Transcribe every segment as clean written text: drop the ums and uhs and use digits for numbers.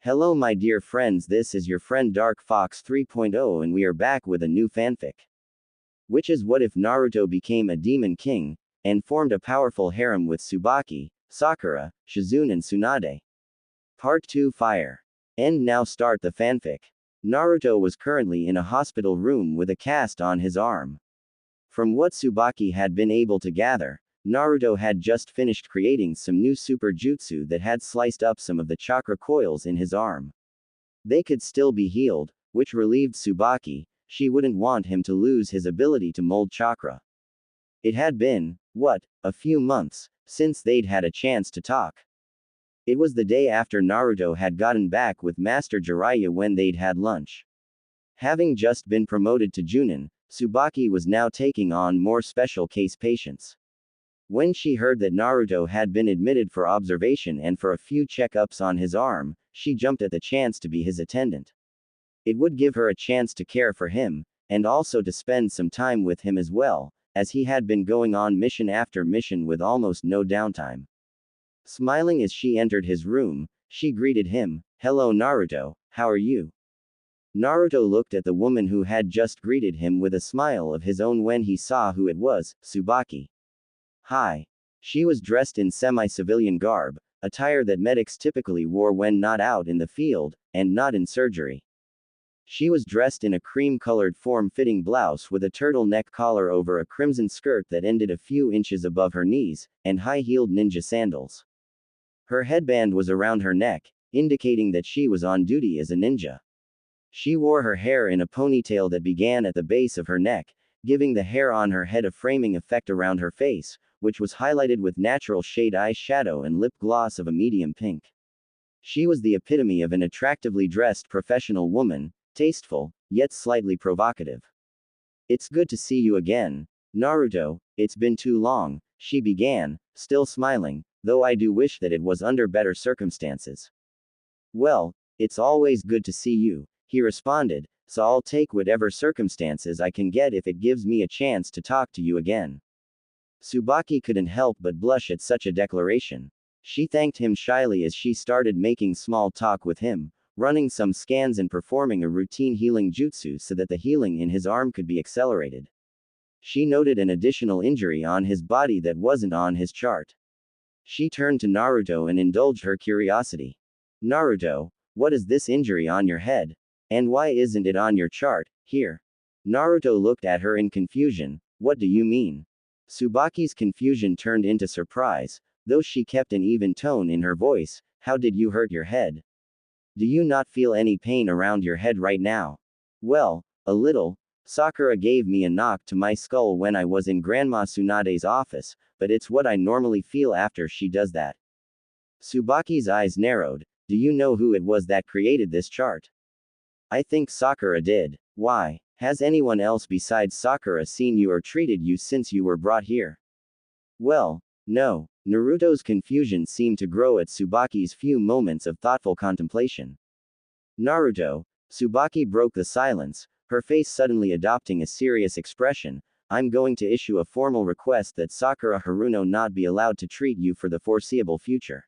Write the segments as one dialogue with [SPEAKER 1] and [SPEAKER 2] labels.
[SPEAKER 1] Hello my dear friends, this is your friend Dark Fox 3.0 and we are back with a new fanfic. Which is what if Naruto became a demon king, and formed a powerful harem with Tsubaki, Sakura, Shizune and Tsunade. Part 2 Fire. And now start the fanfic. Naruto was currently in a hospital room with a cast on his arm. From what Tsubaki had been able to gather, Naruto had just finished creating some new super jutsu that had sliced up some of the chakra coils in his arm. They could still be healed, which relieved Tsubaki. She wouldn't want him to lose his ability to mold chakra. It had been, a few months, since they'd had a chance to talk. It was the day after Naruto had gotten back with Master Jiraiya when they'd had lunch. Having just been promoted to Junin, Tsubaki was now taking on more special case patients. When she heard that Naruto had been admitted for observation and for a few checkups on his arm, she jumped at the chance to be his attendant. It would give her a chance to care for him, and also to spend some time with him as well, as he had been going on mission after mission with almost no downtime. Smiling as she entered his room, she greeted him, "Hello Naruto, how are you?" Naruto looked at the woman who had just greeted him with a smile of his own when he saw who it was, Tsubaki. Hi. She was dressed in semi-civilian garb, attire that medics typically wore when not out in the field, and not in surgery. She was dressed in a cream-colored form-fitting blouse with a turtleneck collar over a crimson skirt that ended a few inches above her knees, and high-heeled ninja sandals. Her headband was around her neck, indicating that she was on duty as a ninja. She wore her hair in a ponytail that began at the base of her neck, giving the hair on her head a framing effect around her face, which was highlighted with natural shade eyeshadow and lip gloss of a medium pink. She was the epitome of an attractively dressed professional woman, tasteful, yet slightly provocative. "It's good to see you again, Naruto, it's been too long," she began, still smiling, "though I do wish that it was under better circumstances." "Well, it's always good to see you," he responded, "so I'll take whatever circumstances I can get if it gives me a chance to talk to you again." Tsubaki couldn't help but blush at such a declaration. She thanked him shyly as she started making small talk with him, running some scans and performing a routine healing jutsu so that the healing in his arm could be accelerated. She noted an additional injury on his body that wasn't on his chart. She turned to Naruto and indulged her curiosity. "Naruto, what is this injury on your head? And why isn't it on your chart, here?" Naruto looked at her in confusion. "What do you mean?" Tsubaki's confusion turned into surprise, though she kept an even tone in her voice. "How did you hurt your head? Do you not feel any pain around your head right now?" "Well, a little. Sakura gave me a knock to my skull when I was in Grandma Tsunade's office, but it's what I normally feel after she does that." Tsubaki's eyes narrowed. "Do you know who it was that created this chart?" "I think Sakura did. Why? Has anyone else besides Sakura seen you or treated you since you were brought here?" "Well, no." Naruto's confusion seemed to grow at Tsubaki's few moments of thoughtful contemplation. "Naruto," Tsubaki broke the silence, her face suddenly adopting a serious expression, "I'm going to issue a formal request that Sakura Haruno not be allowed to treat you for the foreseeable future.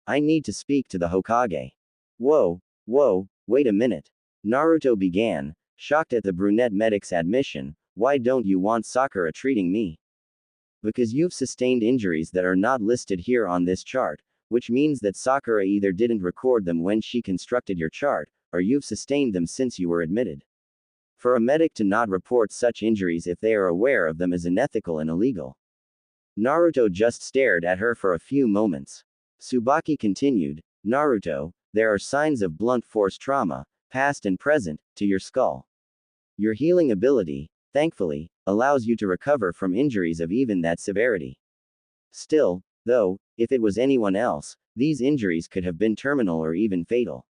[SPEAKER 1] I need to speak to the Hokage." Whoa, wait a minute." Naruto began, shocked at the brunette medic's admission. "Why don't you want Sakura treating me?" "Because you've sustained injuries that are not listed here on this chart, which means that Sakura either didn't record them when she constructed your chart, or you've sustained them since you were admitted. For a medic to not report such injuries if they are aware of them is unethical and illegal." Naruto just stared at her for a few moments. Tsubaki continued, "Naruto, there are signs of blunt force trauma, past and present, to your skull. Your healing ability, thankfully, allows you to recover from injuries of even that severity. Still, though, if it was anyone else, these injuries could have been terminal or even fatal."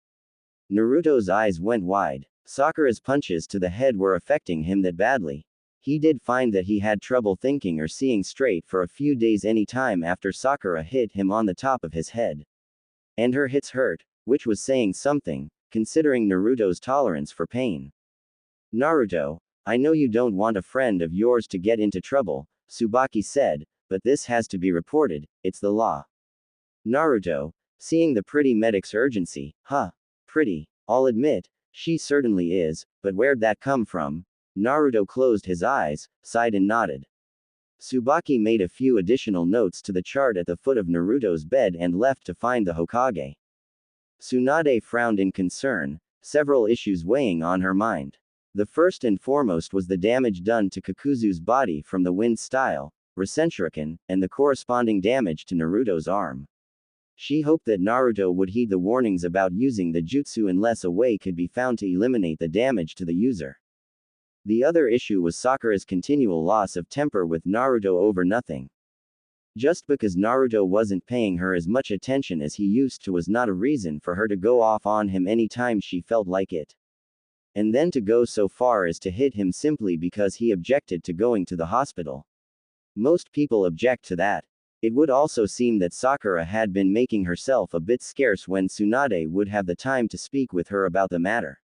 [SPEAKER 1] Naruto's eyes went wide. Sakura's punches to the head were affecting him that badly. He did find that he had trouble thinking or seeing straight for a few days any time after Sakura hit him on the top of his head. And her hits hurt, which was saying something, considering Naruto's tolerance for pain. "Naruto, I know you don't want a friend of yours to get into trouble," Tsubaki said, "but this has to be reported, it's the law." Naruto, seeing the pretty medic's urgency, Pretty. I'll admit, she certainly is, but where'd that come from? Naruto closed his eyes, sighed and nodded. Tsubaki made a few additional notes to the chart at the foot of Naruto's bed and left to find the Hokage. Tsunade frowned in concern, several issues weighing on her mind. The first and foremost was the damage done to Kakuzu's body from the wind style, Rasenshuriken, and the corresponding damage to Naruto's arm. She hoped that Naruto would heed the warnings about using the jutsu unless a way could be found to eliminate the damage to the user. The other issue was Sakura's continual loss of temper with Naruto over nothing. Just because Naruto wasn't paying her as much attention as he used to was not a reason for her to go off on him anytime she felt like it. And then to go so far as to hit him simply because he objected to going to the hospital. Most people object to that. It would also seem that Sakura had been making herself a bit scarce when Tsunade would have the time to speak with her about the matter.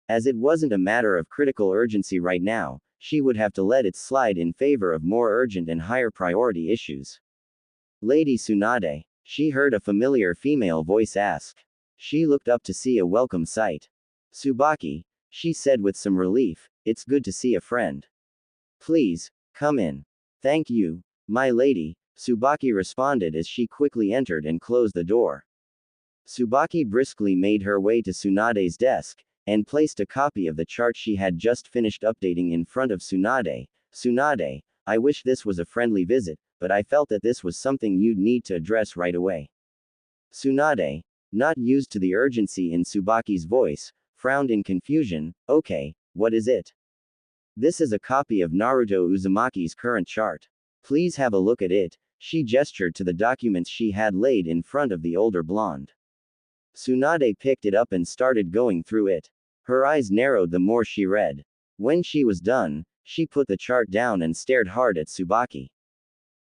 [SPEAKER 1] As it wasn't a matter of critical urgency right now, she would have to let it slide in favor of more urgent and higher priority issues. Lady Tsunade, she heard a familiar female voice ask. She looked up to see a welcome sight. Tsubaki, she said with some relief, it's good to see a friend. Please, come in. Thank you, my lady, Tsubaki responded as she quickly entered and closed the door. Tsubaki briskly made her way to Tsunade's desk, and placed a copy of the chart she had just finished updating in front of Tsunade. Tsunade, I wish this was a friendly visit, but I felt that this was something you'd need to address right away. Tsunade, not used to the urgency in Tsubaki's voice, frowned in confusion. Okay, what is it? This is a copy of Naruto Uzumaki's current chart. Please have a look at it. She gestured to the documents she had laid in front of the older blonde. Tsunade picked it up and started going through it. Her eyes narrowed the more she read. When she was done, she put the chart down and stared hard at Tsubaki.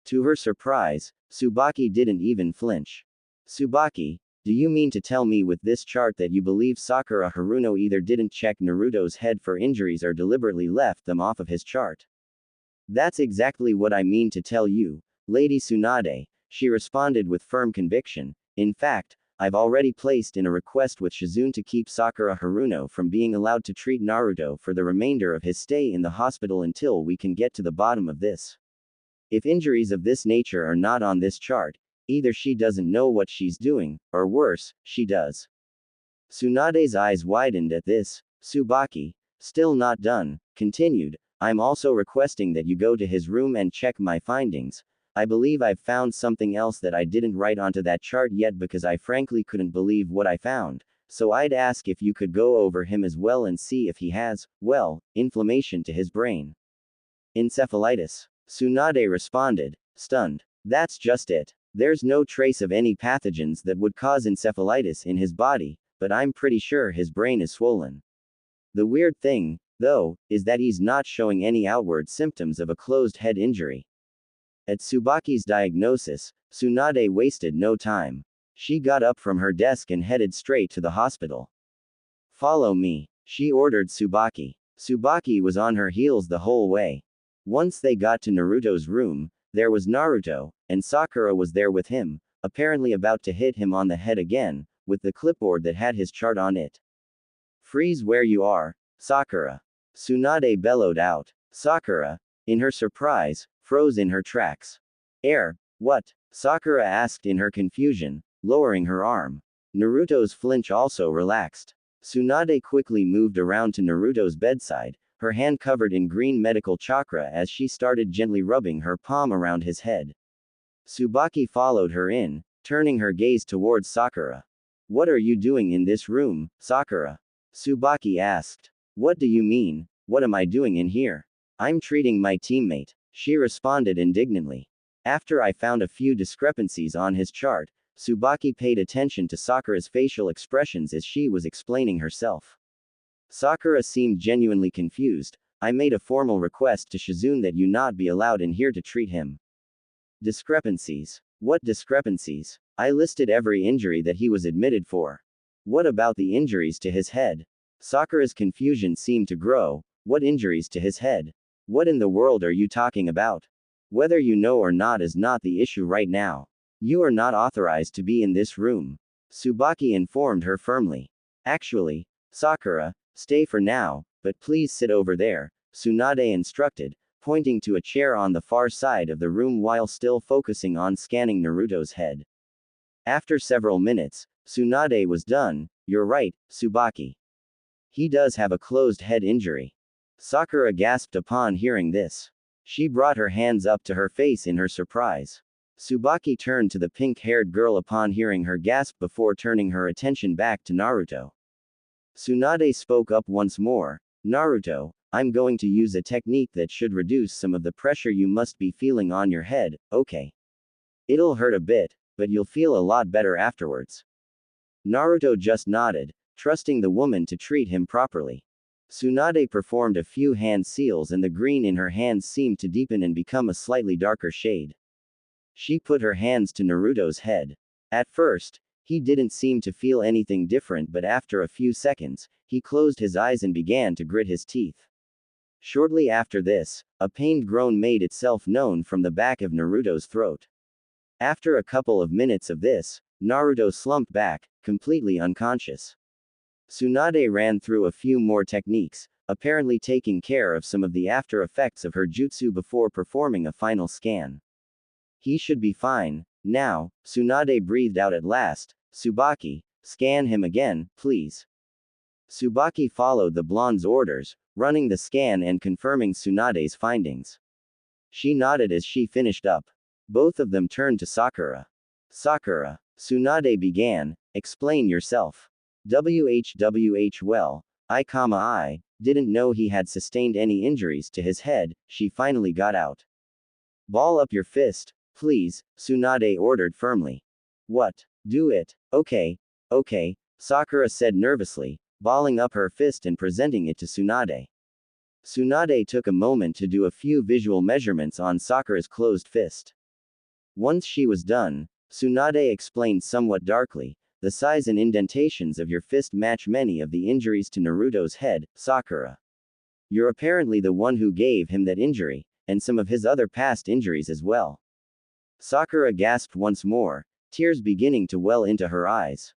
[SPEAKER 1] To her surprise, Tsubaki didn't even flinch. Tsubaki, do you mean to tell me with this chart that you believe Sakura Haruno either didn't check Naruto's head for injuries or deliberately left them off of his chart? That's exactly what I mean to tell you, Lady Tsunade, she responded with firm conviction. In fact, I've already placed in a request with Shizune to keep Sakura Haruno from being allowed to treat Naruto for the remainder of his stay in the hospital until we can get to the bottom of this. If injuries of this nature are not on this chart, either she doesn't know what she's doing, or worse, she does. Tsunade's eyes widened at this. Tsubaki, still not done, continued, I'm also requesting that you go to his room and check my findings. I believe I've found something else that I didn't write onto that chart yet because I frankly couldn't believe what I found, so I'd ask if you could go over him as well and see if he has, well, inflammation to his brain. Encephalitis. Tsunade responded, stunned. That's just it. There's no trace of any pathogens that would cause encephalitis in his body, but I'm pretty sure his brain is swollen. The weird thing, though, is that he's not showing any outward symptoms of a closed head injury. At Tsubaki's diagnosis, Tsunade wasted no time. She got up from her desk and headed straight to the hospital. Follow me, she ordered Tsubaki. Tsubaki was on her heels the whole way. Once they got to Naruto's room, there was Naruto, and Sakura was there with him, apparently about to hit him on the head again, with the clipboard that had his chart on it. Freeze where you are, Sakura. Tsunade bellowed out. Sakura, in her surprise, froze in her tracks. What? Sakura asked in her confusion, lowering her arm. Naruto's flinch also relaxed. Tsunade quickly moved around to Naruto's bedside, her hand covered in green medical chakra as she started gently rubbing her palm around his head. Tsubaki followed her in, turning her gaze towards Sakura. What are you doing in this room, Sakura? Tsubaki asked. What do you mean, what am I doing in here? I'm treating my teammate, she responded indignantly. After I found a few discrepancies on his chart, Tsubaki paid attention to Sakura's facial expressions as she was explaining herself. Sakura seemed genuinely confused. I made a formal request to Shizune that you not be allowed in here to treat him. Discrepancies? What discrepancies? I listed every injury that he was admitted for. What about the injuries to his head? Sakura's confusion seemed to grow. What injuries to his head? What in the world are you talking about? Whether you know or not is not the issue right now. You are not authorized to be in this room. Tsubaki informed her firmly. Actually, Sakura, stay for now, but please sit over there, Tsunade instructed, pointing to a chair on the far side of the room while still focusing on scanning Naruto's head. After several minutes, Tsunade was done. You're right, Tsubaki. He does have a closed head injury. Sakura gasped upon hearing this. She brought her hands up to her face in her surprise. Tsubaki turned to the pink-haired girl upon hearing her gasp before turning her attention back to Naruto. Tsunade spoke up once more. Naruto, I'm going to use a technique that should reduce some of the pressure you must be feeling on your head, okay? It'll hurt a bit, but you'll feel a lot better afterwards. Naruto just nodded, trusting the woman to treat him properly. Tsunade performed a few hand seals and the green in her hands seemed to deepen and become a slightly darker shade. She put her hands to Naruto's head. At first, he didn't seem to feel anything different, but after a few seconds, he closed his eyes and began to grit his teeth. Shortly after this, a pained groan made itself known from the back of Naruto's throat. After a couple of minutes of this, Naruto slumped back, completely unconscious. Tsunade ran through a few more techniques, apparently taking care of some of the after effects of her jutsu before performing a final scan. He should be fine. Now, Tsunade breathed out at last. Tsubaki, scan him again, please. Tsubaki followed the blonde's orders, running the scan and confirming Tsunade's findings. She nodded as she finished up. Both of them turned to Sakura. Sakura, Tsunade began, explain yourself. Well, I didn't know he had sustained any injuries to his head, she finally got out. Ball up your fist, please, Tsunade ordered firmly. What? Do it. Okay, Sakura said nervously, balling up her fist and presenting it to Tsunade. Tsunade took a moment to do a few visual measurements on Sakura's closed fist. Once she was done, Tsunade explained somewhat darkly, the size and indentations of your fist match many of the injuries to Naruto's head, Sakura. You're apparently the one who gave him that injury, and some of his other past injuries as well. Sakura gasped once more, tears beginning to well into her eyes.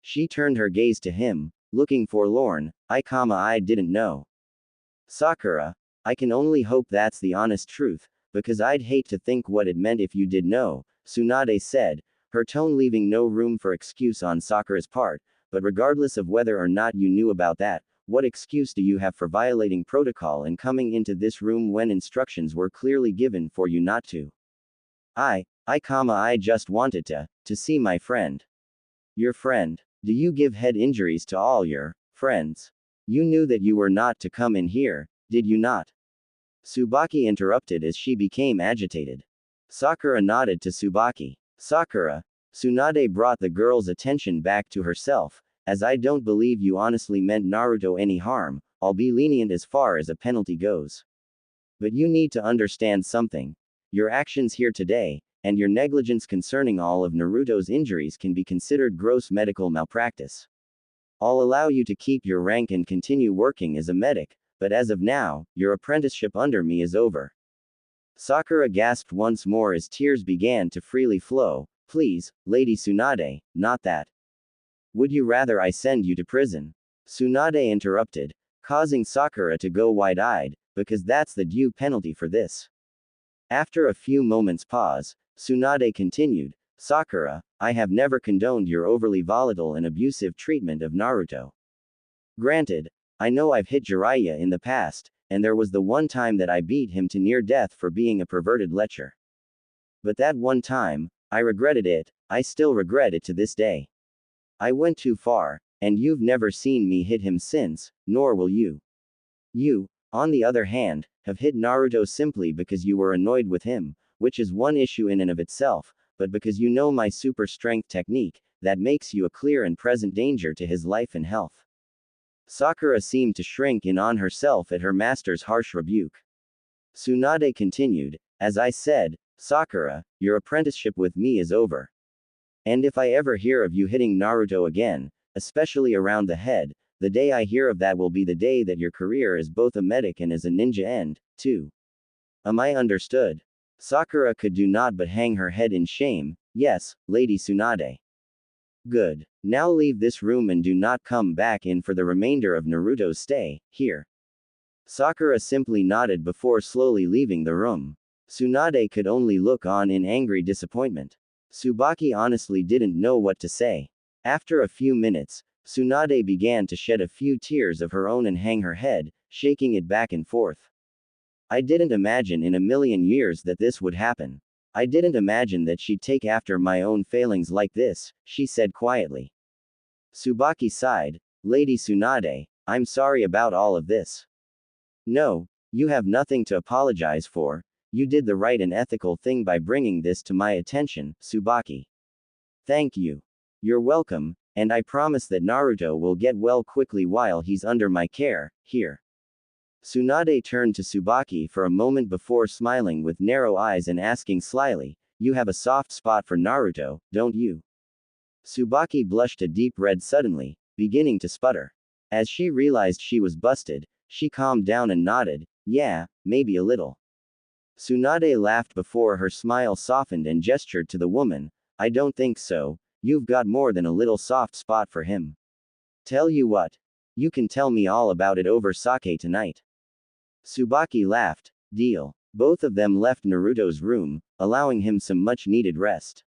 [SPEAKER 1] She turned her gaze to him, looking forlorn. I didn't know. Sakura, I can only hope that's the honest truth, because I'd hate to think what it meant if you did know, Tsunade said, her tone leaving no room for excuse on Sakura's part, but regardless of whether or not you knew about that, what excuse do you have for violating protocol and coming into this room when instructions were clearly given for you not to? I just wanted to see my friend. Your friend? Do you give head injuries to all your friends? You knew that you were not to come in here, did you not? Tsubaki interrupted as she became agitated. Sakura nodded to Tsubaki. Sakura, Tsunade brought the girl's attention back to herself, as I don't believe you honestly meant Naruto any harm, I'll be lenient as far as a penalty goes. But you need to understand something. Your actions here today, and your negligence concerning all of Naruto's injuries can be considered gross medical malpractice. I'll allow you to keep your rank and continue working as a medic, but as of now, your apprenticeship under me is over. Sakura gasped once more as tears began to freely flow. Please, Lady Tsunade, not that. Would you rather I send you to prison? Tsunade interrupted, causing Sakura to go wide-eyed, because that's the due penalty for this. After a few moments' pause, Tsunade continued, Sakura, I have never condoned your overly volatile and abusive treatment of Naruto. Granted, I know I've hit Jiraiya in the past, and there was the one time that I beat him to near death for being a perverted lecher. But that one time, I regretted it, I still regret it to this day. I went too far, and you've never seen me hit him since, nor will you. You, on the other hand, have hit Naruto simply because you were annoyed with him, which is one issue in and of itself, but because you know my super strength technique, that makes you a clear and present danger to his life and health. Sakura seemed to shrink in on herself at her master's harsh rebuke. Tsunade continued, as I said, Sakura, your apprenticeship with me is over. And if I ever hear of you hitting Naruto again, especially around the head, the day I hear of that will be the day that your career as both a medic and as a ninja end, too. Am I understood? Sakura could do not but hang her head in shame. Yes, Lady Tsunade. Good. Now leave this room and do not come back in for the remainder of Naruto's stay here. Sakura simply nodded before slowly leaving the room. Tsunade could only look on in angry disappointment. Tsubaki honestly didn't know what to say. After a few minutes, Tsunade began to shed a few tears of her own and hang her head, shaking it back and forth. I didn't imagine in a million years that this would happen. I didn't imagine that she'd take after my own failings like this, she said quietly. Tsubaki sighed. Lady Tsunade, I'm sorry about all of this. No, you have nothing to apologize for. You did the right and ethical thing by bringing this to my attention, Tsubaki. Thank you. You're welcome, and I promise that Naruto will get well quickly while he's under my care, here. Tsunade turned to Tsubaki for a moment before smiling with narrow eyes and asking slyly, You have a soft spot for Naruto, don't you? Tsubaki blushed a deep red suddenly, beginning to sputter. As she realized she was busted, she calmed down and nodded, Yeah, maybe a little. Tsunade laughed before her smile softened and gestured to the woman, I don't think so, you've got more than a little soft spot for him. Tell you what. You can tell me all about it over sake tonight. Tsubaki laughed. Deal. Both of them left Naruto's room, allowing him some much-needed rest.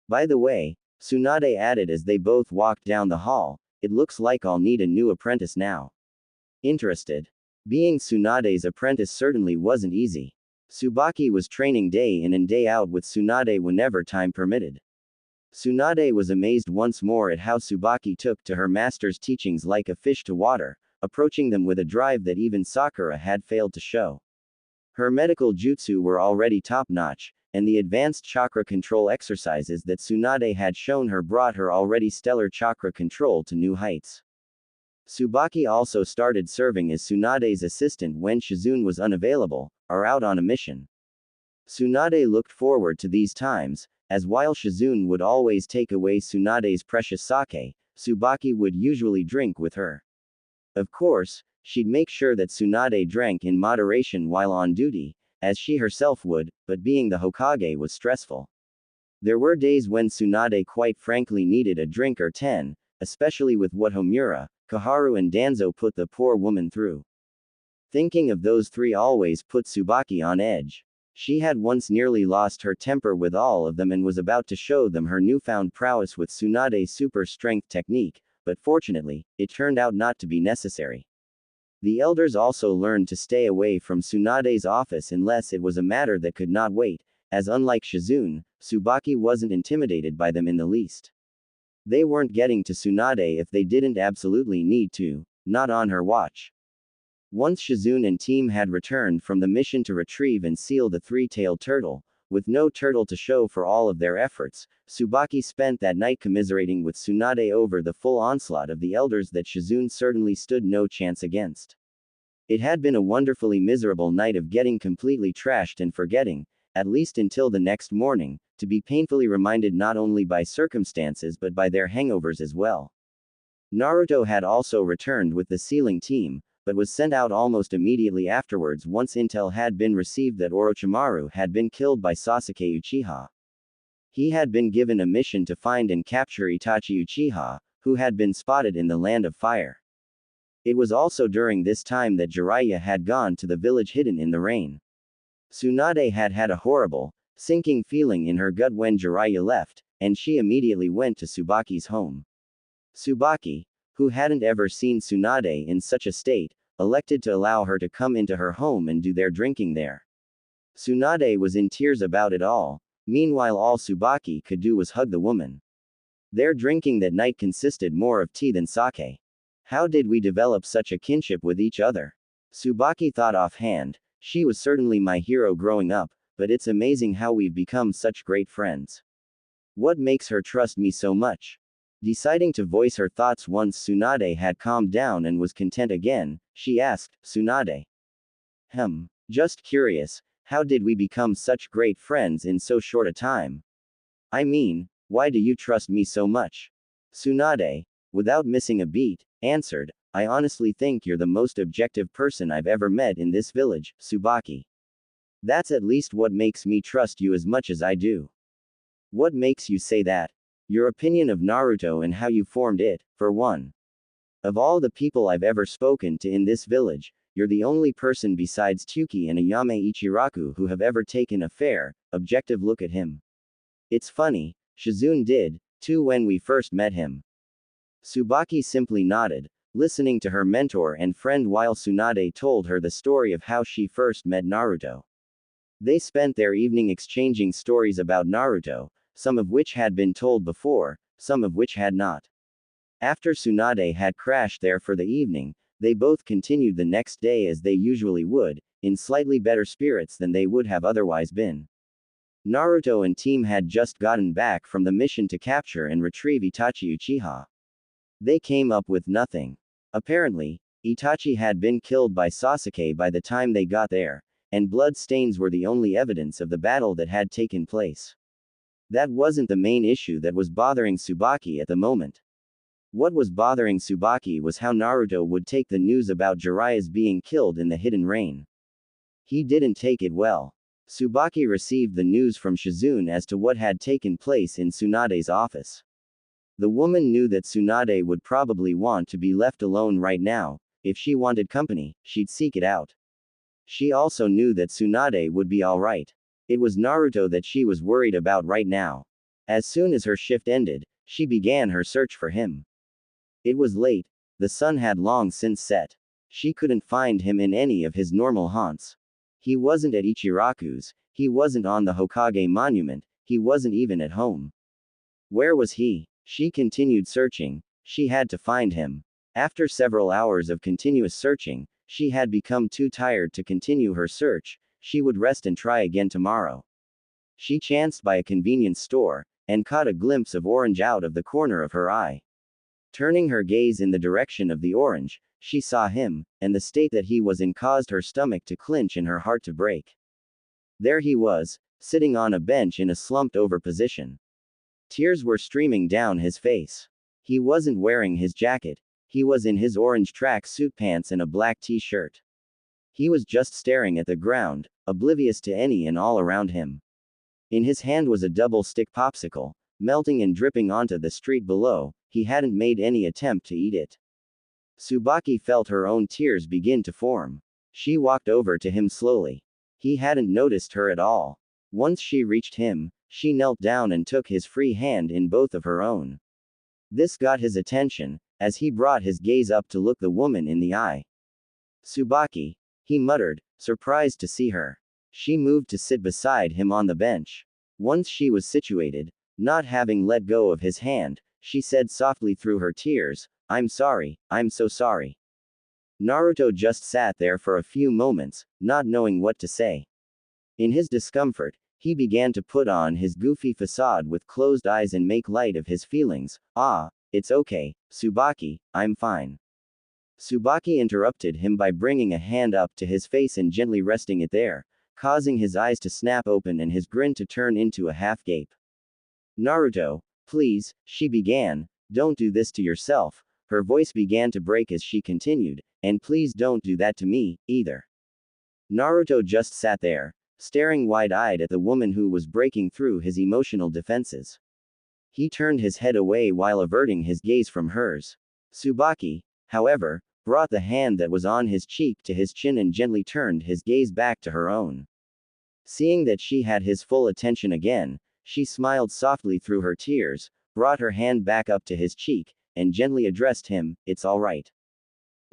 [SPEAKER 1] By the way, Tsunade added as they both walked down the hall, it looks like I'll need a new apprentice now. Interested? Being Tsunade's apprentice certainly wasn't easy. Tsubaki was training day in and day out with Tsunade whenever time permitted. Tsunade was amazed once more at how Tsubaki took to her master's teachings like a fish to water, approaching them with a drive that even Sakura had failed to show. Her medical jutsu were already top-notch, and the advanced chakra control exercises that Tsunade had shown her brought her already stellar chakra control to new heights. Tsubaki also started serving as Tsunade's assistant when Shizune was unavailable, or out on a mission. Tsunade looked forward to these times, as while Shizune would always take away Tsunade's precious sake, Tsubaki would usually drink with her. Of course, she'd make sure that Tsunade drank in moderation while on duty, as she herself would, but being the Hokage was stressful. There were days when Tsunade quite frankly needed a drink or 10, especially with what Homura, Koharu and Danzo put the poor woman through. Thinking of those three always put Tsubaki on edge. She had once nearly lost her temper with all of them and was about to show them her newfound prowess with Tsunade's super strength technique, but fortunately, it turned out not to be necessary. The elders also learned to stay away from Tsunade's office unless it was a matter that could not wait, as unlike Shizune, Tsubaki wasn't intimidated by them in the least. They weren't getting to Tsunade if they didn't absolutely need to, not on her watch. Once Shizune and team had returned from the mission to retrieve and seal the three-tailed turtle, with no turtle to show for all of their efforts, Tsubaki spent that night commiserating with Tsunade over the full onslaught of the elders that Shizune certainly stood no chance against. It had been a wonderfully miserable night of getting completely trashed and forgetting, at least until the next morning, to be painfully reminded not only by circumstances but by their hangovers as well. Naruto had also returned with the sealing team, but was sent out almost immediately afterwards once intel had been received that Orochimaru had been killed by Sasuke Uchiha. He had been given a mission to find and capture Itachi Uchiha, who had been spotted in the Land of Fire. It was also during this time that Jiraiya had gone to the village hidden in the rain. Tsunade had had a horrible, sinking feeling in her gut when Jiraiya left, and she immediately went to Tsubaki's home. Tsubaki, who hadn't ever seen Tsunade in such a state, elected to allow her to come into her home and do their drinking there. Tsunade was in tears about it all, meanwhile all Tsubaki could do was hug the woman. Their drinking that night consisted more of tea than sake. How did we develop such a kinship with each other? Tsubaki thought offhand, she was certainly my hero growing up, but it's amazing how we've become such great friends. What makes her trust me so much? Deciding to voice her thoughts once Tsunade had calmed down and was content again, she asked, Tsunade. Just curious, how did we become such great friends in so short a time? I mean, why do you trust me so much? Tsunade, without missing a beat, answered, I honestly think you're the most objective person I've ever met in this village, Tsubaki. That's at least what makes me trust you as much as I do. What makes you say that? Your opinion of Naruto and how you formed it, for one. Of all the people I've ever spoken to in this village, you're the only person besides Tsuki and Ayame Ichiraku who have ever taken a fair, objective look at him. It's funny, Shizune did, too when we first met him. Tsubaki simply nodded, listening to her mentor and friend while Tsunade told her the story of how she first met Naruto. They spent their evening exchanging stories about Naruto, some of which had been told before, some of which had not. After Tsunade had crashed there for the evening, they both continued the next day as they usually would, in slightly better spirits than they would have otherwise been. Naruto and team had just gotten back from the mission to capture and retrieve Itachi Uchiha. They came up with nothing. Apparently, Itachi had been killed by Sasuke by the time they got there, and blood stains were the only evidence of the battle that had taken place. That wasn't the main issue that was bothering Tsubaki at the moment. What was bothering Tsubaki was how Naruto would take the news about Jiraiya's being killed in the Hidden Rain. He didn't take it well. Tsubaki received the news from Shizune as to what had taken place in Tsunade's office. The woman knew that Tsunade would probably want to be left alone right now. If she wanted company, she'd seek it out. She also knew that Tsunade would be alright. It was Naruto that she was worried about right now. As soon as her shift ended, she began her search for him. It was late, the sun had long since set. She couldn't find him in any of his normal haunts. He wasn't at Ichiraku's, he wasn't on the Hokage monument, he wasn't even at home. Where was he? She continued searching, she had to find him. After several hours of continuous searching, she had become too tired to continue her search, she would rest and try again tomorrow. She chanced by a convenience store, and caught a glimpse of orange out of the corner of her eye. Turning her gaze in the direction of the orange, she saw him, and the state that he was in caused her stomach to clench and her heart to break. There he was, sitting on a bench in a slumped-over position. Tears were streaming down his face. He wasn't wearing his jacket. He was in his orange track suit pants and a black t-shirt. He was just staring at the ground, oblivious to any and all around him. In his hand was a double-stick popsicle, melting and dripping onto the street below. He hadn't made any attempt to eat it. Tsubaki felt her own tears begin to form. She walked over to him slowly. He hadn't noticed her at all. Once she reached him, she knelt down and took his free hand in both of her own. This got his attention, as he brought his gaze up to look the woman in the eye. Tsubaki, he muttered, surprised to see her. She moved to sit beside him on the bench. Once she was situated, not having let go of his hand, she said softly through her tears, I'm sorry, I'm so sorry. Naruto just sat there for a few moments, not knowing what to say. In his discomfort, he began to put on his goofy facade with closed eyes and make light of his feelings. It's okay, Tsubaki, I'm fine. Tsubaki interrupted him by bringing a hand up to his face and gently resting it there, causing his eyes to snap open and his grin to turn into a half gape. Naruto, please, she began, don't do this to yourself. Her voice began to break as she continued, and please don't do that to me, either. Naruto just sat there, staring wide-eyed at the woman who was breaking through his emotional defenses. He turned his head away while averting his gaze from hers. Tsubaki, however, brought the hand that was on his cheek to his chin and gently turned his gaze back to her own. Seeing that she had his full attention again, she smiled softly through her tears, brought her hand back up to his cheek, and gently addressed him, it's all right.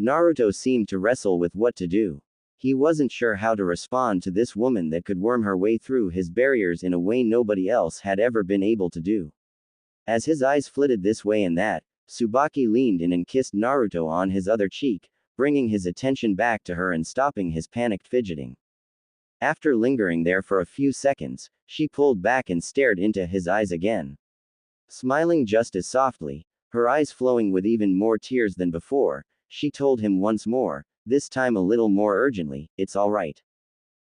[SPEAKER 1] Naruto seemed to wrestle with what to do. He wasn't sure how to respond to this woman that could worm her way through his barriers in a way nobody else had ever been able to do. As his eyes flitted this way and that, Tsubaki leaned in and kissed Naruto on his other cheek, bringing his attention back to her and stopping his panicked fidgeting. After lingering there for a few seconds, she pulled back and stared into his eyes again. Smiling just as softly, her eyes flowing with even more tears than before, she told him once more, this time a little more urgently, it's all right.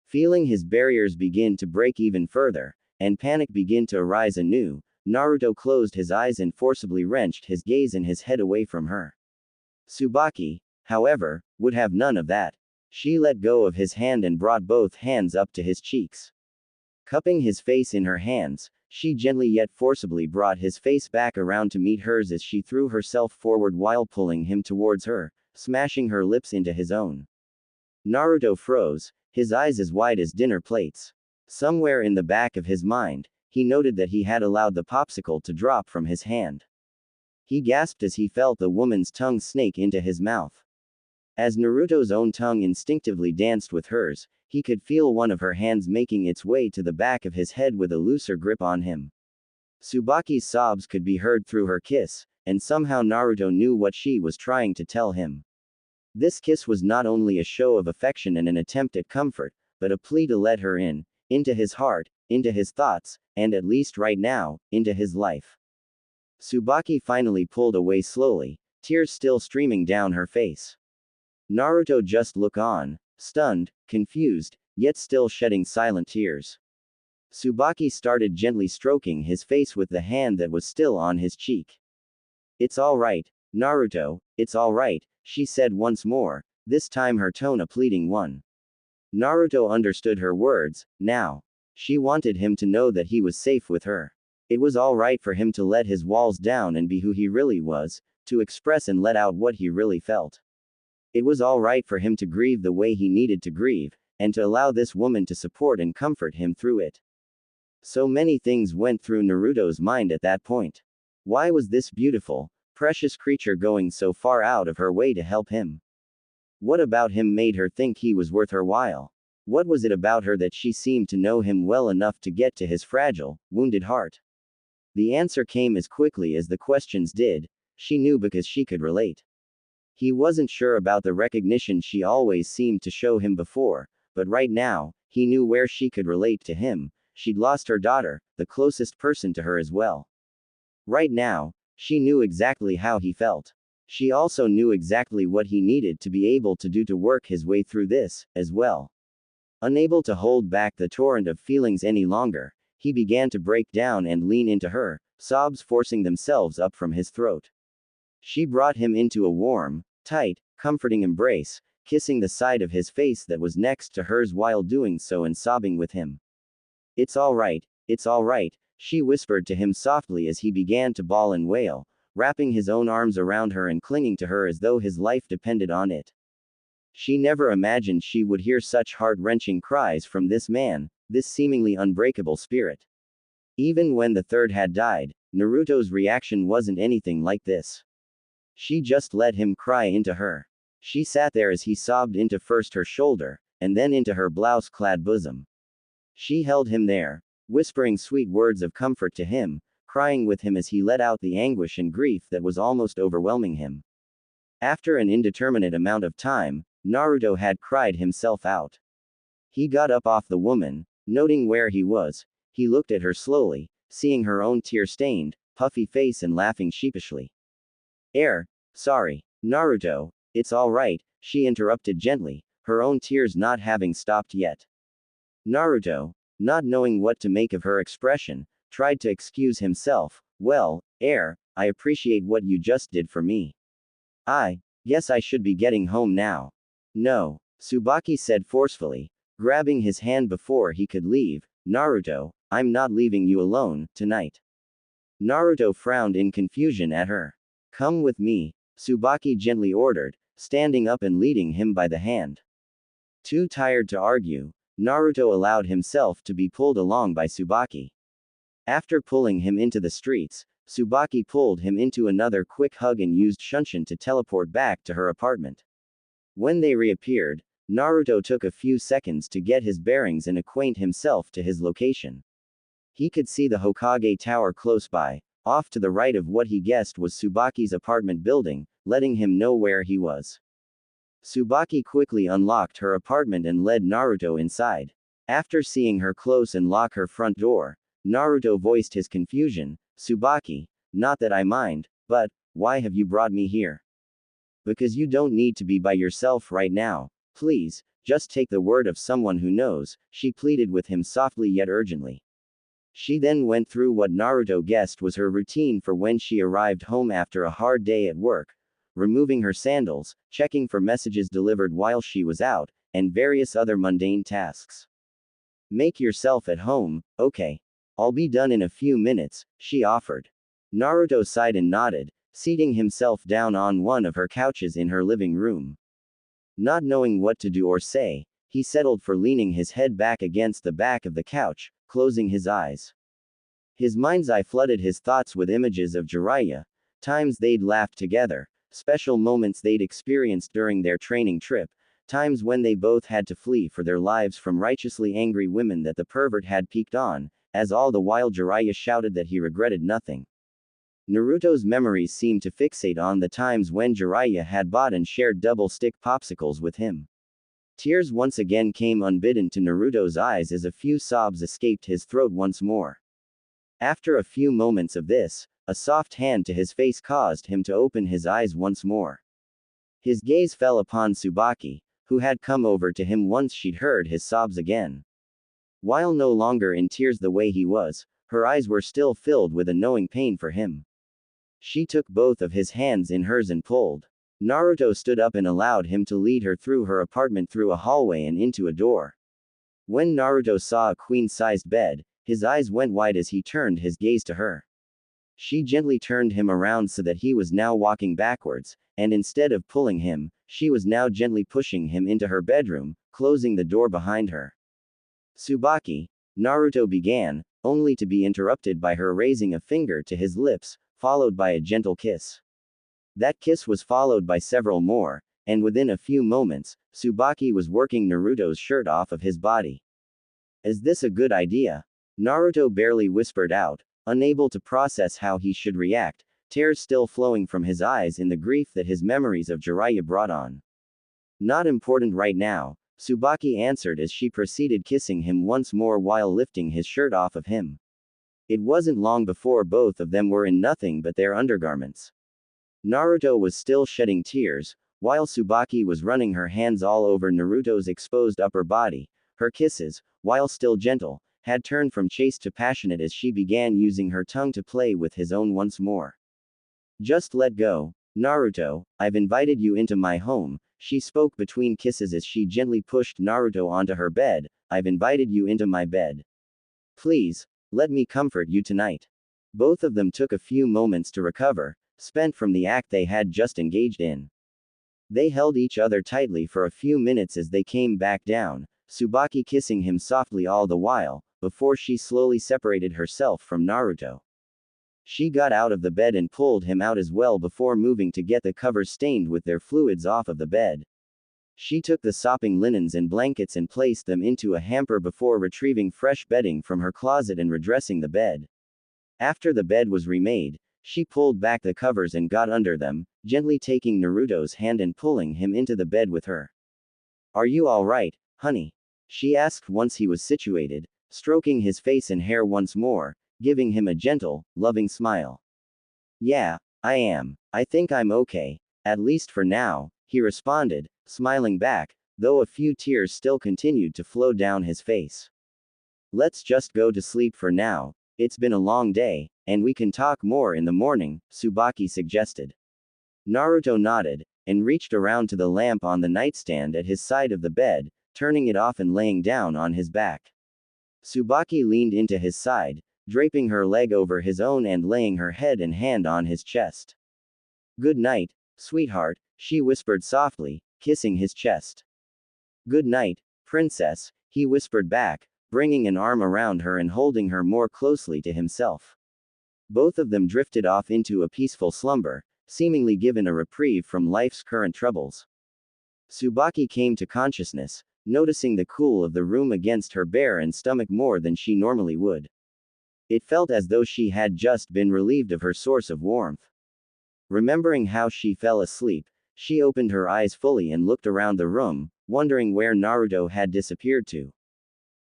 [SPEAKER 1] Feeling his barriers begin to break even further, and panic begin to arise anew, Naruto closed his eyes and forcibly wrenched his gaze and his head away from her. Tsubaki, however, would have none of that. She let go of his hand and brought both hands up to his cheeks. Cupping his face in her hands, She gently yet forcibly brought his face back around to meet hers as she threw herself forward while pulling him towards her, smashing her lips into his own. Naruto froze, his eyes as wide as dinner plates. Somewhere in the back of his mind, he noted that he had allowed the popsicle to drop from his hand. He gasped as he felt the woman's tongue snake into his mouth. As Naruto's own tongue instinctively danced with hers, he could feel one of her hands making its way to the back of his head with a looser grip on him. Tsubaki's sobs could be heard through her kiss, and somehow Naruto knew what she was trying to tell him. This kiss was not only a show of affection and an attempt at comfort, but a plea to let her in, into his heart, into his thoughts, and at least right now, into his life. Tsubaki finally pulled away slowly, tears still streaming down her face. Naruto just looked on, stunned, confused, yet still shedding silent tears. Tsubaki started gently stroking his face with the hand that was still on his cheek. "It's all right, Naruto, it's all right," she said once more, this time her tone a pleading one. Naruto understood her words, now. She wanted him to know that he was safe with her. It was all right for him to let his walls down and be who he really was, to express and let out what he really felt. It was all right for him to grieve the way he needed to grieve, and to allow this woman to support and comfort him through it. So many things went through Naruto's mind at that point. Why was this beautiful, precious creature going so far out of her way to help him? What about him made her think he was worth her while? What was it about her that she seemed to know him well enough to get to his fragile, wounded heart? The answer came as quickly as the questions did. She knew because she could relate. He wasn't sure about the recognition she always seemed to show him before, but right now, he knew where she could relate to him. She'd lost her daughter, the closest person to her as well. Right now, she knew exactly how he felt. She also knew exactly what he needed to be able to do to work his way through this, as well. Unable to hold back the torrent of feelings any longer, he began to break down and lean into her, sobs forcing themselves up from his throat. She brought him into a warm, tight, comforting embrace, kissing the side of his face that was next to hers while doing so and sobbing with him. It's all right, she whispered to him softly as he began to bawl and wail, wrapping his own arms around her and clinging to her as though his life depended on it. She never imagined she would hear such heart-wrenching cries from this man, this seemingly unbreakable spirit. Even when the third had died, Naruto's reaction wasn't anything like this. She just let him cry into her. She sat there as he sobbed into first her shoulder, and then into her blouse-clad bosom. She held him there, whispering sweet words of comfort to him, crying with him as he let out the anguish and grief that was almost overwhelming him. After an indeterminate amount of time, Naruto had cried himself out. He got up off the woman, noting where he was. He looked at her slowly, seeing her own tear-stained, puffy face and laughing sheepishly. Sorry, Naruto, it's all right, she interrupted gently, her own tears not having stopped yet. Naruto, not knowing what to make of her expression, tried to excuse himself. Well, I appreciate what you just did for me. I guess I should be getting home now. No, Tsubaki said forcefully, grabbing his hand before he could leave. Naruto, I'm not leaving you alone, tonight. Naruto frowned in confusion at her. Come with me, Tsubaki gently ordered, standing up and leading him by the hand. Too tired to argue, Naruto allowed himself to be pulled along by Tsubaki. After pulling him into the streets, Tsubaki pulled him into another quick hug and used Shunshin to teleport back to her apartment. When they reappeared, Naruto took a few seconds to get his bearings and acquaint himself to his location. He could see the Hokage Tower close by, off to the right of what he guessed was Tsubaki's apartment building, letting him know where he was. Tsubaki quickly unlocked her apartment and led Naruto inside. After seeing her close and lock her front door, Naruto voiced his confusion. Tsubaki, not that I mind, but why have you brought me here? Because you don't need to be by yourself right now. Please, just take the word of someone who knows, she pleaded with him softly yet urgently. She then went through what Naruto guessed was her routine for when she arrived home after a hard day at work, removing her sandals, checking for messages delivered while she was out, and various other mundane tasks. Make yourself at home, okay? I'll be done in a few minutes, she offered. Naruto sighed and nodded, seating himself down on one of her couches in her living room. Not knowing what to do or say, he settled for leaning his head back against the back of the couch, closing his eyes. His mind's eye flooded his thoughts with images of Jiraiya, times they'd laughed together, special moments they'd experienced during their training trip, times when they both had to flee for their lives from righteously angry women that the pervert had peeked on, as all the while Jiraiya shouted that he regretted nothing. Naruto's memories seemed to fixate on the times when Jiraiya had bought and shared double-stick popsicles with him. Tears once again came unbidden to Naruto's eyes as a few sobs escaped his throat once more. After a few moments of this, a soft hand to his face caused him to open his eyes once more. His gaze fell upon Tsubaki, who had come over to him once she'd heard his sobs again. While no longer in tears the way he was, her eyes were still filled with a knowing pain for him. She took both of his hands in hers and pulled. Naruto stood up and allowed him to lead her through her apartment through a hallway and into a door. When Naruto saw a queen-sized bed, his eyes went wide as he turned his gaze to her. She gently turned him around so that he was now walking backwards, and instead of pulling him, she was now gently pushing him into her bedroom, closing the door behind her. Tsubaki, Naruto began, only to be interrupted by her raising a finger to his lips, followed by a gentle kiss. That kiss was followed by several more, and within a few moments, Tsubaki was working Naruto's shirt off of his body. Is this a good idea? Naruto barely whispered out, unable to process how he should react, tears still flowing from his eyes in the grief that his memories of Jiraiya brought on. Not important right now, Tsubaki answered as she proceeded kissing him once more while lifting his shirt off of him. It wasn't long before both of them were in nothing but their undergarments. Naruto was still shedding tears, while Tsubaki was running her hands all over Naruto's exposed upper body. Her kisses, while still gentle, had turned from chaste to passionate as she began using her tongue to play with his own once more. Just let go, Naruto, I've invited you into my home, she spoke between kisses as she gently pushed Naruto onto her bed. I've invited you into my bed. Please, let me comfort you tonight. Both of them took a few moments to recover, spent from the act they had just engaged in. They held each other tightly for a few minutes as they came back down, Tsubaki kissing him softly all the while, before she slowly separated herself from Naruto. She got out of the bed and pulled him out as well before moving to get the covers stained with their fluids off of the bed. She took the sopping linens and blankets and placed them into a hamper before retrieving fresh bedding from her closet and redressing the bed. After the bed was remade, she pulled back the covers and got under them, gently taking Naruto's hand and pulling him into the bed with her. Are you all right, honey? She asked once he was situated, stroking his face and hair once more, giving him a gentle, loving smile. Yeah, I am. I think I'm okay, at least for now, he responded, smiling back, though a few tears still continued to flow down his face. Let's just go to sleep for now, it's been a long day, and we can talk more in the morning, Tsubaki suggested. Naruto nodded, and reached around to the lamp on the nightstand at his side of the bed, turning it off and laying down on his back. Tsubaki leaned into his side, draping her leg over his own and laying her head and hand on his chest. Good night, sweetheart, she whispered softly, kissing his chest. Good night, princess, he whispered back, bringing an arm around her and holding her more closely to himself. Both of them drifted off into a peaceful slumber, seemingly given a reprieve from life's current troubles. Tsubaki came to consciousness, noticing the cool of the room against her bare and stomach more than she normally would. It felt as though she had just been relieved of her source of warmth. Remembering how she fell asleep, she opened her eyes fully and looked around the room, wondering where Naruto had disappeared to.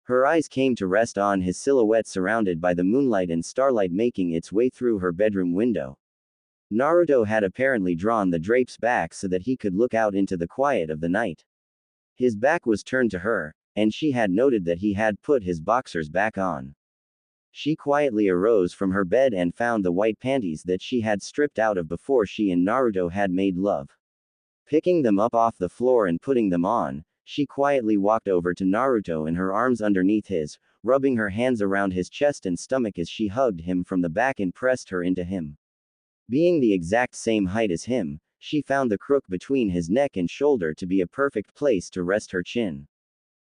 [SPEAKER 1] Her eyes came to rest on his silhouette surrounded by the moonlight and starlight making its way through her bedroom window. Naruto had apparently drawn the drapes back so that he could look out into the quiet of the night. His back was turned to her, and she had noted that he had put his boxers back on. She quietly arose from her bed and found the white panties that she had stripped out of before she and Naruto had made love. Picking them up off the floor and putting them on, she quietly walked over to Naruto and her arms underneath his, rubbing her hands around his chest and stomach as she hugged him from the back and pressed her into him. Being the exact same height as him, she found the crook between his neck and shoulder to be a perfect place to rest her chin.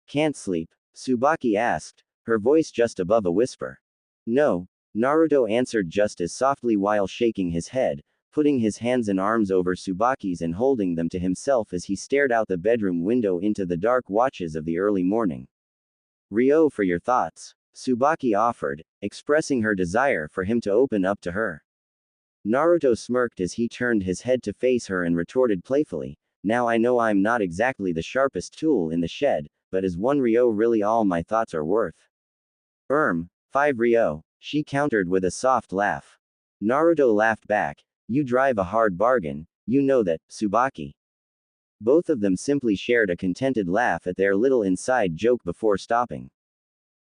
[SPEAKER 1] "Can't sleep?" Tsubaki asked, her voice just above a whisper. "No," Naruto answered just as softly while shaking his head, putting his hands and arms over Tsubaki's and holding them to himself as he stared out the bedroom window into the dark watches of the early morning. "Ryo, for your thoughts," Tsubaki offered, expressing her desire for him to open up to her. Naruto smirked as he turned his head to face her and retorted playfully, "Now I know I'm not exactly the sharpest tool in the shed, but is one Ryo really all my thoughts are worth?" 5 Ryo, she countered with a soft laugh. Naruto laughed back, "You drive a hard bargain, you know that, Tsubaki." Both of them simply shared a contented laugh at their little inside joke before stopping.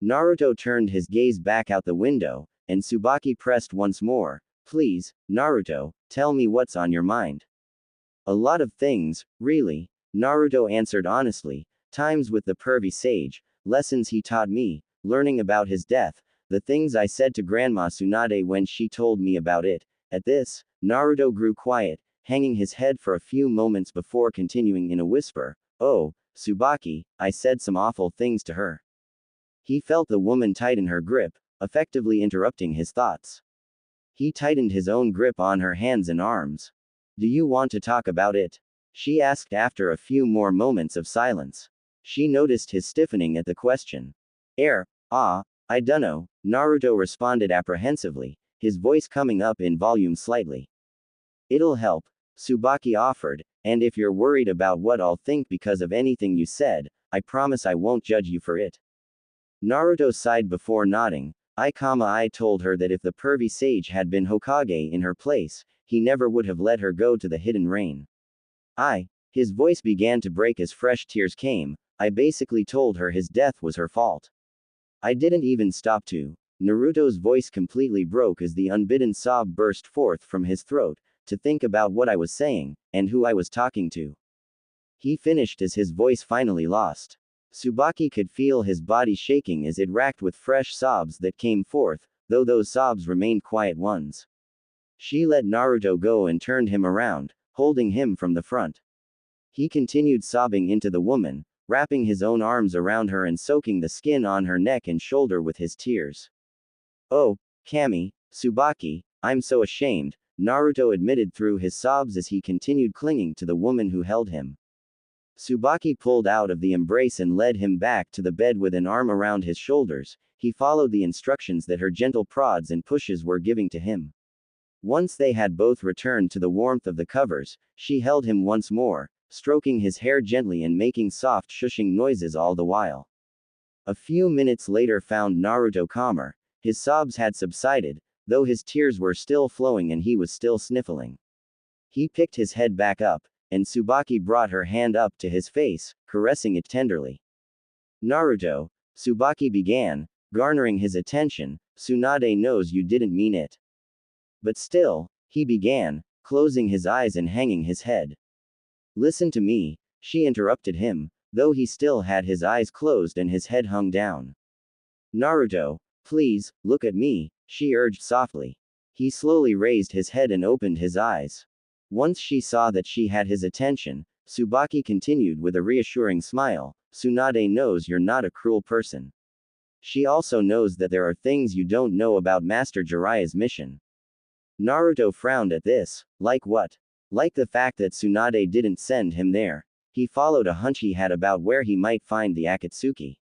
[SPEAKER 1] Naruto turned his gaze back out the window, and Tsubaki pressed once more, "Please, Naruto, tell me what's on your mind." "A lot of things, really," Naruto answered honestly, "times with the pervy sage, lessons he taught me, learning about his death, the things I said to Grandma Tsunade when she told me about it." At this, Naruto grew quiet, hanging his head for a few moments before continuing in a whisper, "Oh, Tsubaki, I said some awful things to her." He felt the woman tighten her grip, effectively interrupting his thoughts. He tightened his own grip on her hands and arms. "Do you want to talk about it?" she asked after a few more moments of silence. She noticed his stiffening at the question. I dunno," Naruto responded apprehensively, his voice coming up in volume slightly. "It'll help," Tsubaki offered, "and if you're worried about what I'll think because of anything you said, I promise I won't judge you for it." Naruto sighed before nodding. I told her that if the pervy sage had been Hokage in her place, he never would have let her go to the hidden rain. His voice began to break as fresh tears came. "I basically told her his death was her fault. I didn't even stop to." Naruto's voice completely broke as the unbidden sob burst forth from his throat, "to think about what I was saying, and who I was talking to." He finished as his voice finally lost. Tsubaki could feel his body shaking as it racked with fresh sobs that came forth, though those sobs remained quiet ones. She let Naruto go and turned him around, holding him from the front. He continued sobbing into the woman, wrapping his own arms around her and soaking the skin on her neck and shoulder with his tears. "Oh, Kami, Tsubaki, I'm so ashamed," Naruto admitted through his sobs as he continued clinging to the woman who held him. Tsubaki pulled out of the embrace and led him back to the bed with an arm around his shoulders. He followed the instructions that her gentle prods and pushes were giving to him. Once they had both returned to the warmth of the covers, she held him once more, stroking his hair gently and making soft shushing noises all the while. A few minutes later found Naruto calmer. His sobs had subsided, though his tears were still flowing and he was still sniffling. He picked his head back up, and Tsubaki brought her hand up to his face, caressing it tenderly. "Naruto," Tsubaki began, garnering his attention, "Tsunade knows you didn't mean it." "But still," he began, closing his eyes and hanging his head. "Listen to me," she interrupted him, though he still had his eyes closed and his head hung down. "Naruto, please, look at me," she urged softly. He slowly raised his head and opened his eyes. Once she saw that she had his attention, Tsubaki continued with a reassuring smile, "Tsunade knows you're not a cruel person. She also knows that there are things you don't know about Master Jiraiya's mission." Naruto frowned at this. "Like what?" "Like the fact that Tsunade didn't send him there. He followed a hunch he had about where he might find the Akatsuki.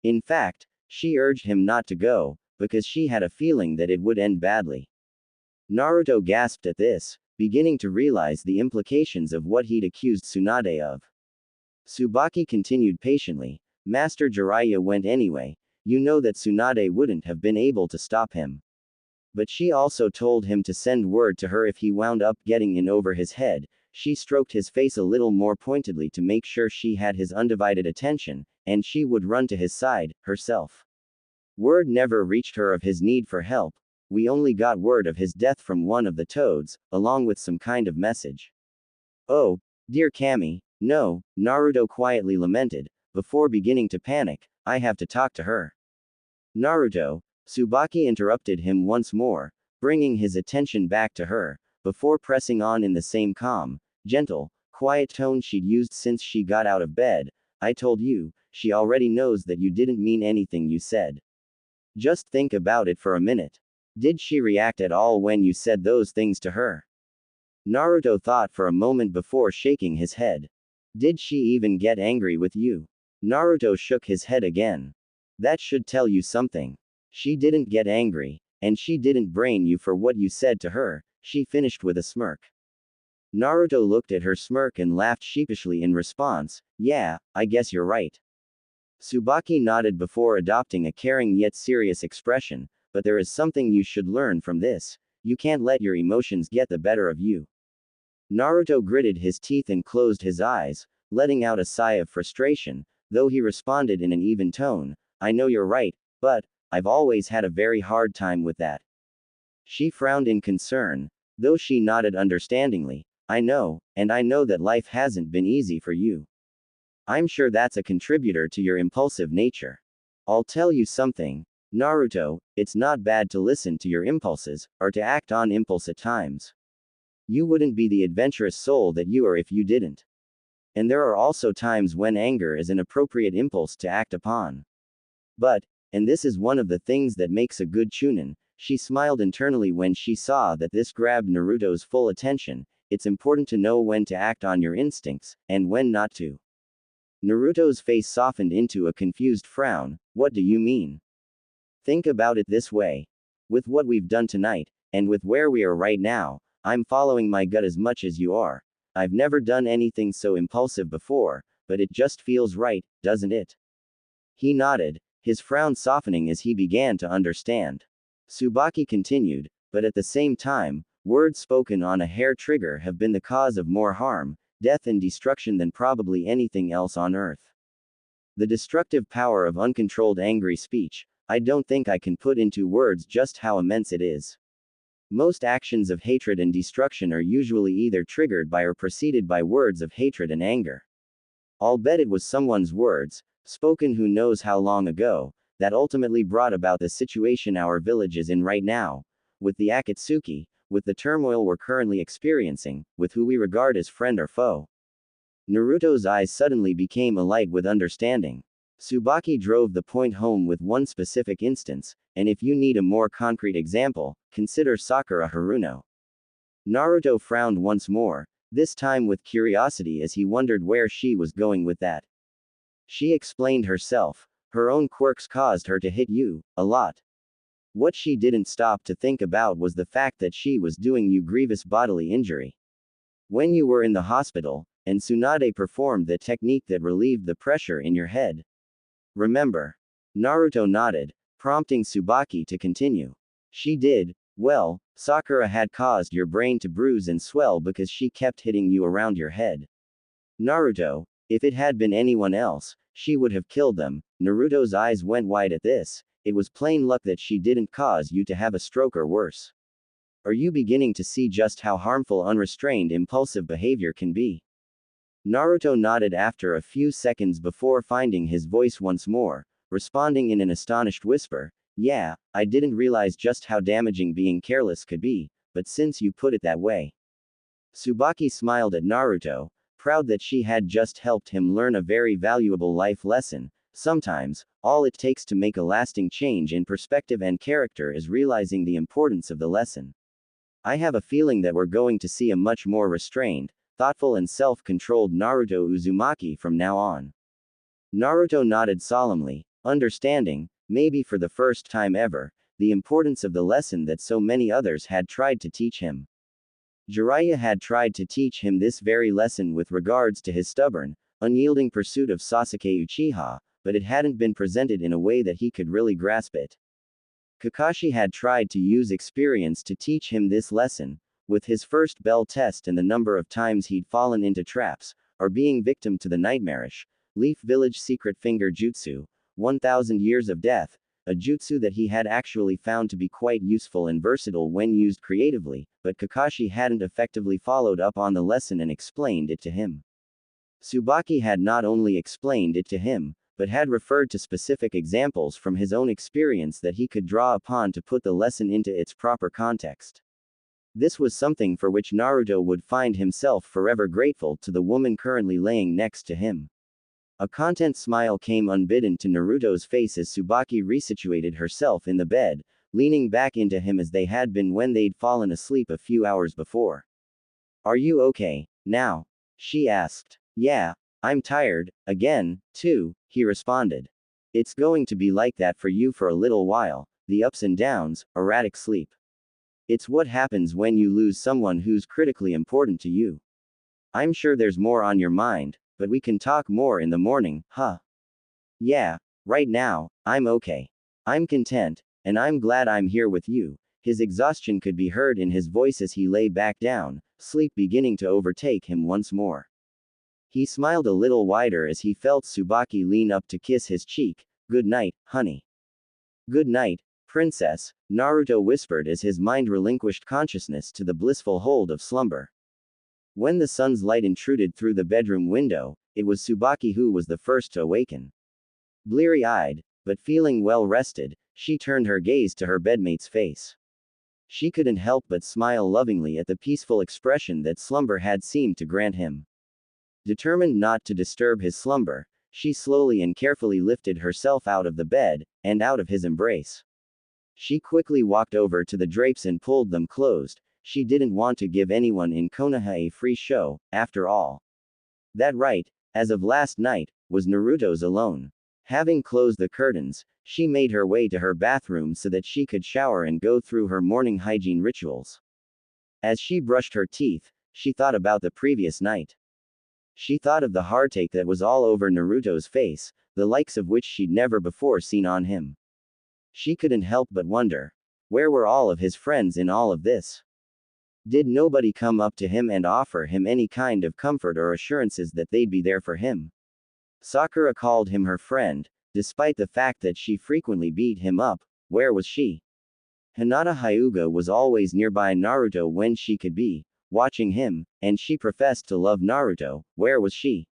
[SPEAKER 1] In fact, she urged him not to go, because she had a feeling that it would end badly." Naruto gasped at this, beginning to realize the implications of what he'd accused Tsunade of. Tsubaki continued patiently, "Master Jiraiya went anyway, you know that Tsunade wouldn't have been able to stop him. But she also told him to send word to her if he wound up getting in over his head." She stroked his face a little more pointedly to make sure she had his undivided attention, and she would run to his side, herself. "Word never reached her of his need for help. We only got word of his death from one of the toads, along with some kind of message." "Oh, dear Kami, no," Naruto quietly lamented, before beginning to panic, "I have to talk to her." Naruto, Tsubaki interrupted him once more, bringing his attention back to her, before pressing on in the same calm, gentle, quiet tone she'd used since she got out of bed. I told you, she already knows that you didn't mean anything you said. Just think about it for a minute. Did she react at all when you said those things to her? Naruto thought for a moment before shaking his head. Did she even get angry with you? Naruto shook his head again. That should tell you something. She didn't get angry, and she didn't brain you for what you said to her, she finished with a smirk. Naruto looked at her smirk and laughed sheepishly in response. Yeah, I guess you're right. Tsubaki nodded before adopting a caring yet serious expression, but there is something you should learn from this. You can't let your emotions get the better of you. Naruto gritted his teeth and closed his eyes, letting out a sigh of frustration, though he responded in an even tone. I know you're right, but I've always had a very hard time with that. She frowned in concern, though she nodded understandingly. I know, and I know that life hasn't been easy for you. I'm sure that's a contributor to your impulsive nature. I'll tell you something, Naruto, it's not bad to listen to your impulses, or to act on impulse at times. You wouldn't be the adventurous soul that you are if you didn't. And there are also times when anger is an appropriate impulse to act upon. But, and this is one of the things that makes a good chunin, she smiled internally when she saw that this grabbed Naruto's full attention. It's important to know when to act on your instincts, and when not to. Naruto's face softened into a confused frown. What do you mean? Think about it this way. With what we've done tonight, and with where we are right now, I'm following my gut as much as you are. I've never done anything so impulsive before, but it just feels right, doesn't it? He nodded, his frown softening as he began to understand. Tsubaki continued, but at the same time, words spoken on a hair trigger have been the cause of more harm, death and destruction than probably anything else on earth. The destructive power of uncontrolled angry speech, I don't think I can put into words just how immense it is. Most actions of hatred and destruction are usually either triggered by or preceded by words of hatred and anger. I'll bet it was someone's words, spoken who knows how long ago, that ultimately brought about the situation our village is in right now, with the Akatsuki, with the turmoil we're currently experiencing, with who we regard as friend or foe. Naruto's eyes suddenly became alight with understanding. Tsubaki drove the point home with one specific instance, and if you need a more concrete example, consider Sakura Haruno. Naruto frowned once more, this time with curiosity as he wondered where she was going with that. She explained herself. Her own quirks caused her to hit you, a lot. What she didn't stop to think about was the fact that she was doing you grievous bodily injury. When you were in the hospital, and Tsunade performed the technique that relieved the pressure in your head. Remember? Naruto nodded, prompting Tsubaki to continue. She did. Well, Sakura had caused your brain to bruise and swell because she kept hitting you around your head. Naruto, if it had been anyone else, she would have killed them. Naruto's eyes went wide at this. It was plain luck that she didn't cause you to have a stroke or worse. Are you beginning to see just how harmful unrestrained impulsive behavior can be? Naruto nodded after a few seconds before finding his voice once more, responding in an astonished whisper. Yeah, I didn't realize just how damaging being careless could be, but since you put it that way. Tsubaki smiled at Naruto, proud that she had just helped him learn a very valuable life lesson. Sometimes, all it takes to make a lasting change in perspective and character is realizing the importance of the lesson. I have a feeling that we're going to see a much more restrained, thoughtful and self-controlled Naruto Uzumaki from now on. Naruto nodded solemnly, understanding, maybe for the first time ever, the importance of the lesson that so many others had tried to teach him. Jiraiya had tried to teach him this very lesson with regards to his stubborn, unyielding pursuit of Sasuke Uchiha, but it hadn't been presented in a way that he could really grasp it. Kakashi had tried to use experience to teach him this lesson, with his first bell test and the number of times he'd fallen into traps, or being victim to the nightmarish, Leaf Village secret finger jutsu, 1000 years of death, a jutsu that he had actually found to be quite useful and versatile when used creatively, but Kakashi hadn't effectively followed up on the lesson and explained it to him. Tsubaki had not only explained it to him, but had referred to specific examples from his own experience that he could draw upon to put the lesson into its proper context. This was something for which Naruto would find himself forever grateful to the woman currently laying next to him. A content smile came unbidden to Naruto's face as Tsubaki resituated herself in the bed, leaning back into him as they had been when they'd fallen asleep a few hours before. "Are you okay now?" she asked. "Yeah, I'm tired, again, too," he responded. "It's going to be like that for you for a little while, the ups and downs, erratic sleep. It's what happens when you lose someone who's critically important to you. I'm sure there's more on your mind, but we can talk more in the morning, huh?" "Yeah, right now, I'm okay. I'm content, and I'm glad I'm here with you." His exhaustion could be heard in his voice as he lay back down, sleep beginning to overtake him once more. He smiled a little wider as he felt Tsubaki lean up to kiss his cheek. "Good night, honey." "Good night, princess," Naruto whispered as his mind relinquished consciousness to the blissful hold of slumber. When the sun's light intruded through the bedroom window, it was Tsubaki who was the first to awaken. Bleary-eyed, but feeling well rested, she turned her gaze to her bedmate's face. She couldn't help but smile lovingly at the peaceful expression that slumber had seemed to grant him. Determined not to disturb his slumber, she slowly and carefully lifted herself out of the bed, and out of his embrace. She quickly walked over to the drapes and pulled them closed. She didn't want to give anyone in Konoha a free show, after all. That right, as of last night, was Naruto's alone. Having closed the curtains, she made her way to her bathroom so that she could shower and go through her morning hygiene rituals. As she brushed her teeth, she thought about the previous night. She thought of the heartache that was all over Naruto's face, the likes of which she'd never before seen on him. She couldn't help but wonder, where were all of his friends in all of this? Did nobody come up to him and offer him any kind of comfort or assurances that they'd be there for him? Sakura called him her friend, despite the fact that she frequently beat him up. Where was she? Hinata Hyuga was always nearby Naruto when she could be, watching him, and she professed to love Naruto. Where was she?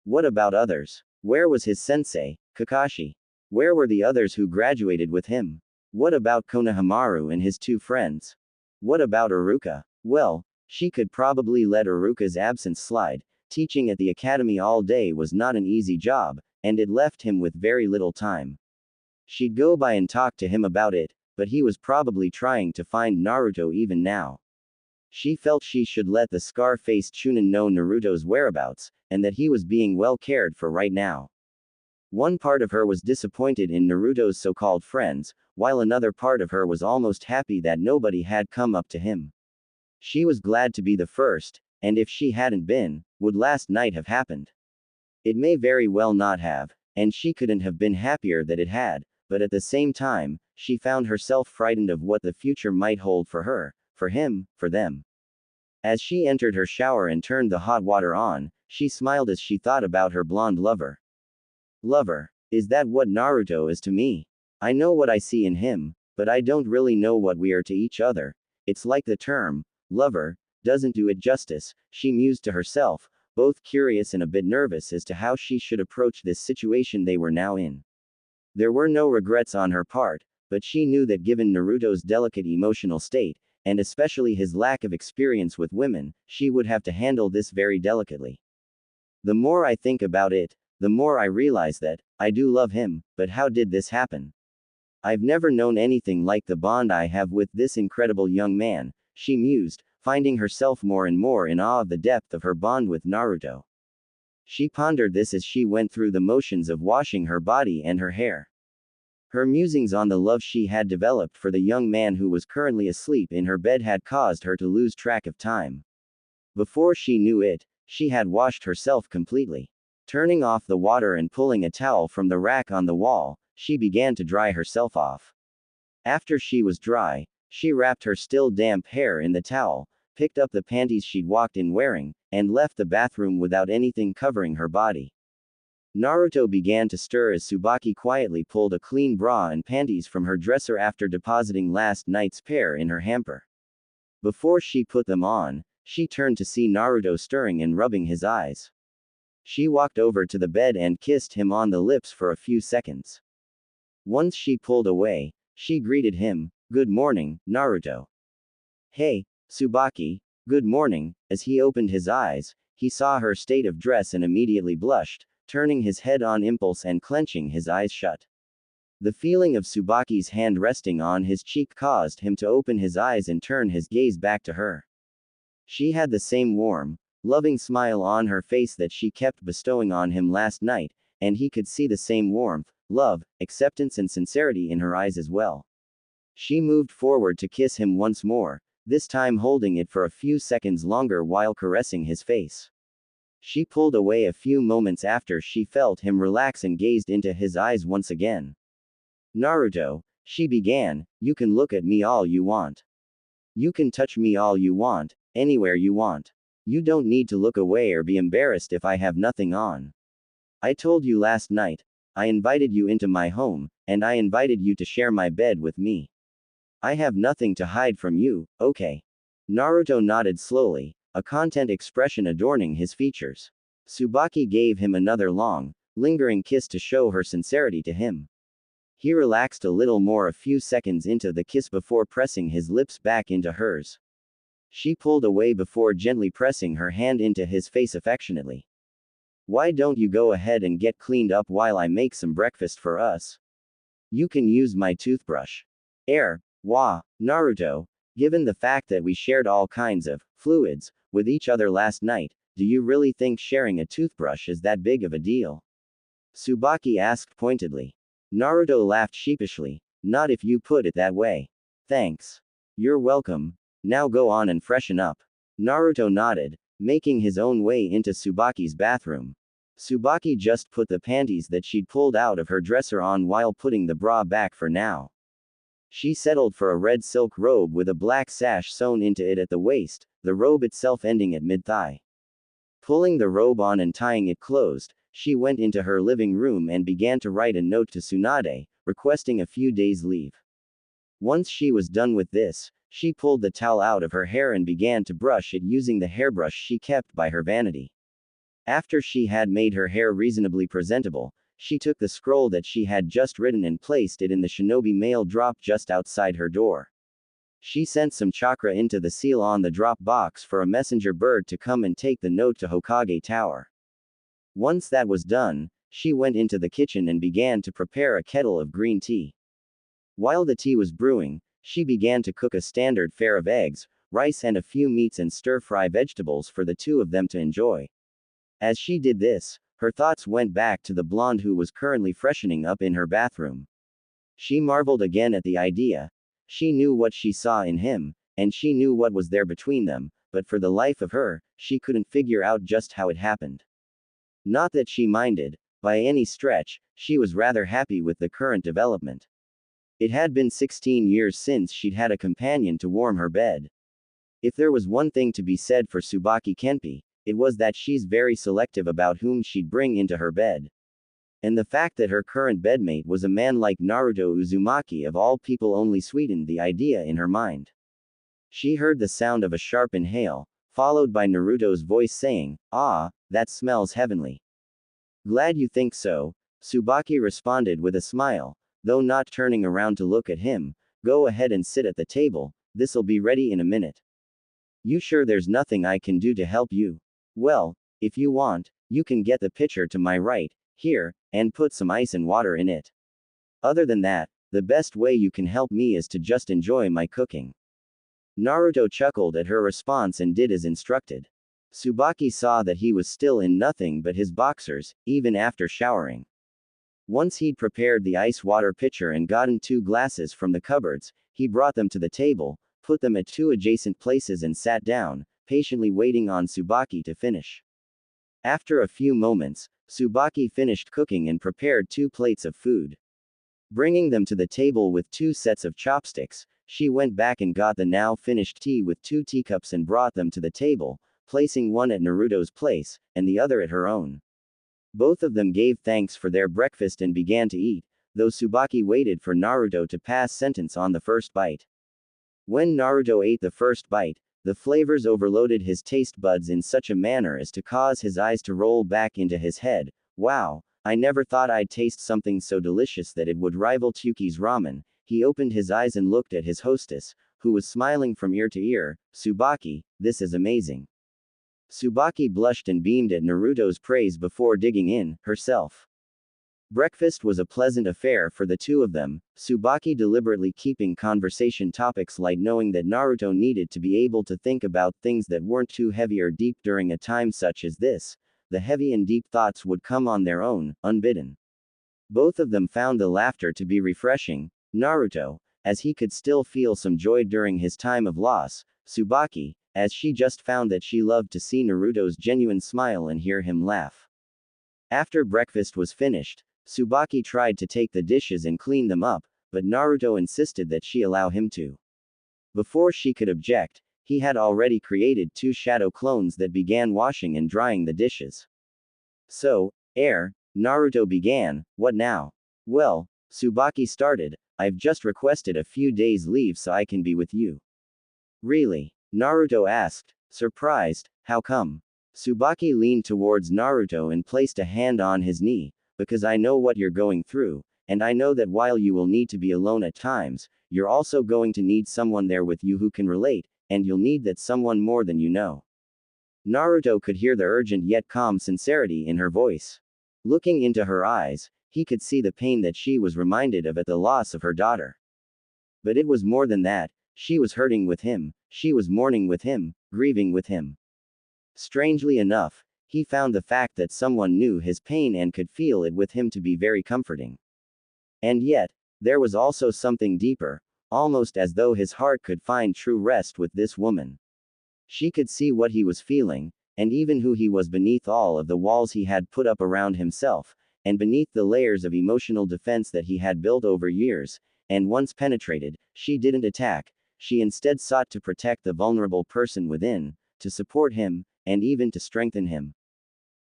[SPEAKER 1] What about others? Where was his sensei, Kakashi? Where were the others who graduated with him? What about Konohamaru and his two friends? What about Iruka? Well, she could probably let Iruka's absence slide. Teaching at the academy all day was not an easy job, and it left him with very little time. She'd go by and talk to him about it, but he was probably trying to find Naruto even now. She felt she should let the scar-faced Chunin know Naruto's whereabouts, and that he was being well cared for right now. One part of her was disappointed in Naruto's so-called friends, while another part of her was almost happy that nobody had come up to him. She was glad to be the first, and if she hadn't been, would last night have happened? It may very well not have, and she couldn't have been happier that it had, but at the same time, she found herself frightened of what the future might hold for her, for him, for them. As she entered her shower and turned the hot water on, she smiled as she thought about her blonde lover. Lover, is that what Naruto is to me? I know what I see in him, but I don't really know what we are to each other. It's like the term, lover, doesn't do it justice, she mused to herself, both curious and a bit nervous as to how she should approach this situation they were now in. There were no regrets on her part, but she knew that given Naruto's delicate emotional state, and especially his lack of experience with women, she would have to handle this very delicately. The more I think about it, the more I realize that, I do love him, but how did this happen? I've never known anything like the bond I have with this incredible young man, she mused, finding herself more and more in awe of the depth of her bond with Naruto. She pondered this as she went through the motions of washing her body and her hair. Her musings on the love she had developed for the young man who was currently asleep in her bed had caused her to lose track of time. Before she knew it, she had washed herself completely. Turning off the water and pulling a towel from the rack on the wall, she began to dry herself off. After she was dry, she wrapped her still damp hair in the towel, picked up the panties she'd walked in wearing, and left the bathroom without anything covering her body. Naruto began to stir as Tsubaki quietly pulled a clean bra and panties from her dresser after depositing last night's pair in her hamper. Before she put them on, she turned to see Naruto stirring and rubbing his eyes. She walked over to the bed and kissed him on the lips for a few seconds. Once she pulled away, she greeted him, "Good morning, Naruto." "Hey, Tsubaki, good morning." As he opened his eyes, he saw her state of dress and immediately blushed, turning his head on impulse and clenching his eyes shut. The feeling of Tsubaki's hand resting on his cheek caused him to open his eyes and turn his gaze back to her. She had the same warm, loving smile on her face that she kept bestowing on him last night, and he could see the same warmth, love, acceptance and sincerity in her eyes as well. She moved forward to kiss him once more, this time holding it for a few seconds longer while caressing his face. She pulled away a few moments after she felt him relax and gazed into his eyes once again. "Naruto," she began, "you can look at me all you want. You can touch me all you want, anywhere you want. You don't need to look away or be embarrassed if I have nothing on. I told you last night, I invited you into my home, and I invited you to share my bed with me. I have nothing to hide from you, okay?" Naruto nodded slowly, a content expression adorning his features. Tsubaki gave him another long, lingering kiss to show her sincerity to him. He relaxed a little more a few seconds into the kiss before pressing his lips back into hers. She pulled away before gently pressing her hand into his face affectionately. "Why don't you go ahead and get cleaned up while I make some breakfast for us? You can use my toothbrush." Wah, Naruto, given the fact that we shared all kinds of fluids with each other last night, do you really think sharing a toothbrush is that big of a deal?" Tsubaki asked pointedly. Naruto laughed sheepishly. "Not if you put it that way. Thanks. You're welcome. Now go on and freshen up." Naruto nodded, making his own way into Tsubaki's bathroom. Tsubaki just put the panties that she'd pulled out of her dresser on while putting the bra back for now. She settled for a red silk robe with a black sash sewn into it at the waist, the robe itself ending at mid-thigh. Pulling the robe on and tying it closed, she went into her living room and began to write a note to Tsunade, requesting a few days' leave. Once she was done with this, she pulled the towel out of her hair and began to brush it using the hairbrush she kept by her vanity. After she had made her hair reasonably presentable, she took the scroll that she had just written and placed it in the shinobi mail drop just outside her door. She sent some chakra into the seal on the drop box for a messenger bird to come and take the note to Hokage Tower. Once that was done, she went into the kitchen and began to prepare a kettle of green tea. While the tea was brewing, she began to cook a standard fare of eggs, rice and a few meats and stir-fry vegetables for the two of them to enjoy. As she did this, her thoughts went back to the blonde who was currently freshening up in her bathroom. She marveled again at the idea. She knew what she saw in him, and she knew what was there between them, but for the life of her, she couldn't figure out just how it happened. Not that she minded, by any stretch, she was rather happy with the current development. It had been 16 years since she'd had a companion to warm her bed. If there was one thing to be said for Tsubaki Kenpi, it was that she's very selective about whom she'd bring into her bed. And the fact that her current bedmate was a man like Naruto Uzumaki of all people only sweetened the idea in her mind. She heard the sound of a sharp inhale, followed by Naruto's voice saying, "Ah, that smells heavenly." "Glad you think so," Tsubaki responded with a smile, though not turning around to look at him. "Go ahead and sit at the table, this'll be ready in a minute." "You sure there's nothing I can do to help you?" "Well, if you want, you can get the pitcher to my right, here, and put some ice and water in it. Other than that, the best way you can help me is to just enjoy my cooking." Naruto chuckled at her response and did as instructed. Tsubaki saw that he was still in nothing but his boxers, even after showering. Once he'd prepared the ice water pitcher and gotten 2 glasses from the cupboards, he brought them to the table, put them at 2 adjacent places and sat down, patiently waiting on Tsubaki to finish. After a few moments, Tsubaki finished cooking and prepared 2 plates of food. Bringing them to the table with 2 sets of chopsticks, she went back and got the now finished tea with 2 teacups and brought them to the table, placing one at Naruto's place, and the other at her own. Both of them gave thanks for their breakfast and began to eat, though Tsubaki waited for Naruto to pass sentence on the first bite. When Naruto ate the first bite, The flavors overloaded his taste buds in such a manner as to cause his eyes to roll back into his head. Wow, I never thought I'd taste something so delicious that it would rival Tsuki's ramen. He opened his eyes and looked at his hostess, who was smiling from ear to ear. Tsubaki, this is amazing. Tsubaki blushed and beamed at Naruto's praise before digging in, herself. Breakfast was a pleasant affair for the two of them, Tsubaki deliberately keeping conversation topics light, knowing that Naruto needed to be able to think about things that weren't too heavy or deep during a time such as this. The heavy and deep thoughts would come on their own, unbidden. Both of them found the laughter to be refreshing. Naruto, as he could still feel some joy during his time of loss. Tsubaki, as she just found that she loved to see Naruto's genuine smile and hear him laugh. After breakfast was finished, Tsubaki tried to take the dishes and clean them up, but Naruto insisted that she allow him to. Before she could object, he had already created 2 shadow clones that began washing and drying the dishes. So, Naruto began, what now? Well, Tsubaki started, I've just requested a few days leave so I can be with you. Really? Naruto asked, surprised, how come? Tsubaki leaned towards Naruto and placed a hand on his knee, because I know what you're going through, and I know that while you will need to be alone at times, you're also going to need someone there with you who can relate, and you'll need that someone more than you know. Naruto could hear the urgent yet calm sincerity in her voice. Looking into her eyes, he could see the pain that she was reminded of at the loss of her daughter. But it was more than that, she was hurting with him, she was mourning with him, grieving with him. Strangely enough, he found the fact that someone knew his pain and could feel it with him to be very comforting. And yet, there was also something deeper, almost as though his heart could find true rest with this woman. She could see what he was feeling, and even who he was beneath all of the walls he had put up around himself, and beneath the layers of emotional defense that he had built over years, and once penetrated, she didn't attack, she instead sought to protect the vulnerable person within, to support him, and even to strengthen him.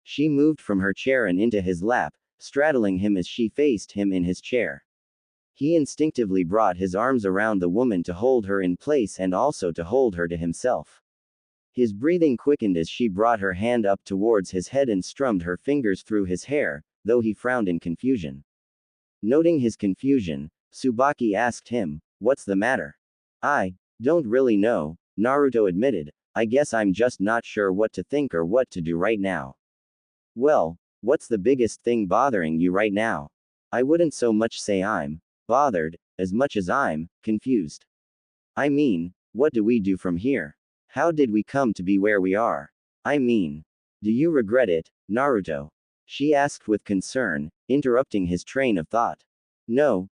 [SPEAKER 1] She moved from her chair and into his lap, straddling him as she faced him in his chair. He instinctively brought his arms around the woman to hold her in place and also to hold her to himself. His breathing quickened as she brought her hand up towards his head and strummed her fingers through his hair, though he frowned in confusion. Noting his confusion, Tsubaki asked him, "What's the matter?" "I don't really know," Naruto admitted. "I guess I'm just not sure what to think or what to do right now." "Well, what's the biggest thing bothering you right now?" "I wouldn't so much say I'm bothered, as much as I'm confused. I mean, what do we do from here? How did we come to be where we are? I mean, do you regret it, Naruto?" she asked with concern, interrupting his train of thought. No,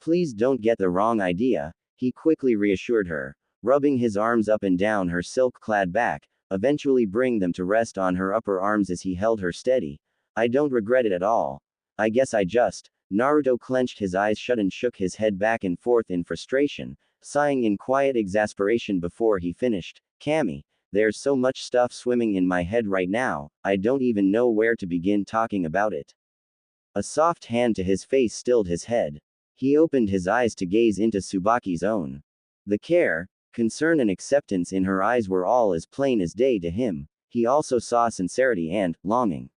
[SPEAKER 1] please don't get the wrong idea," he quickly reassured her, rubbing his arms up and down her silk-clad back, eventually bring them to rest on her upper arms as he held her steady. "I don't regret it at all. I guess I just." Naruto clenched his eyes shut and shook his head back and forth in frustration, sighing in quiet exasperation before he finished. "Kami, there's so much stuff swimming in my head right now, I don't even know where to begin talking about it." A soft hand to his face stilled his head. He opened his eyes to gaze into Tsubaki's own. The care, concern and acceptance in her eyes were all as plain as day to him. He also saw sincerity and longing.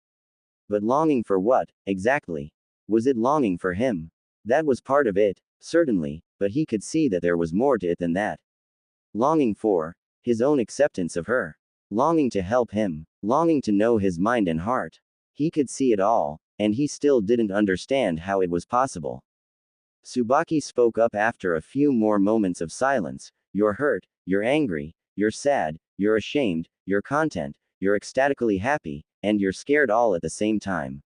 [SPEAKER 1] But longing for what, exactly? Was it longing for him? That was part of it, certainly, but he could see that there was more to it than that. Longing for his own acceptance of her. Longing to help him. Longing to know his mind and heart. He could see it all, and he still didn't understand how it was possible. Tsubaki spoke up after a few more moments of silence. "You're hurt, you're angry, you're sad, you're ashamed, you're content, you're ecstatically happy, and you're scared all at the same time.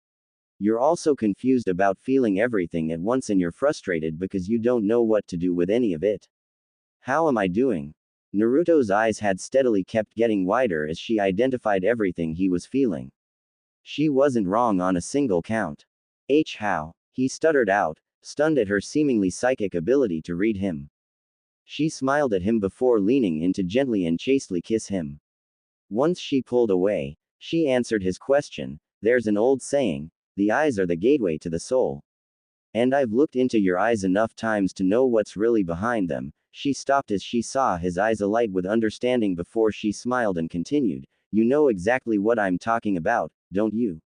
[SPEAKER 1] You're also confused about feeling everything at once and you're frustrated because you don't know what to do with any of it. How am I doing?" Naruto's eyes had steadily kept getting wider as she identified everything he was feeling. She wasn't wrong on a single count. How? He stuttered out, stunned at her seemingly psychic ability to read him. She smiled at him before leaning in to gently and chastely kiss him. Once she pulled away, she answered his question. "There's an old saying, the eyes are the gateway to the soul. And I've looked into your eyes enough times to know what's really behind them." She stopped as she saw his eyes alight with understanding before she smiled and continued, "You know exactly what I'm talking about, don't you?"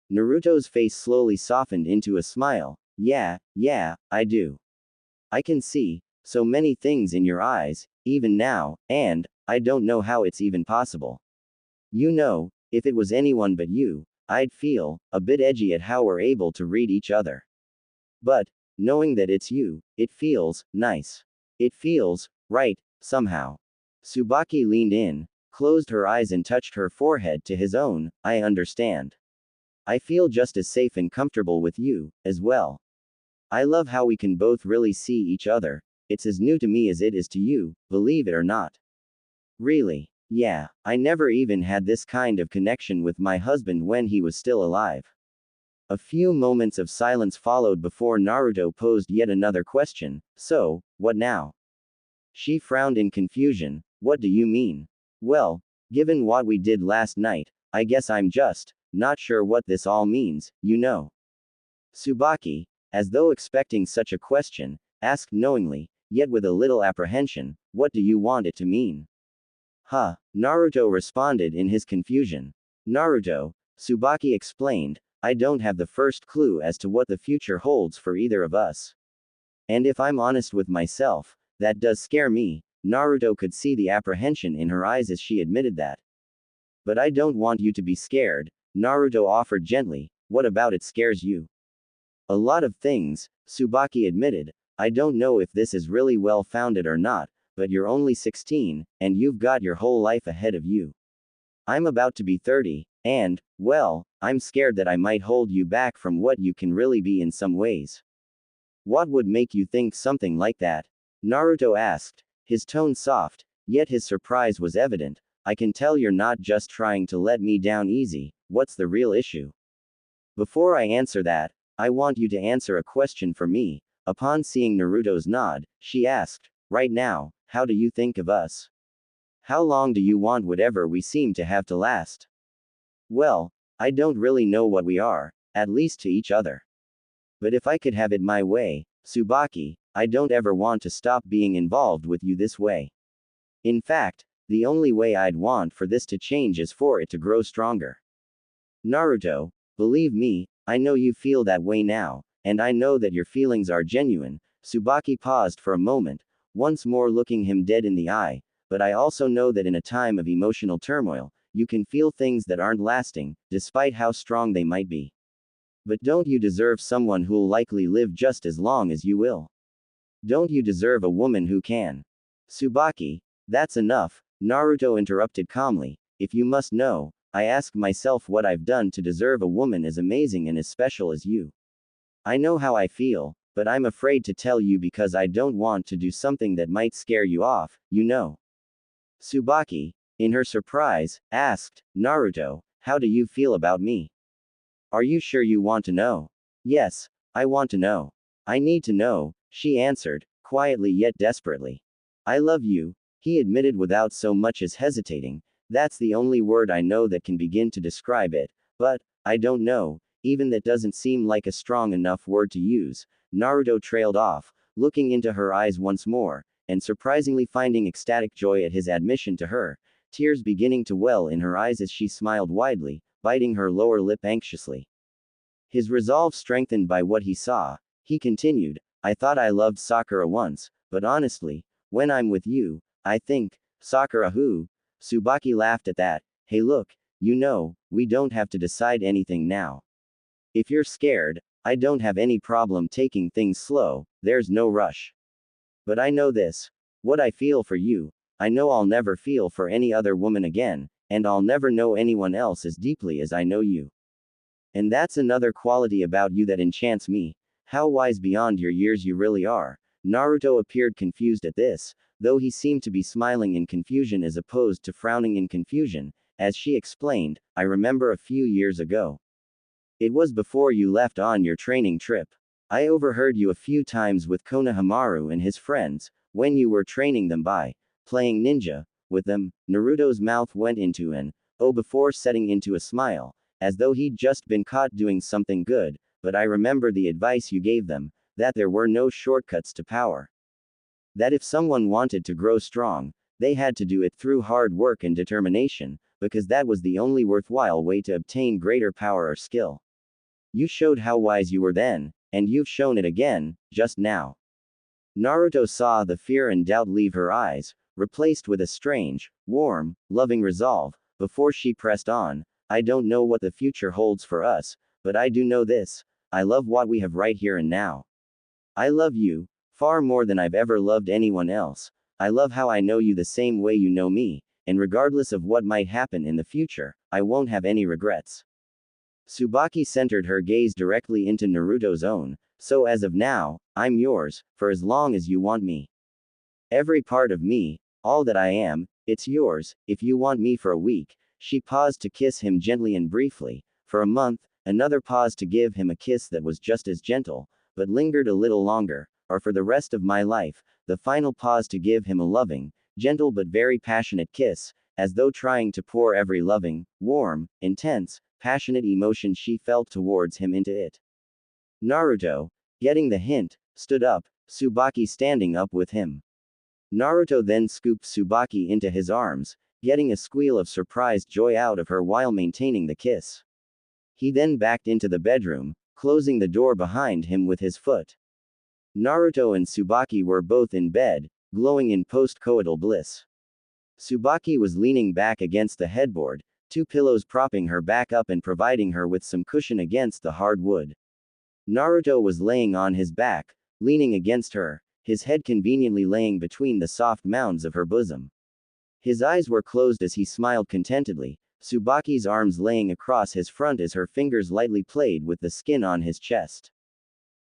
[SPEAKER 1] Naruto's face slowly softened into a smile. Yeah, I do. I can see so many things in your eyes, even now, and I don't know how it's even possible. You know, if it was anyone but you, I'd feel a bit edgy at how we're able to read each other. But, knowing that it's you, it feels nice. It feels right, somehow. Tsubaki leaned in, closed her eyes and touched her forehead to his own. I understand. I feel just as safe and comfortable with you, as well. I love how we can both really see each other. It's as new to me as it is to you, believe it or not. Really? Yeah, I never even had this kind of connection with my husband when he was still alive. A few moments of silence followed before Naruto posed yet another question. So, what now? She frowned in confusion. What do you mean? Well, given what we did last night, I guess I'm just not sure what this all means, you know. Tsubaki, as though expecting such a question, asked knowingly, yet with a little apprehension, what do you want it to mean? Huh, Naruto responded in his confusion. Naruto, Tsubaki explained, I don't have the first clue as to what the future holds for either of us. And if I'm honest with myself, that does scare me. Naruto could see the apprehension in her eyes as she admitted that. But I don't want you to be scared, Naruto offered gently. What about it scares you? A lot of things, Tsubaki admitted. I don't know if this is really well founded or not, but you're only 16, and you've got your whole life ahead of you. I'm about to be 30, and, well, I'm scared that I might hold you back from what you can really be in some ways. What would make you think something like that? Naruto asked, his tone soft, yet his surprise was evident. I can tell you're not just trying to let me down easy. What's the real issue? Before I answer that, I want you to answer a question for me. Upon seeing Naruto's nod, she asked, right now, how do you think of us? How long do you want whatever we seem to have to last? Well, I don't really know what we are, at least to each other. But if I could have it my way, Tsubaki, I don't ever want to stop being involved with you this way. In fact, the only way I'd want for this to change is for it to grow stronger. Naruto, believe me, I know you feel that way now, and I know that your feelings are genuine. Tsubaki paused for a moment, once more looking him dead in the eye, but I also know that in a time of emotional turmoil, you can feel things that aren't lasting, despite how strong they might be. But don't you deserve someone who'll likely live just as long as you will? Don't you deserve a woman who can? Tsubaki, that's enough, Naruto interrupted calmly. If you must know, I ask myself what I've done to deserve a woman as amazing and as special as you. I know how I feel, but I'm afraid to tell you because I don't want to do something that might scare you off, you know. Tsubaki, in her surprise, asked, Naruto, how do you feel about me? Are you sure you want to know? Yes, I want to know. I need to know, she answered, quietly yet desperately. I love you, he admitted without so much as hesitating. That's the only word I know that can begin to describe it, but, I don't know, even that doesn't seem like a strong enough word to use. Naruto trailed off, looking into her eyes once more, and surprisingly finding ecstatic joy at his admission to her, tears beginning to well in her eyes as she smiled widely, biting her lower lip anxiously. His resolve strengthened by what he saw, he continued, I thought I loved Sakura once, but honestly, when I'm with you, I think, Sakura who? Tsubaki laughed at that. Hey look, you know, we don't have to decide anything now. If you're scared, I don't have any problem taking things slow, there's no rush. But I know this. What I feel for you, I know I'll never feel for any other woman again, and I'll never know anyone else as deeply as I know you. And that's another quality about you that enchants me. How wise beyond your years you really are. Naruto appeared confused at this, though he seemed to be smiling in confusion as opposed to frowning in confusion, as she explained, I remember a few years ago. It was before you left on your training trip. I overheard you a few times with Konohamaru and his friends, when you were training them by playing ninja with them. Naruto's mouth went into an oh before setting into a smile, as though he'd just been caught doing something good, but I remember the advice you gave them, that there were no shortcuts to power. That if someone wanted to grow strong, they had to do it through hard work and determination, because that was the only worthwhile way to obtain greater power or skill. You showed how wise you were then, and you've shown it again, just now. Naruto saw the fear and doubt leave her eyes, replaced with a strange, warm, loving resolve, before she pressed on. I don't know what the future holds for us, but I do know this: I love what we have right here and now. I love you, far more than I've ever loved anyone else. I love how I know you the same way you know me, and regardless of what might happen in the future, I won't have any regrets. Tsubaki centered her gaze directly into Naruto's own. So as of now, I'm yours, for as long as you want me. Every part of me, all that I am, it's yours, if you want me for a week. She paused to kiss him gently and briefly. For a month, another pause to give him a kiss that was just as gentle, but lingered a little longer, or for the rest of my life, the final pause to give him a loving, gentle but very passionate kiss, as though trying to pour every loving, warm, intense, passionate emotion she felt towards him into it. Naruto, getting the hint, stood up, Tsubaki standing up with him. Naruto then scooped Tsubaki into his arms, getting a squeal of surprised joy out of her while maintaining the kiss. He then backed into the bedroom, closing the door behind him with his foot. Naruto and Tsubaki were both in bed, glowing in post-coital bliss. Tsubaki was leaning back against the headboard, two pillows propping her back up and providing her with some cushion against the hard wood. Naruto was laying on his back, leaning against her, his head conveniently laying between the soft mounds of her bosom. His eyes were closed as he smiled contentedly, Tsubaki's arms laying across his front as her fingers lightly played with the skin on his chest.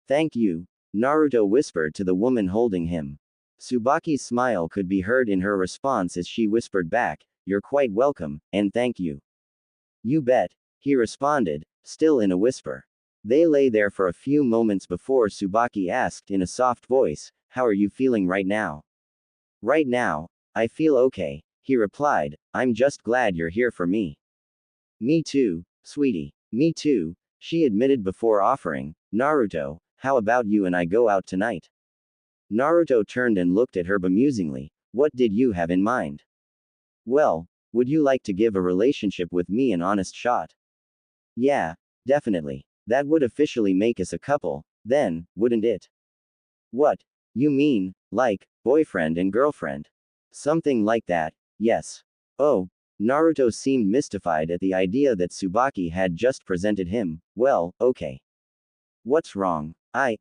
[SPEAKER 1] Thank you, Naruto whispered to the woman holding him. Tsubaki's smile could be heard in her response as she whispered back, "You're quite welcome, and thank you." "You bet," he responded, still in a whisper. They lay there for a few moments before Tsubaki asked in a soft voice, "How are you feeling right now?" "Right now, I feel okay," he replied. "I'm just glad you're here for me." "Me too, sweetie. Me too," she admitted before offering, "Naruto, how about you and I go out tonight?" Naruto turned and looked at her bemusingly. "What did you have in mind?" "Well, would you like to give a relationship with me an honest shot?" "Yeah, definitely. That would officially make us a couple, then, wouldn't it?" "What? You mean, like, boyfriend and girlfriend?" "Something like that, yes." "Oh." Naruto seemed mystified at the idea that Tsubaki had just presented him. "Well, okay. What's wrong?" I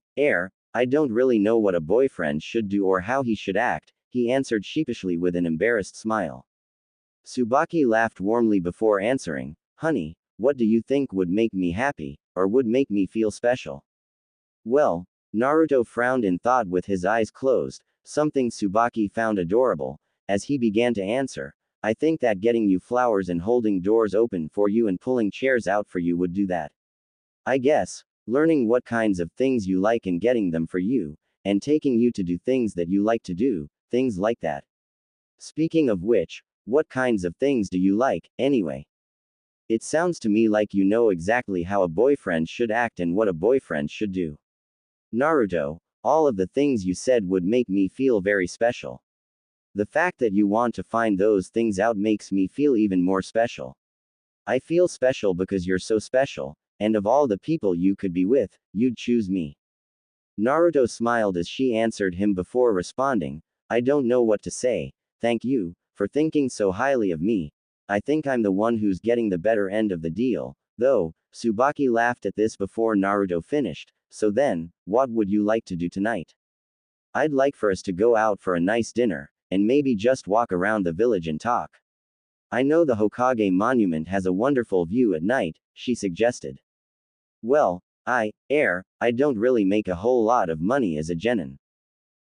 [SPEAKER 1] don't really know what a boyfriend should do or how he should act," he answered sheepishly with an embarrassed smile. Tsubaki laughed warmly before answering, "Honey, what do you think would make me happy, or would make me feel special?" "Well," Naruto frowned in thought with his eyes closed, something Tsubaki found adorable, as he began to answer, "I think that getting you flowers and holding doors open for you and pulling chairs out for you would do that. I guess, learning what kinds of things you like and getting them for you, and taking you to do things that you like to do, things like that. Speaking of which, what kinds of things do you like, anyway? It sounds to me like you know exactly how a boyfriend should act and what a boyfriend should do." "Naruto, all of the things you said would make me feel very special. The fact that you want to find those things out makes me feel even more special. I feel special because you're so special, and of all the people you could be with, you'd choose me." Naruto smiled as she answered him before responding, "I don't know what to say, thank you, for thinking so highly of me. I think I'm the one who's getting the better end of the deal, though." Tsubaki laughed at this before Naruto finished. "So then, what would you like to do tonight?" "I'd like for us to go out for a nice dinner, and maybe just walk around the village and talk. I know the Hokage monument has a wonderful view at night," she suggested. "Well, I don't really make a whole lot of money as a genin.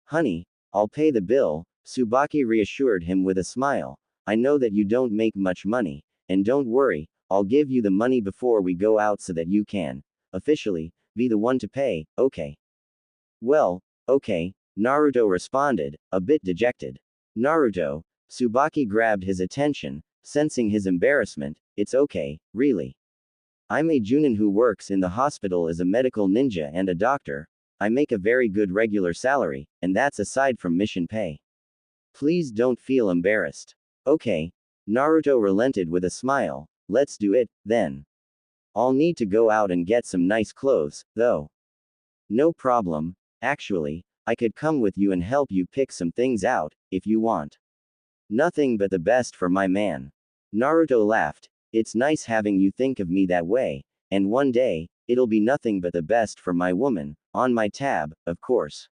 [SPEAKER 1] Honey, I'll pay the bill," Tsubaki reassured him with a smile. "I know that you don't make much money, and don't worry, I'll give you the money before we go out so that you can, officially, be the one to pay, okay?" "Well, okay," Naruto responded, a bit dejected. "Naruto," Tsubaki grabbed his attention, sensing his embarrassment, "it's okay, really. I'm a Junin who works in the hospital as a medical ninja and a doctor. I make a very good regular salary, and that's aside from mission pay. Please don't feel embarrassed. Okay. Naruto relented with a smile. Let's do it, then. I'll need to go out and get some nice clothes, though. No problem. Actually, I could come with you and help you pick some things out, if you want. Nothing but the best for my man. Naruto laughed. It's nice having you think of me that way, and one day, it'll be nothing but the best for my woman, on my tab, of course.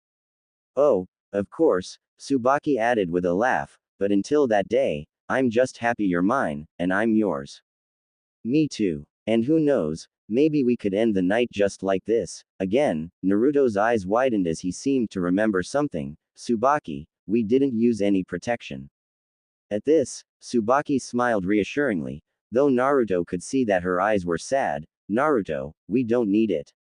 [SPEAKER 1] Oh, of course, Tsubaki added with a laugh, but until that day, I'm just happy you're mine, and I'm yours. Me too. And who knows, maybe we could end the night just like this. Again, Naruto's eyes widened as he seemed to remember something. Tsubaki, we didn't use any protection. At this, Tsubaki smiled reassuringly, though Naruto could see that her eyes were sad. Naruto, we don't need it.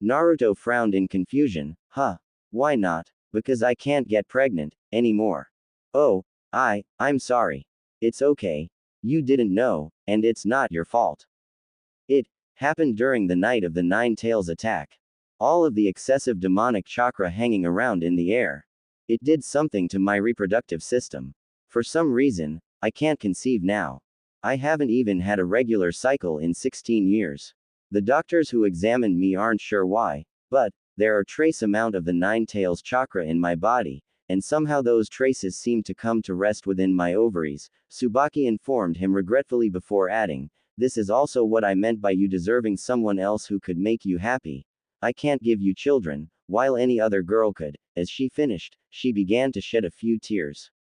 [SPEAKER 1] Naruto frowned in confusion. Huh? Why not? Because I can't get pregnant anymore. Oh, I'm sorry. It's okay. You didn't know, and it's not your fault. It happened during the night of the Nine Tails attack. All of the excessive demonic chakra hanging around in the air. It did something to my reproductive system. For some reason, I can't conceive now. I haven't even had a regular cycle in 16 years. The doctors who examined me aren't sure why, but there are trace amount of the Nine Tails chakra in my body, and somehow those traces seem to come to rest within my ovaries. Tsubaki informed him regretfully before adding, this is also what I meant by you deserving someone else who could make you happy. I can't give you children, while any other girl could. As she finished, she began to shed a few tears.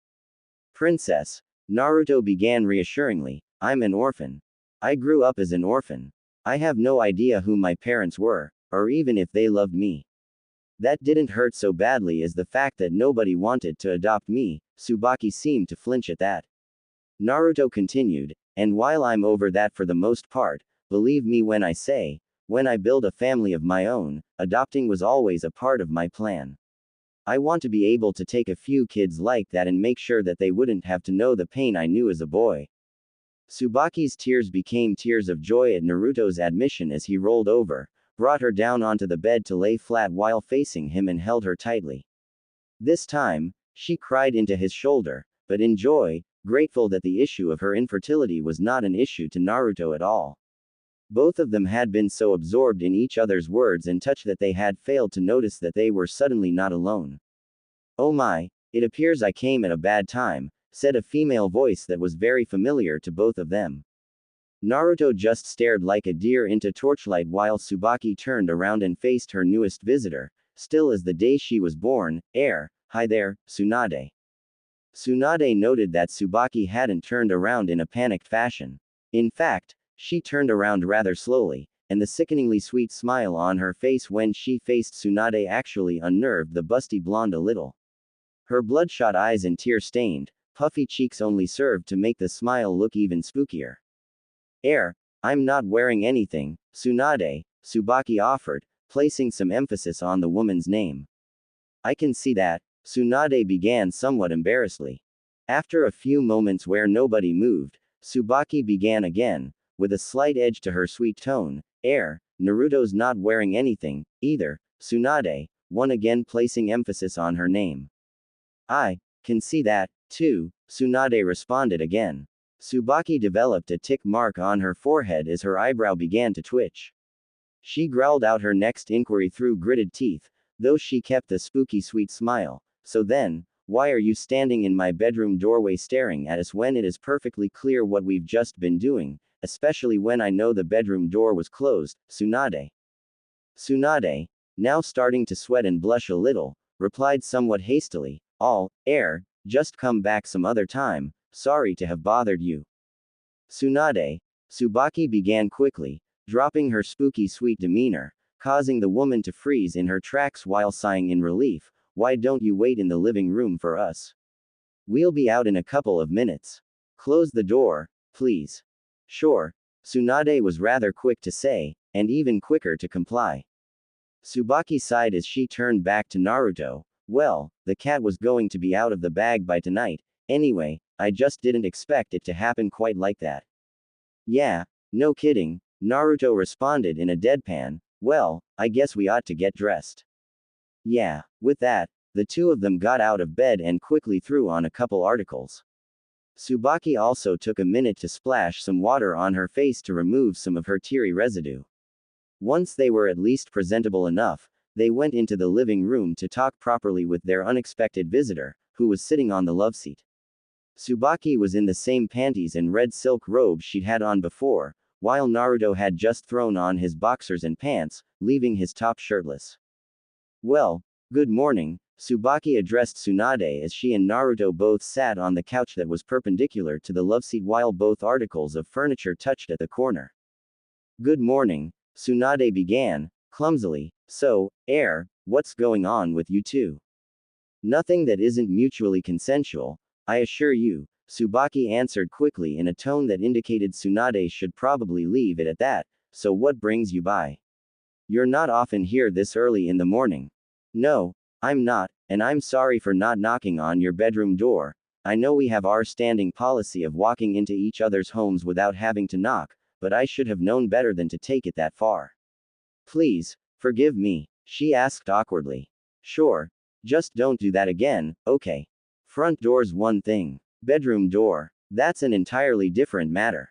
[SPEAKER 1] Princess, Naruto began reassuringly, I'm an orphan. I grew up as an orphan. I have no idea who my parents were, or even if they loved me. That didn't hurt so badly as the fact that nobody wanted to adopt me. Tsubaki seemed to flinch at that. Naruto continued, and while I'm over that for the most part, believe me when I say, when I build a family of my own, adopting was always a part of my plan. I want to be able to take a few kids like that and make sure that they wouldn't have to know the pain I knew as a boy. Tsubaki's tears became tears of joy at Naruto's admission as he rolled over, brought her down onto the bed to lay flat while facing him and held her tightly. This time, she cried into his shoulder, but in joy, grateful that the issue of her infertility was not an issue to Naruto at all. Both of them had been so absorbed in each other's words and touch that they had failed to notice that they were suddenly not alone. Oh my, it appears I came at a bad time, said a female voice that was very familiar to both of them. Naruto just stared like a deer into torchlight while Tsubaki turned around and faced her newest visitor, still as the day she was born. Hi there, Tsunade. Tsunade noted that Tsubaki hadn't turned around in a panicked fashion. In fact, she turned around rather slowly, and the sickeningly sweet smile on her face when she faced Tsunade actually unnerved the busty blonde a little. Her bloodshot eyes and tear-stained, puffy cheeks only served to make the smile look even spookier. I'm not wearing anything, Tsunade, Tsubaki offered, placing some emphasis on the woman's name. I can see that, Tsunade began somewhat embarrassedly. After a few moments where nobody moved, Tsubaki began again, with a slight edge to her sweet tone. Naruto's not wearing anything, either, Tsunade, one again placing emphasis on her name. I can see that, too, Tsunade responded again. Tsubaki developed a tick mark on her forehead as her eyebrow began to twitch. She growled out her next inquiry through gritted teeth, though she kept the spooky sweet smile. So then, why are you standing in my bedroom doorway staring at us when it is perfectly clear what we've just been doing, especially when I know the bedroom door was closed, Tsunade? Tsunade, now starting to sweat and blush a little, replied somewhat hastily, just come back some other time, sorry to have bothered you. Tsunade, Tsubaki began quickly, dropping her spooky sweet demeanor, causing the woman to freeze in her tracks while sighing in relief, why don't you wait in the living room for us? We'll be out in a couple of minutes. Close the door, please. Sure, Tsunade was rather quick to say, and even quicker to comply. Tsubaki sighed as she turned back to Naruto. Well, the cat was going to be out of the bag by tonight, anyway, I just didn't expect it to happen quite like that. Yeah, no kidding, Naruto responded in a deadpan. Well, I guess we ought to get dressed. Yeah, with that, the two of them got out of bed and quickly threw on a couple articles. Tsubaki also took a minute to splash some water on her face to remove some of her teary residue. Once they were at least presentable enough, they went into the living room to talk properly with their unexpected visitor, who was sitting on the love seat. Tsubaki was in the same panties and red silk robe she'd had on before, while Naruto had just thrown on his boxers and pants, leaving his top shirtless. Well, good morning, Tsubaki addressed Tsunade as she and Naruto both sat on the couch that was perpendicular to the love seat while both articles of furniture touched at the corner. Good morning, Tsunade began, clumsily. So, what's going on with you two? Nothing that isn't mutually consensual, I assure you, Tsubaki answered quickly in a tone that indicated Tsunade should probably leave it at that. So what brings you by? You're not often here this early in the morning. No, I'm not, and I'm sorry for not knocking on your bedroom door. I know we have our standing policy of walking into each other's homes without having to knock, but I should have known better than to take it that far. Please, forgive me, she asked awkwardly. Sure. Just don't do that again, okay? Front door's one thing. Bedroom door, that's an entirely different matter.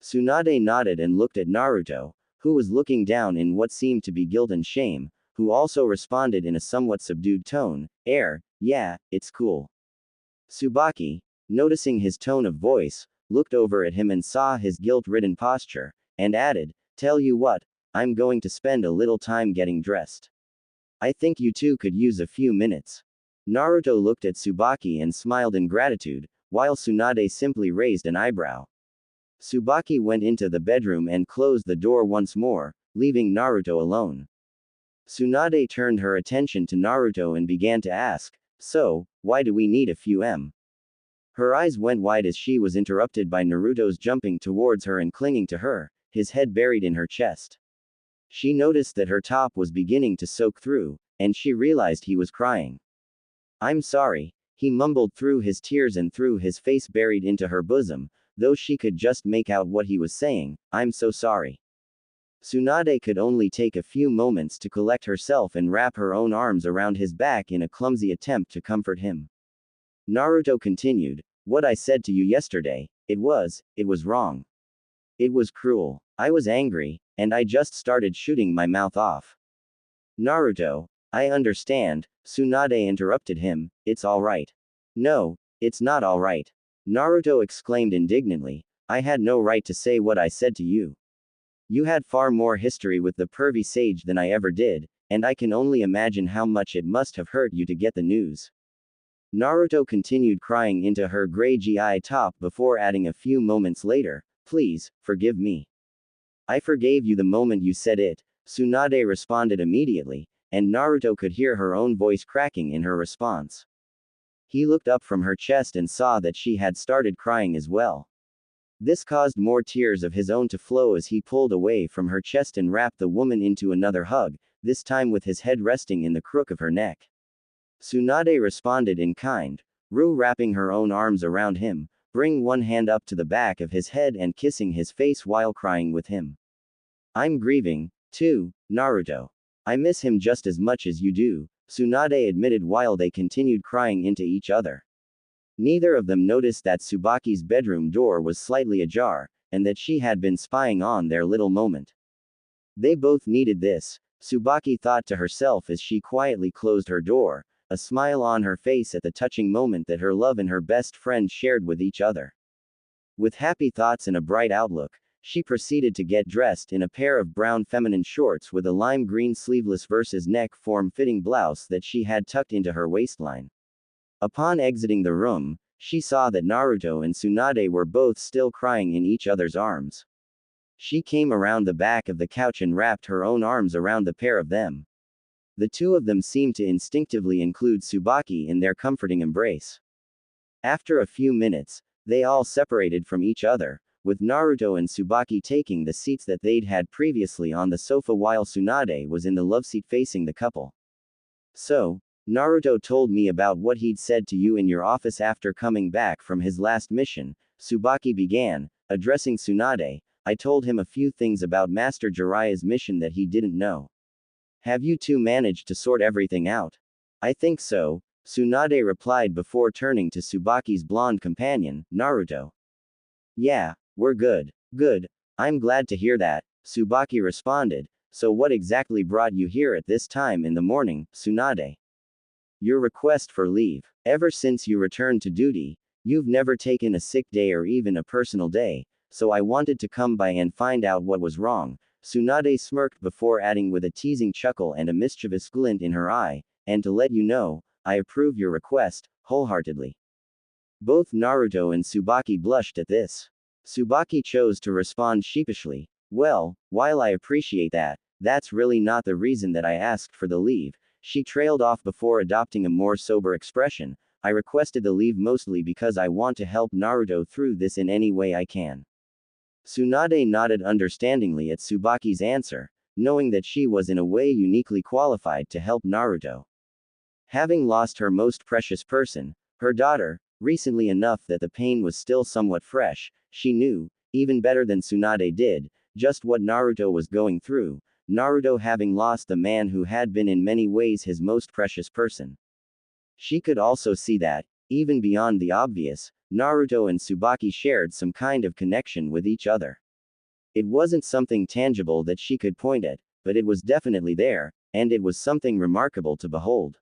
[SPEAKER 1] Tsunade nodded and looked at Naruto, who was looking down in what seemed to be guilt and shame, who also responded in a somewhat subdued tone, yeah, it's cool. Tsubaki, noticing his tone of voice, looked over at him and saw his guilt-ridden posture, and added, tell you what, I'm going to spend a little time getting dressed. I think you two could use a few minutes. Naruto looked at Tsubaki and smiled in gratitude, while Tsunade simply raised an eyebrow. Tsubaki went into the bedroom and closed the door once more, leaving Naruto alone. Tsunade turned her attention to Naruto and began to ask, so, why do we need a few M? Her eyes went wide as she was interrupted by Naruto's jumping towards her and clinging to her, his head buried in her chest. She noticed that her top was beginning to soak through, and she realized he was crying. I'm sorry, he mumbled through his tears and through his face buried into her bosom, though she could just make out what he was saying, I'm so sorry. Tsunade could only take a few moments to collect herself and wrap her own arms around his back in a clumsy attempt to comfort him. Naruto continued, what I said to you yesterday, it was wrong. It was cruel. I was angry, and I just started shooting my mouth off. Naruto, I understand, Tsunade interrupted him, it's alright. No, it's not alright. Naruto exclaimed indignantly, I had no right to say what I said to you. You had far more history with the pervy sage than I ever did, and I can only imagine how much it must have hurt you to get the news. Naruto continued crying into her gray GI top before adding a few moments later, please, forgive me. I forgave you the moment you said it, Tsunade responded immediately, and Naruto could hear her own voice cracking in her response. He looked up from her chest and saw that she had started crying as well. This caused more tears of his own to flow as he pulled away from her chest and wrapped the woman into another hug, this time with his head resting in the crook of her neck. Tsunade responded in kind, wrapping her own arms around him, bring one hand up to the back of his head and kissing his face while crying with him. I'm grieving, too, Naruto. I miss him just as much as you do, Tsunade admitted while they continued crying into each other. Neither of them noticed that Tsubaki's bedroom door was slightly ajar, and that she had been spying on their little moment. They both needed this, Tsubaki thought to herself as she quietly closed her door, a smile on her face at the touching moment that her love and her best friend shared with each other. With happy thoughts and a bright outlook, she proceeded to get dressed in a pair of brown feminine shorts with a lime green sleeveless versus neck form-fitting blouse that she had tucked into her waistline. Upon exiting the room, she saw that Naruto and Tsunade were both still crying in each other's arms. She came around the back of the couch and wrapped her own arms around the pair of them. The two of them seemed to instinctively include Tsubaki in their comforting embrace. After a few minutes, they all separated from each other, with Naruto and Tsubaki taking the seats that they'd had previously on the sofa while Tsunade was in the love seat facing the couple. So, Naruto told me about what he'd said to you in your office after coming back from his last mission, Tsubaki began, addressing Tsunade. I told him a few things about Master Jiraiya's mission that he didn't know. Have you two managed to sort everything out? I think so, Tsunade replied before turning to Tsubaki's blonde companion, Naruto. Yeah, we're good. Good. I'm glad to hear that, Tsubaki responded. So what exactly brought you here at this time in the morning, Tsunade? Your request for leave. Ever since you returned to duty, you've never taken a sick day or even a personal day, so I wanted to come by and find out what was wrong. Tsunade smirked before adding with a teasing chuckle and a mischievous glint in her eye, and to let you know, I approve your request, wholeheartedly. Both Naruto and Tsubaki blushed at this. Tsubaki chose to respond sheepishly. Well, while I appreciate that, that's really not the reason that I asked for the leave. She trailed off before adopting a more sober expression. I requested the leave mostly because I want to help Naruto through this in any way I can. Tsunade nodded understandingly at Tsubaki's answer, knowing that she was in a way uniquely qualified to help Naruto. Having lost her most precious person, her daughter, recently enough that the pain was still somewhat fresh, she knew, even better than Tsunade did, just what Naruto was going through, Naruto having lost the man who had been in many ways his most precious person. She could also see that, even beyond the obvious, Naruto and Tsubaki shared some kind of connection with each other. It wasn't something tangible that she could point at, but it was definitely there, and it was something remarkable to behold.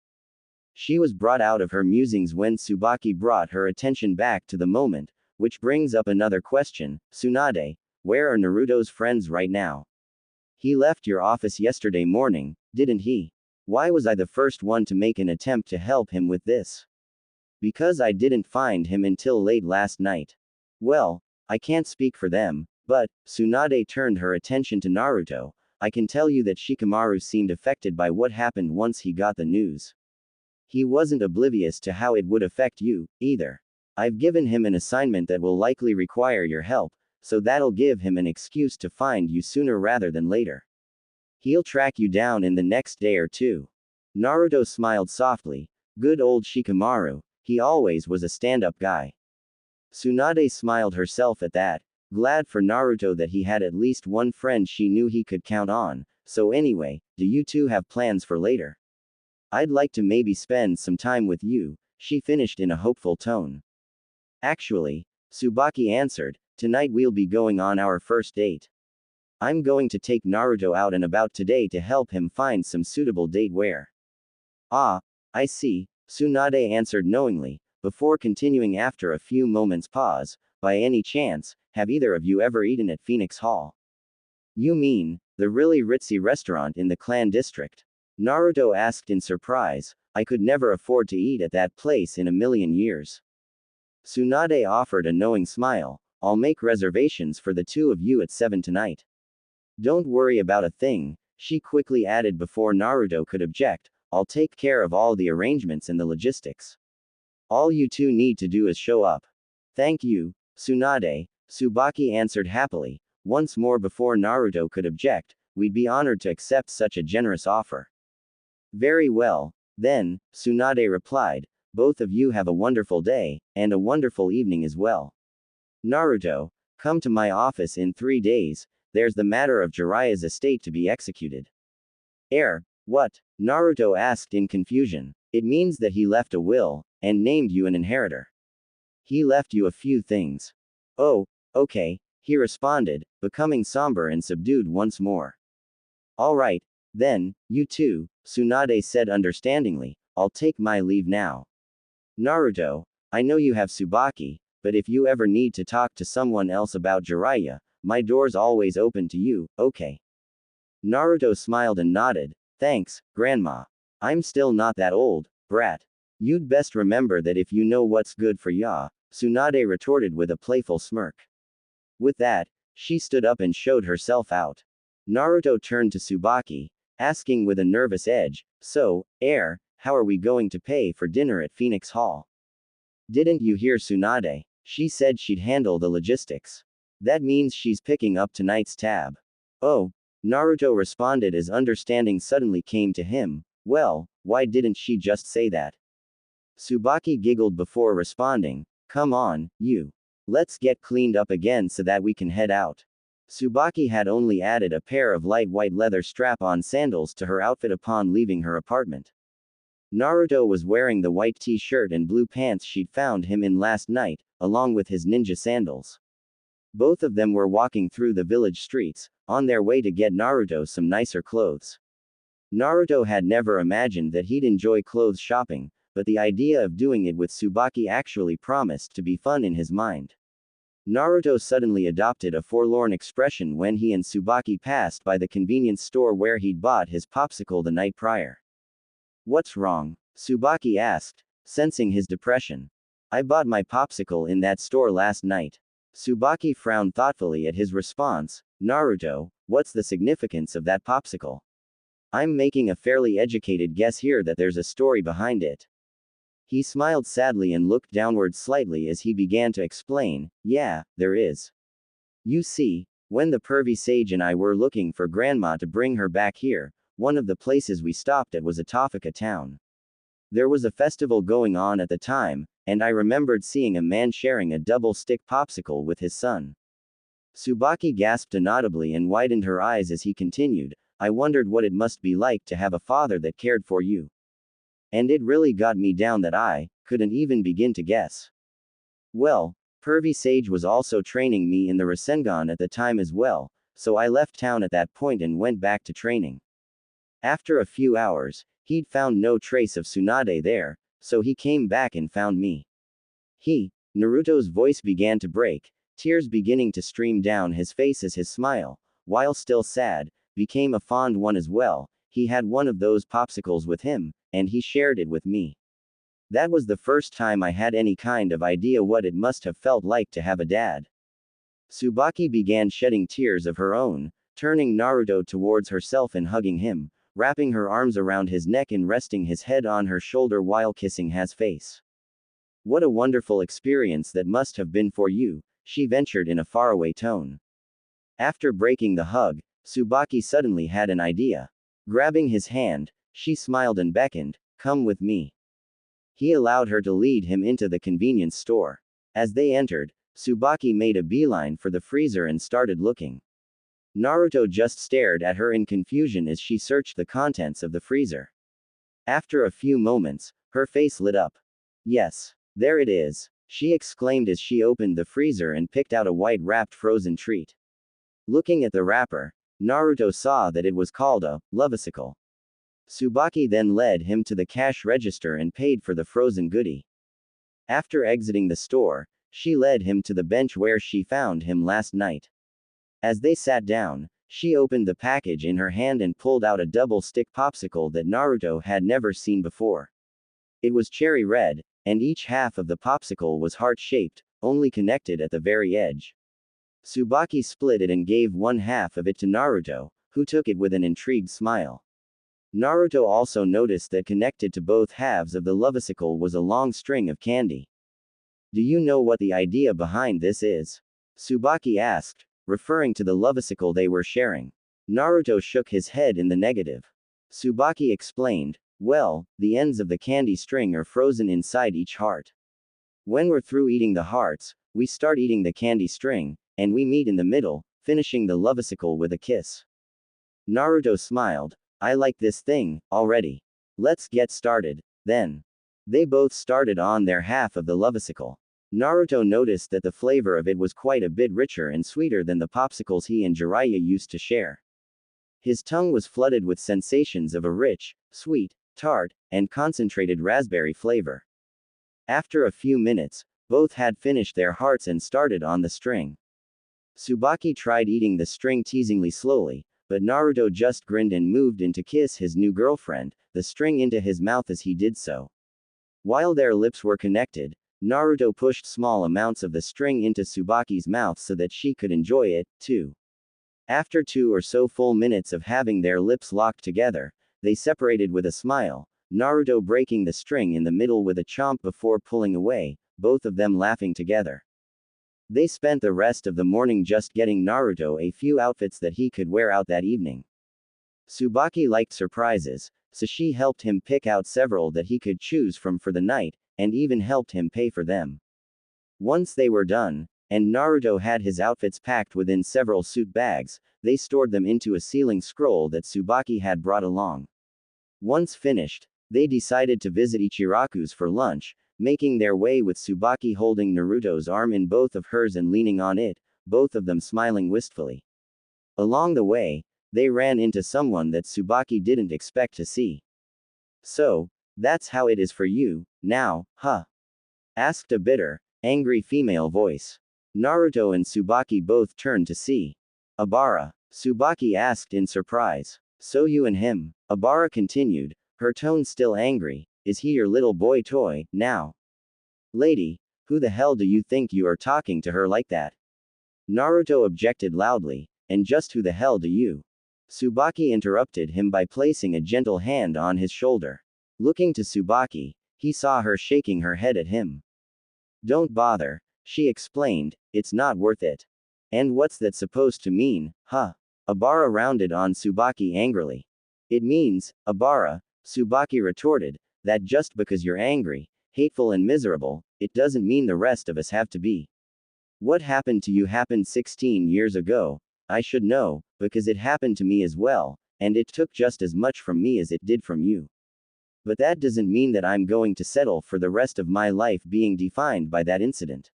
[SPEAKER 1] She was brought out of her musings when Tsubaki brought her attention back to the moment, which brings up another question, Tsunade, where are Naruto's friends right now? He left your office yesterday morning, didn't he? Why was I the first one to make an attempt to help him with this? Because I didn't find him until late last night. Well, I can't speak for them, but, Tsunade turned her attention to Naruto, I can tell you that Shikamaru seemed affected by what happened once he got the news. He wasn't oblivious to how it would affect you, either. I've given him an assignment that will likely require your help, so that'll give him an excuse to find you sooner rather than later. He'll track you down in the next day or two. Naruto smiled softly. Good old Shikamaru, he always was a stand-up guy. Tsunade smiled herself at that, glad for Naruto that he had at least one friend she knew he could count on. So anyway, do you two have plans for later? I'd like to maybe spend some time with you, she finished in a hopeful tone. Actually, Tsubaki answered, tonight we'll be going on our first date. I'm going to take Naruto out and about today to help him find some suitable date wear. Ah, I see, Tsunade answered knowingly, before continuing after a few moments' pause, by any chance, have either of you ever eaten at Phoenix Hall? You mean, the really ritzy restaurant in the Clan District? Naruto asked in surprise. I could never afford to eat at that place in a million years. Tsunade offered a knowing smile. I'll make reservations for the two of you at 7 tonight. Don't worry about a thing, she quickly added before Naruto could object. I'll take care of all the arrangements and the logistics. All you two need to do is show up. Thank you, Tsunade, Tsubaki answered happily. Once more before Naruto could object, we'd be honored to accept such a generous offer. Very well, then, Tsunade replied, both of you have a wonderful day, and a wonderful evening as well. Naruto, come to my office in 3 days, there's the matter of Jiraiya's estate to be executed. What? Naruto asked in confusion. It means that he left a will, and named you an inheritor. He left you a few things. Oh, okay, he responded, becoming somber and subdued once more. Alright, then, you two, Tsunade said understandingly, I'll take my leave now. Naruto, I know you have Tsubaki, but if you ever need to talk to someone else about Jiraiya, my door's always open to you, okay? Naruto smiled and nodded. Thanks, Grandma. I'm still not that old, brat. You'd best remember that if you know what's good for ya, Tsunade retorted with a playful smirk. With that, she stood up and showed herself out. Naruto turned to Tsubaki, asking with a nervous edge, so, how are we going to pay for dinner at Phoenix Hall? Didn't you hear Tsunade? She said she'd handle the logistics. That means she's picking up tonight's tab. Oh, Naruto responded as understanding suddenly came to him. Well, why didn't she just say that? Tsubaki giggled before responding, come on, you. Let's get cleaned up again so that we can head out. Tsubaki had only added a pair of light white leather strap-on sandals to her outfit upon leaving her apartment. Naruto was wearing the white t-shirt and blue pants she'd found him in last night, along with his ninja sandals. Both of them were walking through the village streets, on their way to get Naruto some nicer clothes. Naruto had never imagined that he'd enjoy clothes shopping, but the idea of doing it with Tsubaki actually promised to be fun in his mind. Naruto suddenly adopted a forlorn expression when he and Tsubaki passed by the convenience store where he'd bought his popsicle the night prior. "What's wrong?" Tsubaki asked, sensing his depression. "I bought my popsicle in that store last night." Tsubaki frowned thoughtfully at his response. "Naruto, what's the significance of that popsicle? I'm making a fairly educated guess here that there's a story behind it." He smiled sadly and looked downward slightly as he began to explain. "Yeah, there is. You see, when the pervy sage and I were looking for grandma to bring her back here, one of the places we stopped at was Atofika town. There was a festival going on at the time, and I remembered seeing a man sharing a double-stick popsicle with his son." Tsubaki gasped inaudibly and widened her eyes as he continued. "I wondered what it must be like to have a father that cared for you. And it really got me down that I couldn't even begin to guess. Well, Pervy Sage was also training me in the Rasengan at the time as well, so I left town at that point and went back to training. After a few hours, he'd found no trace of Tsunade there, so he came back and found me." Naruto's voice began to break, tears beginning to stream down his face as his smile, while still sad, became a fond one as well. He had one of those popsicles with him, and he shared it with me. That was the first time I had any kind of idea what it must have felt like to have a dad. Tsubaki began shedding tears of her own, turning Naruto towards herself and hugging him, wrapping her arms around his neck and resting his head on her shoulder while kissing his face. "What a wonderful experience that must have been for you," she ventured in a faraway tone. After breaking the hug, Tsubaki suddenly had an idea. Grabbing his hand, she smiled and beckoned, "Come with me." He allowed her to lead him into the convenience store. As they entered, Tsubaki made a beeline for the freezer and started looking. Naruto just stared at her in confusion as she searched the contents of the freezer. After a few moments, her face lit up. "Yes, there it is," she exclaimed as she opened the freezer and picked out a white-wrapped frozen treat. Looking at the wrapper, Naruto saw that it was called a lovesicle. Tsubaki then led him to the cash register and paid for the frozen goodie. After exiting the store, she led him to the bench where she found him last night. As they sat down, she opened the package in her hand and pulled out a double-stick popsicle that Naruto had never seen before. It was cherry red, and each half of the popsicle was heart-shaped, only connected at the very edge. Tsubaki split it and gave one half of it to Naruto, who took it with an intrigued smile. Naruto also noticed that connected to both halves of the lovesicle was a long string of candy. "Do you know what the idea behind this is?" Tsubaki asked, referring to the lovesicle they were sharing. Naruto shook his head in the negative. Tsubaki explained, "Well, the ends of the candy string are frozen inside each heart. When we're through eating the hearts, we start eating the candy string, and we meet in the middle, finishing the lovesicle with a kiss." Naruto smiled. "I like this thing already. Let's get started, then." They both started on their half of the lovesicle. Naruto noticed that the flavor of it was quite a bit richer and sweeter than the popsicles he and Jiraiya used to share. His tongue was flooded with sensations of a rich, sweet, tart, and concentrated raspberry flavor. After a few minutes, both had finished their hearts and started on the string. Tsubaki tried eating the string teasingly slowly, but Naruto just grinned and moved in to kiss his new girlfriend, the string into his mouth as he did so. While their lips were connected, Naruto pushed small amounts of the string into Tsubaki's mouth so that she could enjoy it, too. After 2 or so full minutes of having their lips locked together, they separated with a smile, Naruto breaking the string in the middle with a chomp before pulling away, both of them laughing together. They spent the rest of the morning just getting Naruto a few outfits that he could wear out that evening. Tsubaki liked surprises, so she helped him pick out several that he could choose from for the night, and even helped him pay for them. Once they were done, and Naruto had his outfits packed within several suit bags. They stored them into a sealing scroll that Tsubaki had brought along. Once finished, they decided to visit Ichiraku's for lunch, making their way with Tsubaki holding Naruto's arm in both of hers and leaning on it, both of them smiling wistfully. Along the way, they ran into someone that Tsubaki didn't expect to see. "So, that's how it is for you, now, huh?" asked a bitter, angry female voice. Naruto and Tsubaki both turned to see Abara. Tsubaki asked in surprise. "So you and him?" Abara continued, her tone still angry. "Is he your little boy toy, now?" "Lady, who the hell do you think you are talking to her like that?" Naruto objected loudly. "And just who the hell do you?" Tsubaki interrupted him by placing a gentle hand on his shoulder. Looking to Tsubaki, he saw her shaking her head at him. "Don't bother," she explained, "it's not worth it." "And what's that supposed to mean, huh?" Abara rounded on Tsubaki angrily. "It means, Abara," Tsubaki retorted, "that just because you're angry, hateful and miserable, it doesn't mean the rest of us have to be. What happened to you happened 16 years ago. I should know, because it happened to me as well, and it took just as much from me as it did from you. But that doesn't mean that I'm going to settle for the rest of my life being defined by that incident.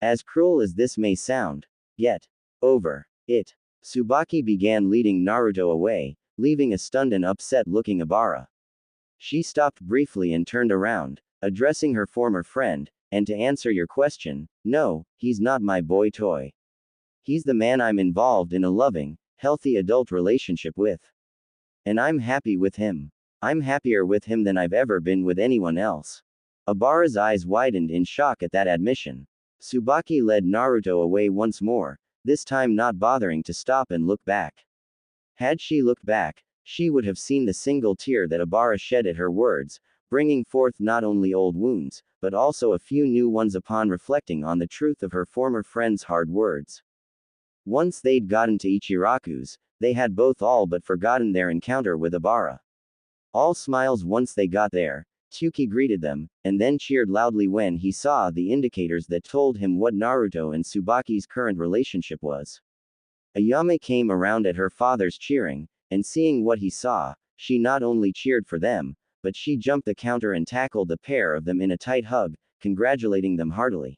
[SPEAKER 1] As cruel as this may sound, get over it." Tsubaki began leading Naruto away, leaving a stunned and upset-looking Abara. She stopped briefly and turned around, addressing her former friend, "And to answer your question, no, he's not my boy toy. He's the man I'm involved in a loving, healthy adult relationship with. And I'm happy with him. I'm happier with him than I've ever been with anyone else." Abara's eyes widened in shock at that admission. Tsubaki led Naruto away once more, this time not bothering to stop and look back. Had she looked back, she would have seen the single tear that Abara shed at her words, bringing forth not only old wounds, but also a few new ones upon reflecting on the truth of her former friend's hard words. Once they'd gotten to Ichiraku's, they had both all but forgotten their encounter with Abara. All smiles once they got there. Tsuki greeted them, and then cheered loudly when he saw the indicators that told him what Naruto and Tsubaki's current relationship was. Ayame came around at her father's cheering, and seeing what he saw, she not only cheered for them, but she jumped the counter and tackled the pair of them in a tight hug, congratulating them heartily.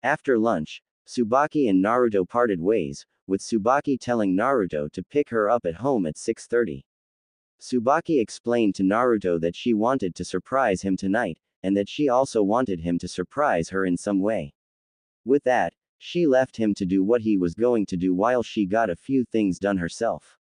[SPEAKER 1] After lunch, Tsubaki and Naruto parted ways, with Tsubaki telling Naruto to pick her up at home at 6:30. Tsubaki explained to Naruto that she wanted to surprise him tonight, and that she also wanted him to surprise her in some way. With that, she left him to do what he was going to do while she got a few things done herself.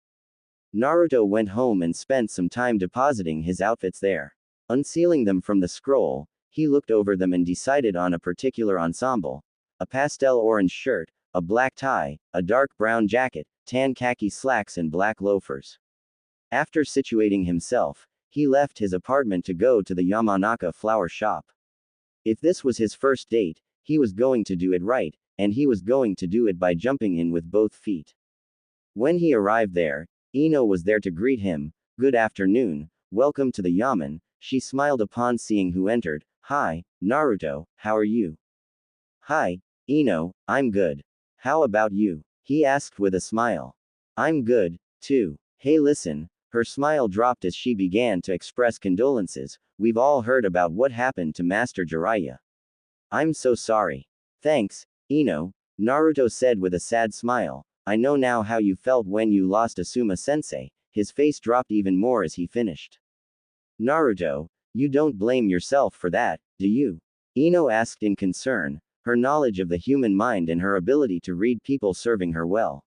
[SPEAKER 1] Naruto went home and spent some time depositing his outfits there. Unsealing them from the scroll, he looked over them and decided on a particular ensemble: a pastel orange shirt, a black tie, a dark brown jacket, tan khaki slacks and black loafers. After situating himself, he left his apartment to go to the Yamanaka flower shop. If this was his first date, he was going to do it right, and he was going to do it by jumping in with both feet. When he arrived there, Ino was there to greet him. "Good afternoon, welcome to the Yaman," she smiled upon seeing who entered. "Hi, Naruto, how are you?" "Hi, Ino, I'm good. How about you?" he asked with a smile. "I'm good, too. Hey listen." Her smile dropped as she began to express condolences. "We've all heard about what happened to Master Jiraiya. I'm so sorry." "Thanks, Ino," Naruto said with a sad smile. "I know now how you felt when you lost Asuma-sensei." His face dropped even more as he finished. "Naruto, you don't blame yourself for that, do you?" Ino asked in concern, her knowledge of the human mind and her ability to read people serving her well.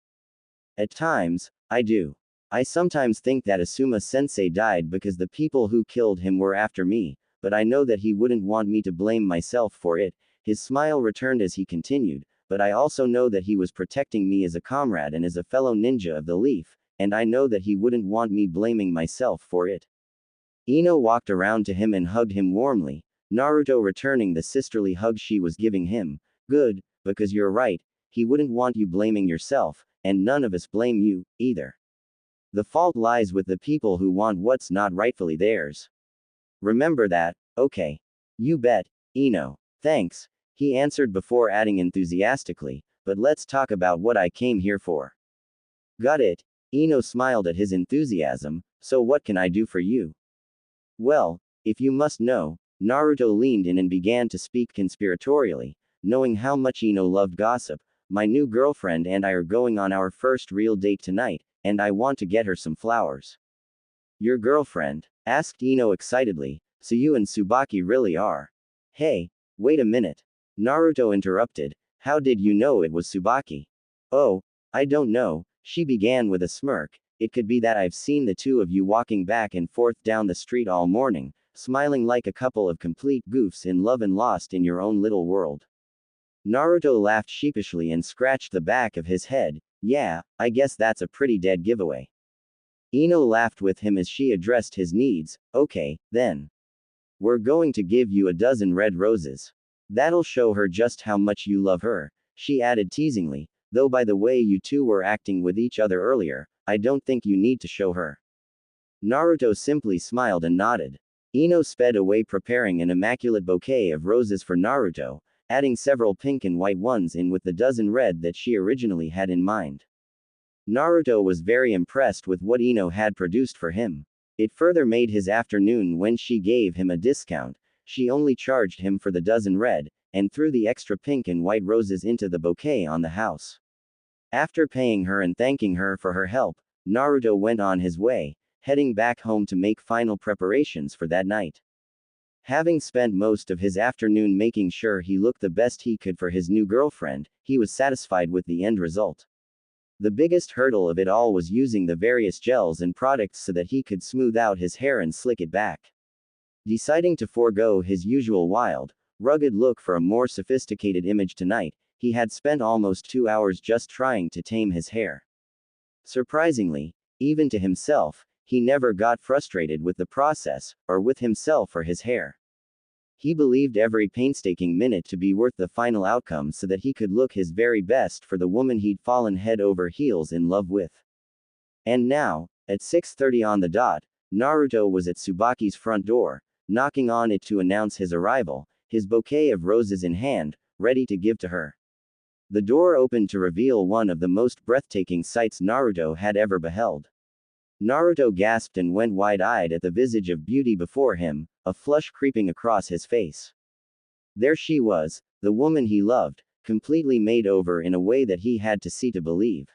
[SPEAKER 1] "At times, I do. I sometimes think that Asuma-sensei died because the people who killed him were after me, but I know that he wouldn't want me to blame myself for it." His smile returned as he continued, "But I also know that he was protecting me as a comrade and as a fellow ninja of the leaf, and I know that he wouldn't want me blaming myself for it." Ino walked around to him and hugged him warmly, Naruto returning the sisterly hug she was giving him. "Good, because you're right, he wouldn't want you blaming yourself, and none of us blame you, either. The fault lies with the people who want what's not rightfully theirs. Remember that, okay?" "You bet, Ino. Thanks." he answered before adding enthusiastically, but let's talk about what I came here for. Got it. Ino smiled at his enthusiasm, so what can I do for you? Well, if you must know, Naruto leaned in and began to speak conspiratorially, knowing how much Ino loved gossip. My new girlfriend and I are going on our first real date tonight, and I want to get her some flowers. Your girlfriend? Asked Ino excitedly, so you and Tsubaki really are. Hey, wait a minute. Naruto interrupted, how did you know it was Tsubaki? Oh, I don't know, she began with a smirk. It could be that I've seen the two of you walking back and forth down the street all morning, smiling like a couple of complete goofs in love and lost in your own little world. Naruto laughed sheepishly and scratched the back of his head. Yeah, I guess that's a pretty dead giveaway. Ino laughed with him as she addressed his needs. Okay, then. We're going to give you a dozen red roses. That'll show her just how much you love her, she added teasingly, though by the way you two were acting with each other earlier, I don't think you need to show her. Naruto simply smiled and nodded. Ino sped away preparing an immaculate bouquet of roses for Naruto, adding several pink and white ones in with the dozen red that she originally had in mind. Naruto was very impressed with what Ino had produced for him. It further made his afternoon when she gave him a discount. She only charged him for the dozen red, and threw the extra pink and white roses into the bouquet on the house. After paying her and thanking her for her help, Naruto went on his way, heading back home to make final preparations for that night. Having spent most of his afternoon making sure he looked the best he could for his new girlfriend, he was satisfied with the end result. The biggest hurdle of it all was using the various gels and products so that he could smooth out his hair and slick it back. Deciding to forego his usual wild, rugged look for a more sophisticated image tonight, he had spent almost 2 hours just trying to tame his hair. Surprisingly, even to himself, he never got frustrated with the process, or with himself or his hair. He believed every painstaking minute to be worth the final outcome so that he could look his very best for the woman he'd fallen head over heels in love with. And now, at 6:30 on the dot, Naruto was at Tsubaki's front door, knocking on it to announce his arrival, his bouquet of roses in hand, ready to give to her. The door opened to reveal one of the most breathtaking sights Naruto had ever beheld. Naruto gasped and went wide-eyed at the visage of beauty before him, a flush creeping across his face. There she was, the woman he loved, completely made over in a way that he had to see to believe.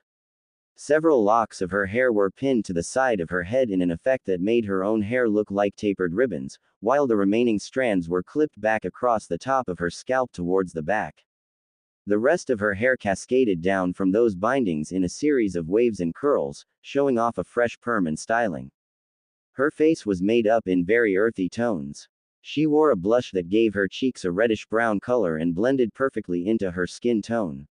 [SPEAKER 1] Several locks of her hair were pinned to the side of her head in an effect that made her own hair look like tapered ribbons, while the remaining strands were clipped back across the top of her scalp towards the back. The rest of her hair cascaded down from those bindings in a series of waves and curls, showing off a fresh perm and styling. Her face was made up in very earthy tones. She wore a blush that gave her cheeks a reddish-brown color and blended perfectly into her skin tone.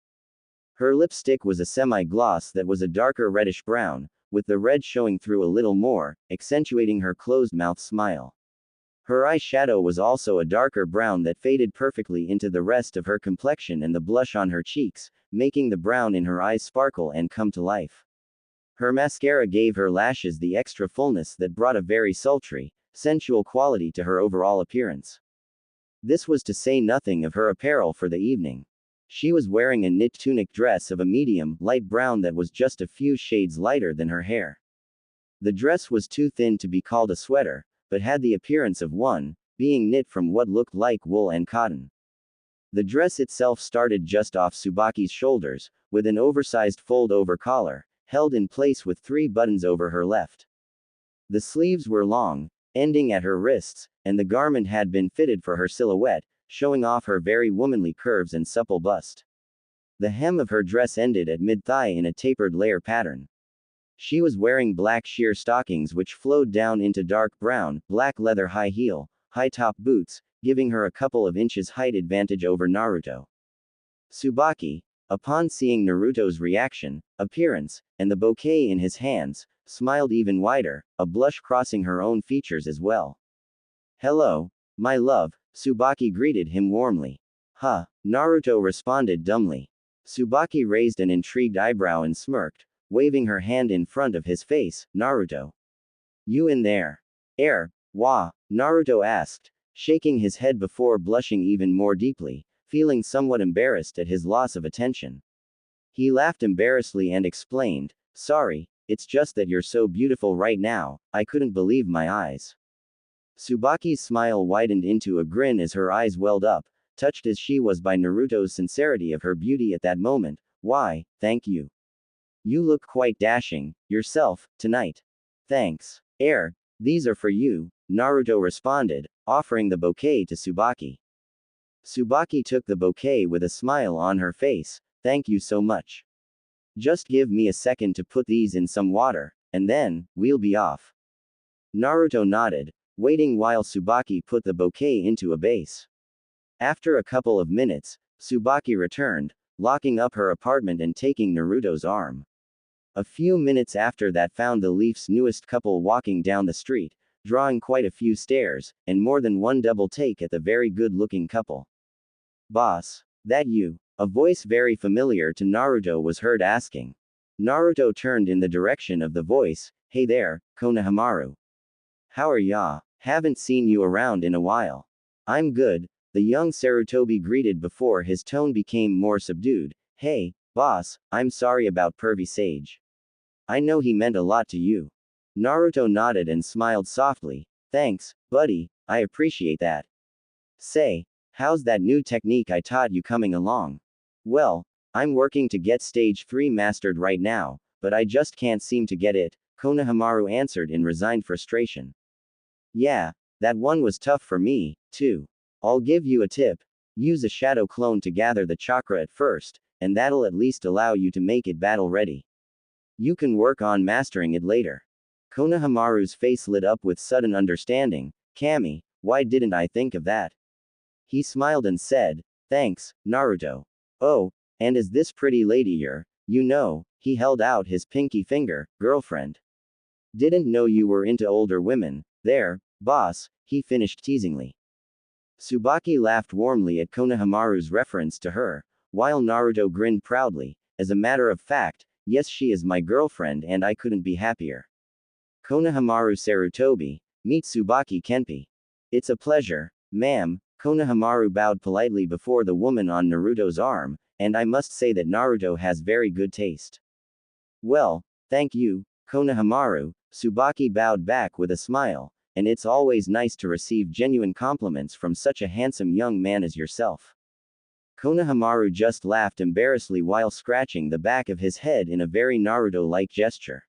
[SPEAKER 1] Her lipstick was a semi-gloss that was a darker reddish-brown, with the red showing through a little more, accentuating her closed-mouth smile. Her eyeshadow was also a darker brown that faded perfectly into the rest of her complexion and the blush on her cheeks, making the brown in her eyes sparkle and come to life. Her mascara gave her lashes the extra fullness that brought a very sultry, sensual quality to her overall appearance. This was to say nothing of her apparel for the evening. She was wearing a knit tunic dress of a medium, light brown that was just a few shades lighter than her hair. The dress was too thin to be called a sweater, but had the appearance of one, being knit from what looked like wool and cotton. The dress itself started just off Tsubaki's shoulders, with an oversized fold-over collar, held in place with 3 buttons over her left. The sleeves were long, ending at her wrists, and the garment had been fitted for her silhouette, showing off her very womanly curves and supple bust. The hem of her dress ended at mid-thigh in a tapered layer pattern. She was wearing black sheer stockings which flowed down into dark brown, black leather high-top boots, giving her a couple of inches height advantage over Naruto. Tsubaki, upon seeing Naruto's reaction, appearance, and the bouquet in his hands, smiled even wider, a blush crossing her own features as well. Hello, my love, Tsubaki greeted him warmly. Huh, Naruto responded dumbly. Tsubaki raised an intrigued eyebrow and smirked, waving her hand in front of his face. Naruto. You in there? Wah? Naruto asked, shaking his head before blushing even more deeply, feeling somewhat embarrassed at his loss of attention. He laughed embarrassedly and explained, "Sorry, it's just that you're so beautiful right now, I couldn't believe my eyes." Tsubaki's smile widened into a grin as her eyes welled up, touched as she was by Naruto's sincerity of her beauty at that moment. "Why, thank you. You look quite dashing, yourself, tonight." "Thanks. These are for you," Naruto responded, offering the bouquet to Tsubaki. Tsubaki took the bouquet with a smile on her face. "Thank you so much. Just give me a second to put these in some water, and then, we'll be off." Naruto nodded, waiting while Tsubaki put the bouquet into a vase. After a couple of minutes, Tsubaki returned, locking up her apartment and taking Naruto's arm. A few minutes after that found the Leaf's newest couple walking down the street, drawing quite a few stares, and more than one double take at the very good-looking couple. "Boss, that you?" A voice very familiar to Naruto was heard asking. Naruto turned in the direction of the voice. "Hey there, Konohamaru. How are ya? Haven't seen you around in a while." "I'm good," the young Sarutobi greeted before his tone became more subdued. "Hey, boss, I'm sorry about Pervy Sage. I know he meant a lot to you." Naruto nodded and smiled softly. "Thanks, buddy, I appreciate that. Say, how's that new technique I taught you coming along?" "Well, I'm working to get stage 3 mastered right now, but I just can't seem to get it," Konohamaru answered in resigned frustration. "Yeah, that one was tough for me, too. I'll give you a tip. Use a shadow clone to gather the chakra at first, and that'll at least allow you to make it battle ready. You can work on mastering it later." Konohamaru's face lit up with sudden understanding. "Kami, why didn't I think of that?" He smiled and said, "Thanks, Naruto. Oh, and is this pretty lady you know," he held out his pinky finger, "girlfriend? Didn't know you were into older women, there, boss," he finished teasingly. Tsubaki laughed warmly at Konohamaru's reference to her, while Naruto grinned proudly. "As a matter of fact, yes, she is my girlfriend and I couldn't be happier. Konohamaru Sarutobi, meet Tsubaki Kenpi." "It's a pleasure, ma'am." Konohamaru bowed politely before the woman on Naruto's arm, "and I must say that Naruto has very good taste." "Well, thank you, Konohamaru," Tsubaki bowed back with a smile, "and it's always nice to receive genuine compliments from such a handsome young man as yourself." Konohamaru just laughed embarrassedly while scratching the back of his head in a very Naruto-like gesture.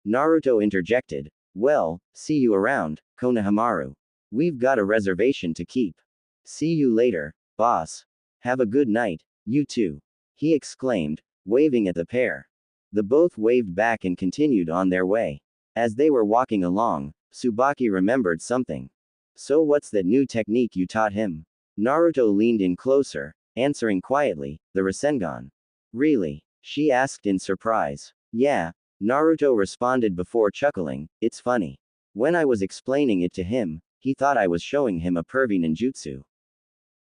[SPEAKER 1] Naruto interjected, "Well, see you around, Konohamaru. We've got a reservation to keep. See you later, boss. Have a good night, you too," he exclaimed, waving at the pair. The both waved back and continued on their way. As they were walking along, Tsubaki remembered something. "So what's that new technique you taught him?" Naruto leaned in closer, answering quietly, "The Rasengan." "Really?" she asked in surprise. "Yeah," Naruto responded before chuckling, "It's funny. When I was explaining it to him, he thought I was showing him a pervy ninjutsu."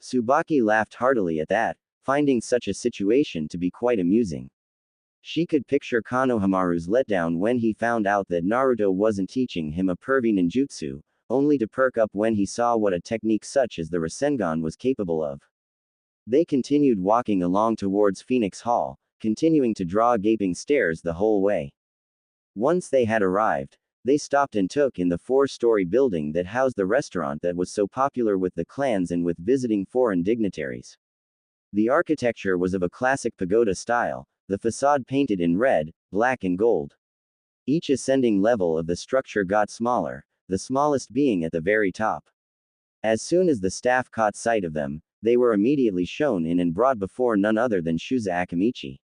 [SPEAKER 1] Tsubaki laughed heartily at that, finding such a situation to be quite amusing. She could picture Konohamaru's letdown when he found out that Naruto wasn't teaching him a pervy ninjutsu, only to perk up when he saw what a technique such as the Rasengan was capable of. They continued walking along towards Phoenix Hall, continuing to draw gaping stares the whole way. Once they had arrived, they stopped and took in the 4-story building that housed the restaurant that was so popular with the clans and with visiting foreign dignitaries. The architecture was of a classic pagoda style, the facade painted in red, black and gold. Each ascending level of the structure got smaller, the smallest being at the very top. As soon as the staff caught sight of them, they were immediately shown in and brought before none other than Shuza Akamichi.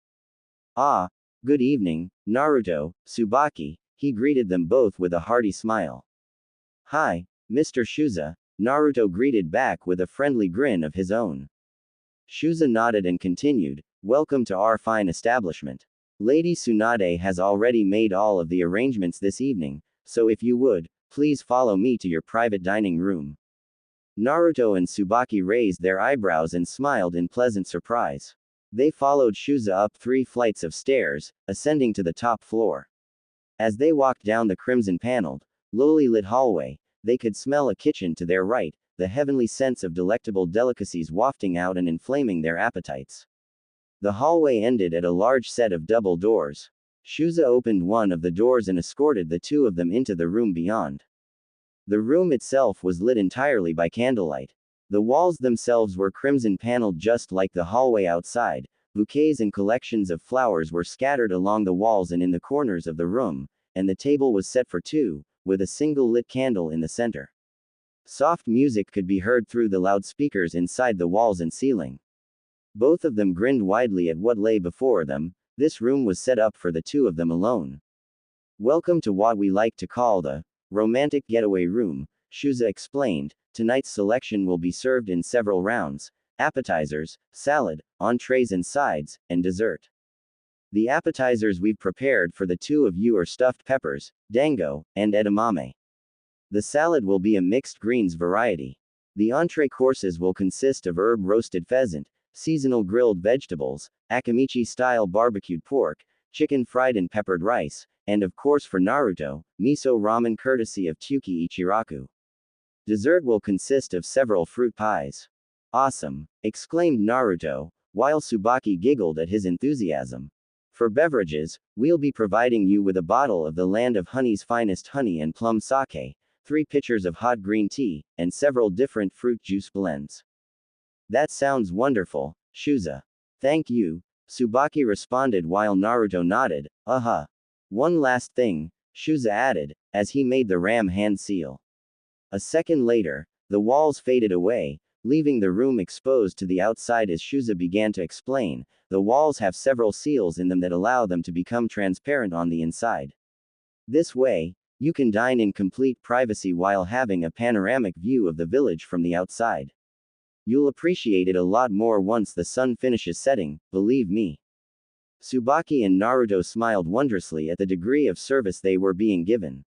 [SPEAKER 1] "Ah, good evening, Naruto, Tsubaki," he greeted them both with a hearty smile. "Hi, Mr. Shuza," Naruto greeted back with a friendly grin of his own. Shuza nodded and continued, "Welcome to our fine establishment. Lady Tsunade has already made all of the arrangements this evening, so if you would, please follow me to your private dining room." Naruto and Tsubaki raised their eyebrows and smiled in pleasant surprise. They followed Shuza up 3 flights of stairs, ascending to the top floor. As they walked down the crimson-paneled, lowly lit hallway, they could smell a kitchen to their right, the heavenly sense of delectable delicacies wafting out and inflaming their appetites. The hallway ended at a large set of double doors. Shuza opened one of the doors and escorted the two of them into the room beyond. The room itself was lit entirely by candlelight. The walls themselves were crimson paneled just like the hallway outside. Bouquets and collections of flowers were scattered along the walls and in the corners of the room, and the table was set for two, with a single lit candle in the center. Soft music could be heard through the loudspeakers inside the walls and ceiling. Both of them grinned widely at what lay before them. This room was set up for the two of them alone. Welcome to what we like to call the romantic getaway room, Shuza explained. Tonight's selection will be served in several rounds: appetizers, salad, entrees and sides, and dessert. The appetizers we've prepared for the two of you are stuffed peppers, dango, and edamame. The salad will be a mixed greens variety. The entree courses will consist of herb roasted pheasant, seasonal grilled vegetables, akamichi-style barbecued pork, chicken fried in peppered rice, and of course for Naruto, miso ramen courtesy of Tyuki Ichiraku. Dessert will consist of several fruit pies. Awesome! Exclaimed Naruto, while Tsubaki giggled at his enthusiasm. For beverages, we'll be providing you with a bottle of the Land of Honey's finest honey and plum sake, 3 pitchers of hot green tea, and several different fruit juice blends. That sounds wonderful, Shuza. Thank you, Tsubaki responded while Naruto nodded. One last thing, Shuza added, as he made the ram hand seal. A second later, the walls faded away, leaving the room exposed to the outside as Shuza began to explain. The walls have several seals in them that allow them to become transparent on the inside. This way, you can dine in complete privacy while having a panoramic view of the village from the outside. You'll appreciate it a lot more once the sun finishes setting, believe me. Tsubaki and Naruto smiled wondrously at the degree of service they were being given.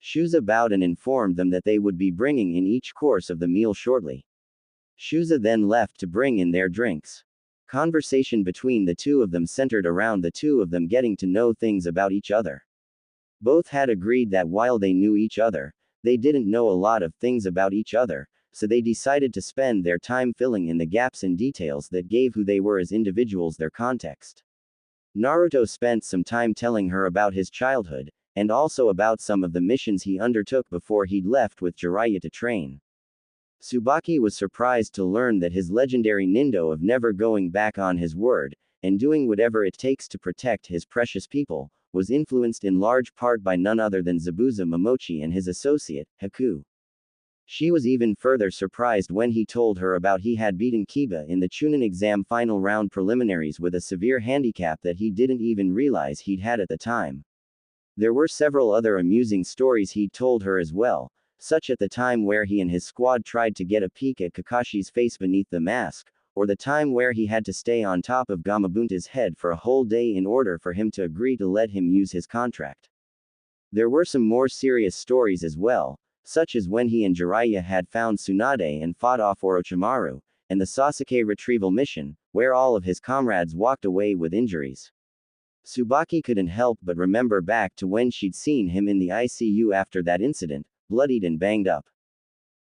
[SPEAKER 1] Shuza bowed and informed them that they would be bringing in each course of the meal shortly. Shuza then left to bring in their drinks. Conversation between the two of them centered around the two of them getting to know things about each other. Both had agreed that while they knew each other, they didn't know a lot of things about each other, so they decided to spend their time filling in the gaps and details that gave who they were as individuals their context. Naruto spent some time telling her about his childhood, and also about some of the missions he undertook before he'd left with Jiraiya to train. Tsubaki was surprised to learn that his legendary Nindo of never going back on his word, and doing whatever it takes to protect his precious people, was influenced in large part by none other than Zabuza Momochi and his associate, Haku. She was even further surprised when he told her about he had beaten Kiba in the Chunin exam final round preliminaries with a severe handicap that he didn't even realize he'd had at the time. There were several other amusing stories he'd told her as well, such at the time where he and his squad tried to get a peek at Kakashi's face beneath the mask, or the time where he had to stay on top of Gamabunta's head for a whole day in order for him to agree to let him use his contract. There were some more serious stories as well, such as when he and Jiraiya had found Tsunade and fought off Orochimaru, and the Sasuke retrieval mission, where all of his comrades walked away with injuries. Tsubaki couldn't help but remember back to when she'd seen him in the ICU after that incident, bloodied and banged up.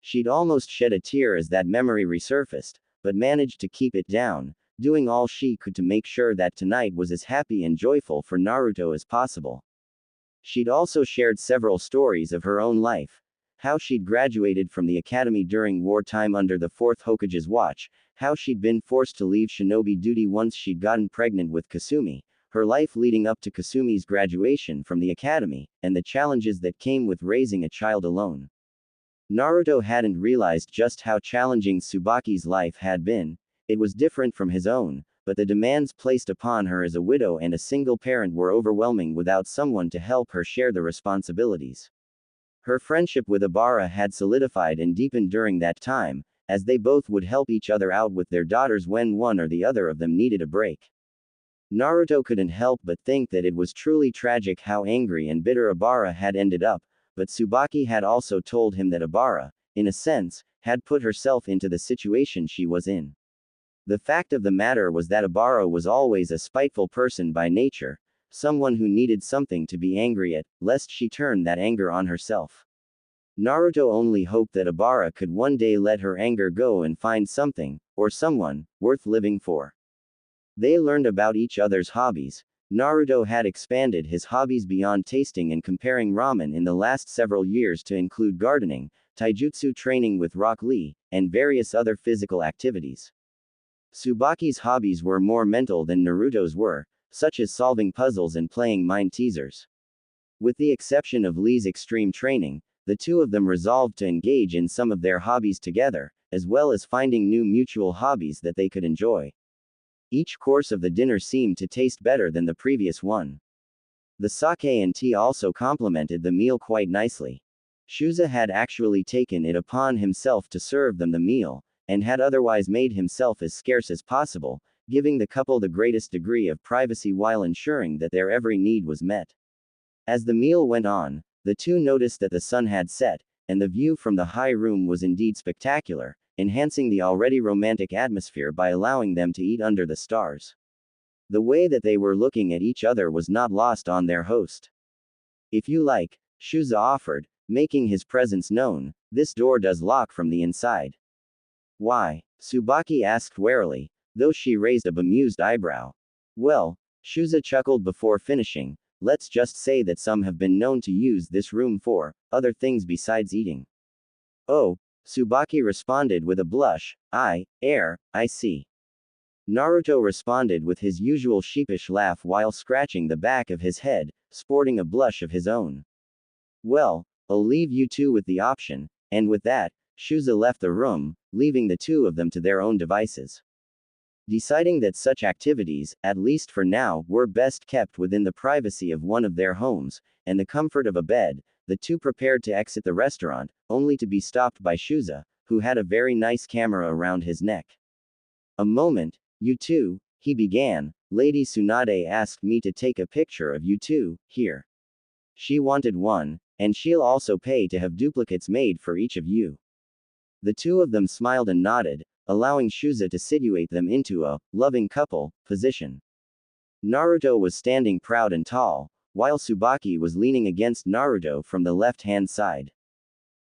[SPEAKER 1] She'd almost shed a tear as that memory resurfaced, but managed to keep it down, doing all she could to make sure that tonight was as happy and joyful for Naruto as possible. She'd also shared several stories of her own life. How she'd graduated from the academy during wartime under the 4th Hokage's watch, how she'd been forced to leave shinobi duty once she'd gotten pregnant with Kasumi, her life leading up to Kasumi's graduation from the academy, and the challenges that came with raising a child alone. Naruto hadn't realized just how challenging Tsubaki's life had been. It was different from his own, but the demands placed upon her as a widow and a single parent were overwhelming without someone to help her share the responsibilities. Her friendship with Ibara had solidified and deepened during that time, as they both would help each other out with their daughters when one or the other of them needed a break. Naruto couldn't help but think that it was truly tragic how angry and bitter Ibara had ended up, but Tsubaki had also told him that Ibara, in a sense, had put herself into the situation she was in. The fact of the matter was that Ibara was always a spiteful person by nature, someone who needed something to be angry at, lest she turn that anger on herself. Naruto only hoped that Obara could one day let her anger go and find something, or someone, worth living for. They learned about each other's hobbies. Naruto had expanded his hobbies beyond tasting and comparing ramen in the last several years to include gardening, taijutsu training with Rock Lee, and various other physical activities. Tsubaki's hobbies were more mental than Naruto's were, such as solving puzzles and playing mind teasers. With the exception of Lee's extreme training, the two of them resolved to engage in some of their hobbies together, as well as finding new mutual hobbies that they could enjoy. Each course of the dinner seemed to taste better than the previous one. The sake and tea also complemented the meal quite nicely. Shuza had actually taken it upon himself to serve them the meal, and had otherwise made himself as scarce as possible, giving the couple the greatest degree of privacy while ensuring that their every need was met. As the meal went on, the two noticed that the sun had set, and the view from the high room was indeed spectacular, enhancing the already romantic atmosphere by allowing them to eat under the stars. The way that they were looking at each other was not lost on their host. "If you like," Shuza offered, making his presence known, "this door does lock from the inside." "Why?" Tsubaki asked warily, though she raised a bemused eyebrow. "Well," Shuza chuckled before finishing, "let's just say that some have been known to use this room for other things besides eating." "Oh," Tsubaki responded with a blush, I see." Naruto responded with his usual sheepish laugh while scratching the back of his head, sporting a blush of his own. "Well, I'll leave you two with the option," and with that, Shuza left the room, leaving the two of them to their own devices. Deciding that such activities, at least for now, were best kept within the privacy of one of their homes, and the comfort of a bed, the two prepared to exit the restaurant, only to be stopped by Shuza, who had a very nice camera around his neck. "A moment, you two," he began, "Lady Tsunade asked me to take a picture of you two, here. She wanted one, and she'll also pay to have duplicates made for each of you." The two of them smiled and nodded, allowing Shuza to situate them into a loving couple position. Naruto was standing proud and tall, while Tsubaki was leaning against Naruto from the left-hand side.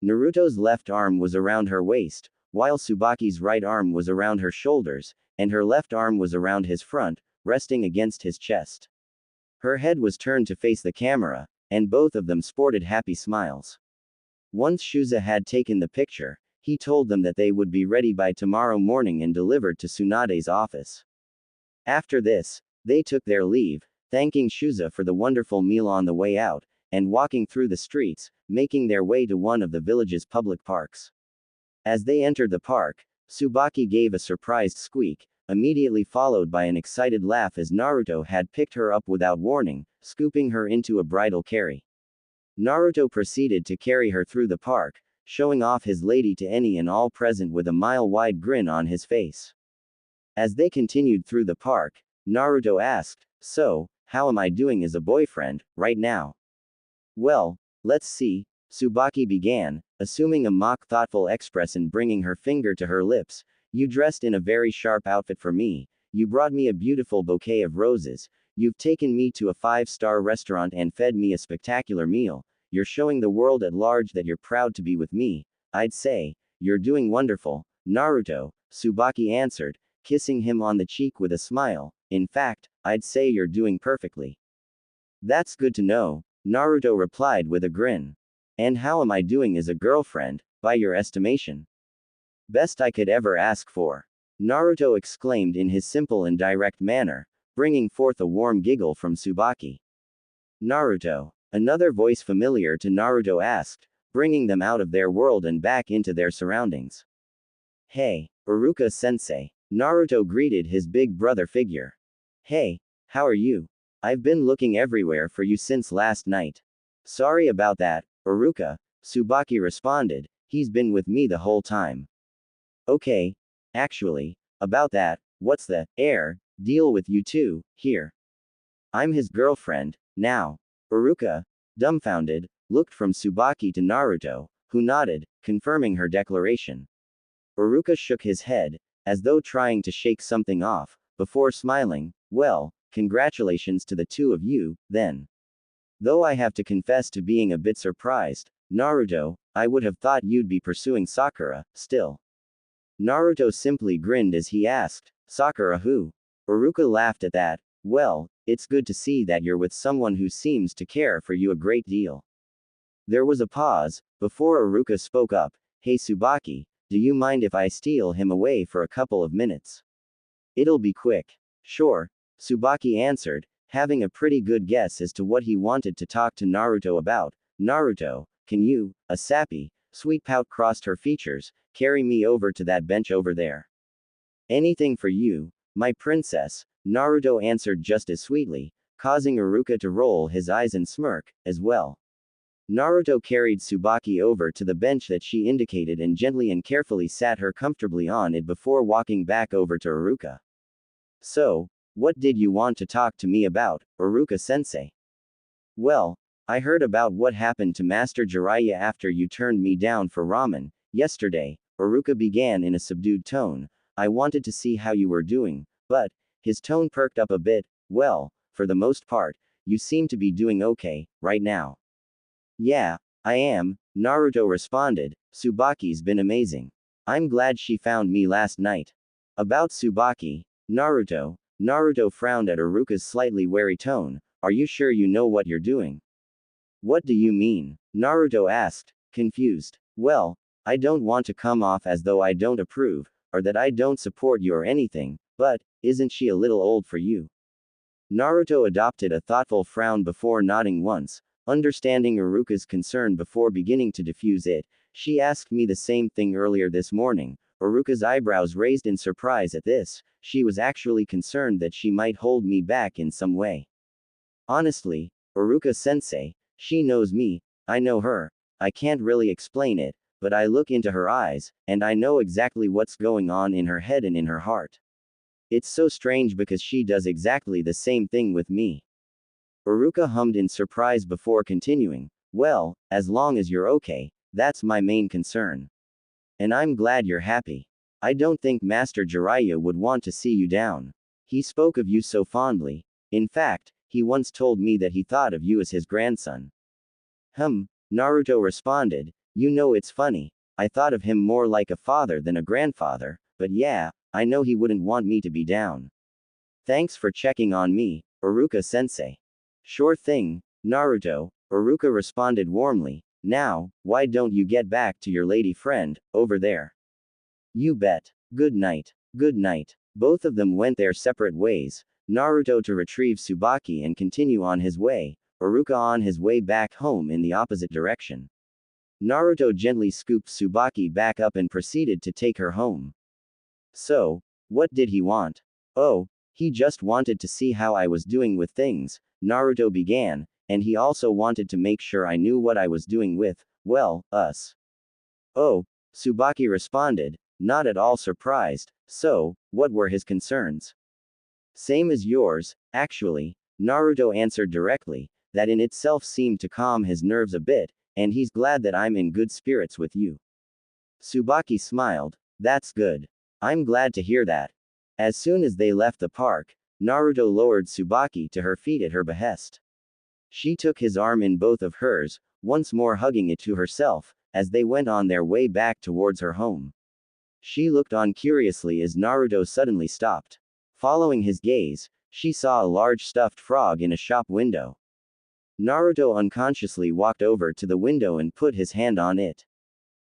[SPEAKER 1] Naruto's left arm was around her waist, while Tsubaki's right arm was around her shoulders, and her left arm was around his front, resting against his chest. Her head was turned to face the camera, and both of them sported happy smiles. Once Shuza had taken the picture, he told them that they would be ready by tomorrow morning and delivered to Tsunade's office. After this, they took their leave, thanking Shuza for the wonderful meal on the way out, and walking through the streets, making their way to one of the village's public parks. As they entered the park, Tsubaki gave a surprised squeak, immediately followed by an excited laugh as Naruto had picked her up without warning, scooping her into a bridal carry. Naruto proceeded to carry her through the park, showing off his lady to any and all present with a mile-wide grin on his face. As they continued through the park, Naruto asked, "So, how am I doing as a boyfriend, right now?" "Well, let's see," Tsubaki began, assuming a mock thoughtful expression, bringing her finger to her lips. "You dressed in a very sharp outfit for me, you brought me a beautiful bouquet of roses, you've taken me to a 5-star restaurant and fed me a spectacular meal. You're showing the world at large that you're proud to be with me. I'd say, you're doing wonderful, Naruto," Tsubaki answered, kissing him on the cheek with a smile. "In fact, I'd say you're doing perfectly." "That's good to know," Naruto replied with a grin. "And how am I doing as a girlfriend, by your estimation?" "Best I could ever ask for," Naruto exclaimed in his simple and direct manner, bringing forth a warm giggle from Tsubaki. "Naruto?" Another voice familiar to Naruto asked, bringing them out of their world and back into their surroundings. "Hey, Iruka-sensei," Naruto greeted his big brother figure. "Hey, how are you? I've been looking everywhere for you since last night." "Sorry about that, Iruka," Tsubaki responded, "he's been with me the whole time." "Okay. Actually, about that, what's the deal with you two, here? I'm his girlfriend, now." Iruka, dumbfounded, looked from Tsubaki to Naruto, who nodded, confirming her declaration. Iruka shook his head, as though trying to shake something off, before smiling. "Well, congratulations to the two of you, then. Though I have to confess to being a bit surprised, Naruto, I would have thought you'd be pursuing Sakura, still. Naruto simply grinned as he asked, Sakura who? Iruka laughed at that. Well, it's good to see that you're with someone who seems to care for you a great deal. There was a pause, before Iruka spoke up, Hey Tsubaki, do you mind if I steal him away for a couple of minutes? It'll be quick. Sure, Tsubaki answered, having a pretty good guess as to what he wanted to talk to Naruto about. Naruto, can you, a sappy, sweet pout crossed her features, carry me over to that bench over there? Anything for you, my princess, Naruto answered just as sweetly, causing Iruka to roll his eyes and smirk, as well. Naruto carried Tsubaki over to the bench that she indicated and gently and carefully sat her comfortably on it before walking back over to Iruka. So, what did you want to talk to me about, Iruka-sensei? Well, I heard about what happened to Master Jiraiya after you turned me down for ramen, yesterday, Iruka began in a subdued tone. I wanted to see how you were doing, but, his tone perked up a bit, well, for the most part, you seem to be doing okay, right now. Yeah, I am, Naruto responded, Tsubaki's been amazing. I'm glad she found me last night. About Tsubaki, Naruto frowned at Iruka's slightly wary tone, are you sure you know what you're doing? What do you mean? Naruto asked, confused. Well, I don't want to come off as though I don't approve, or that I don't support you or anything, but, isn't she a little old for you? Naruto adopted a thoughtful frown before nodding once, understanding Iruka's concern before beginning to diffuse it. She asked me the same thing earlier this morning. Iruka's eyebrows raised in surprise at this. She was actually concerned that she might hold me back in some way. Honestly, Iruka-sensei, she knows me, I know her. I can't really explain it, but I look into her eyes, and I know exactly what's going on in her head and in her heart. It's so strange because she does exactly the same thing with me. Iruka hummed in surprise before continuing, well, as long as you're okay, that's my main concern. And I'm glad you're happy. I don't think Master Jiraiya would want to see you down. He spoke of you so fondly. In fact, he once told me that he thought of you as his grandson. Naruto responded, you know it's funny, I thought of him more like a father than a grandfather, but yeah, I know he wouldn't want me to be down. Thanks for checking on me, Iruka-sensei. Sure thing, Naruto, Iruka responded warmly. Now, why don't you get back to your lady friend, over there? You bet. Good night. Good night. Both of them went their separate ways, Naruto to retrieve Tsubaki and continue on his way, Iruka on his way back home in the opposite direction. Naruto gently scooped Tsubaki back up and proceeded to take her home. So, what did he want? Oh, he just wanted to see how I was doing with things, Naruto began, and he also wanted to make sure I knew what I was doing with, well, us. Oh, Tsubaki responded, not at all surprised. So, what were his concerns? Same as yours, actually, Naruto answered directly, that in itself seemed to calm his nerves a bit, and he's glad that I'm in good spirits with you. Tsubaki smiled, that's good. I'm glad to hear that. As soon as they left the park, Naruto lowered Tsubaki to her feet at her behest. She took his arm in both of hers, once more hugging it to herself, as they went on their way back towards her home. She looked on curiously as Naruto suddenly stopped. Following his gaze, she saw a large stuffed frog in a shop window. Naruto unconsciously walked over to the window and put his hand on it.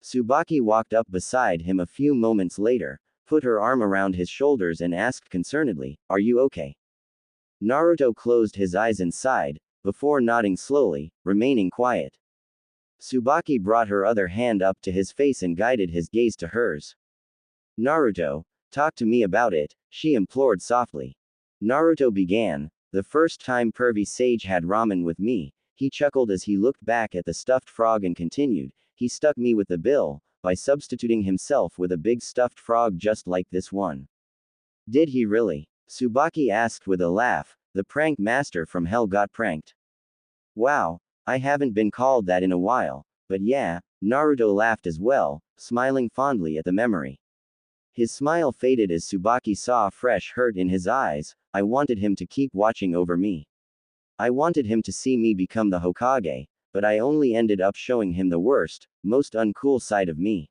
[SPEAKER 1] Tsubaki walked up beside him a few moments later, put her arm around his shoulders and asked concernedly, are you okay? Naruto closed his eyes and sighed, before nodding slowly, remaining quiet. Tsubaki brought her other hand up to his face and guided his gaze to hers. Naruto, talk to me about it, she implored softly. Naruto began, the first time Pervy Sage had ramen with me, he chuckled as he looked back at the stuffed frog and continued, he stuck me with the bill, by substituting himself with a big stuffed frog just like this one. Did he really? Tsubaki asked with a laugh, the prank master from hell got pranked. Wow, I haven't been called that in a while, but yeah, Naruto laughed as well, smiling fondly at the memory. His smile faded as Tsubaki saw fresh hurt in his eyes. I wanted him to keep watching over me. I wanted him to see me become the Hokage, but I only ended up showing him the worst, most uncool side of me.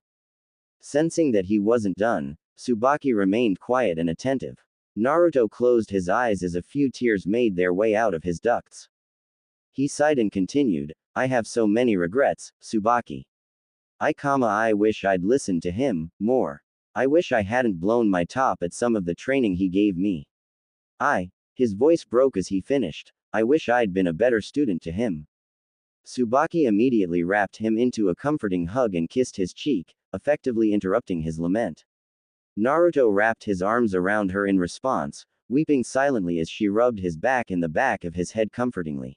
[SPEAKER 1] Sensing that he wasn't done, Tsubaki remained quiet and attentive. Naruto closed his eyes as a few tears made their way out of his ducts. He sighed and continued, I have so many regrets, Tsubaki. I wish I'd listened to him more. I wish I hadn't blown my top at some of the training he gave me. His voice broke as he finished, I wish I'd been a better student to him. Tsubaki immediately wrapped him into a comforting hug and kissed his cheek, effectively interrupting his lament. Naruto wrapped his arms around her in response, weeping silently as she rubbed his back and the back of his head comfortingly.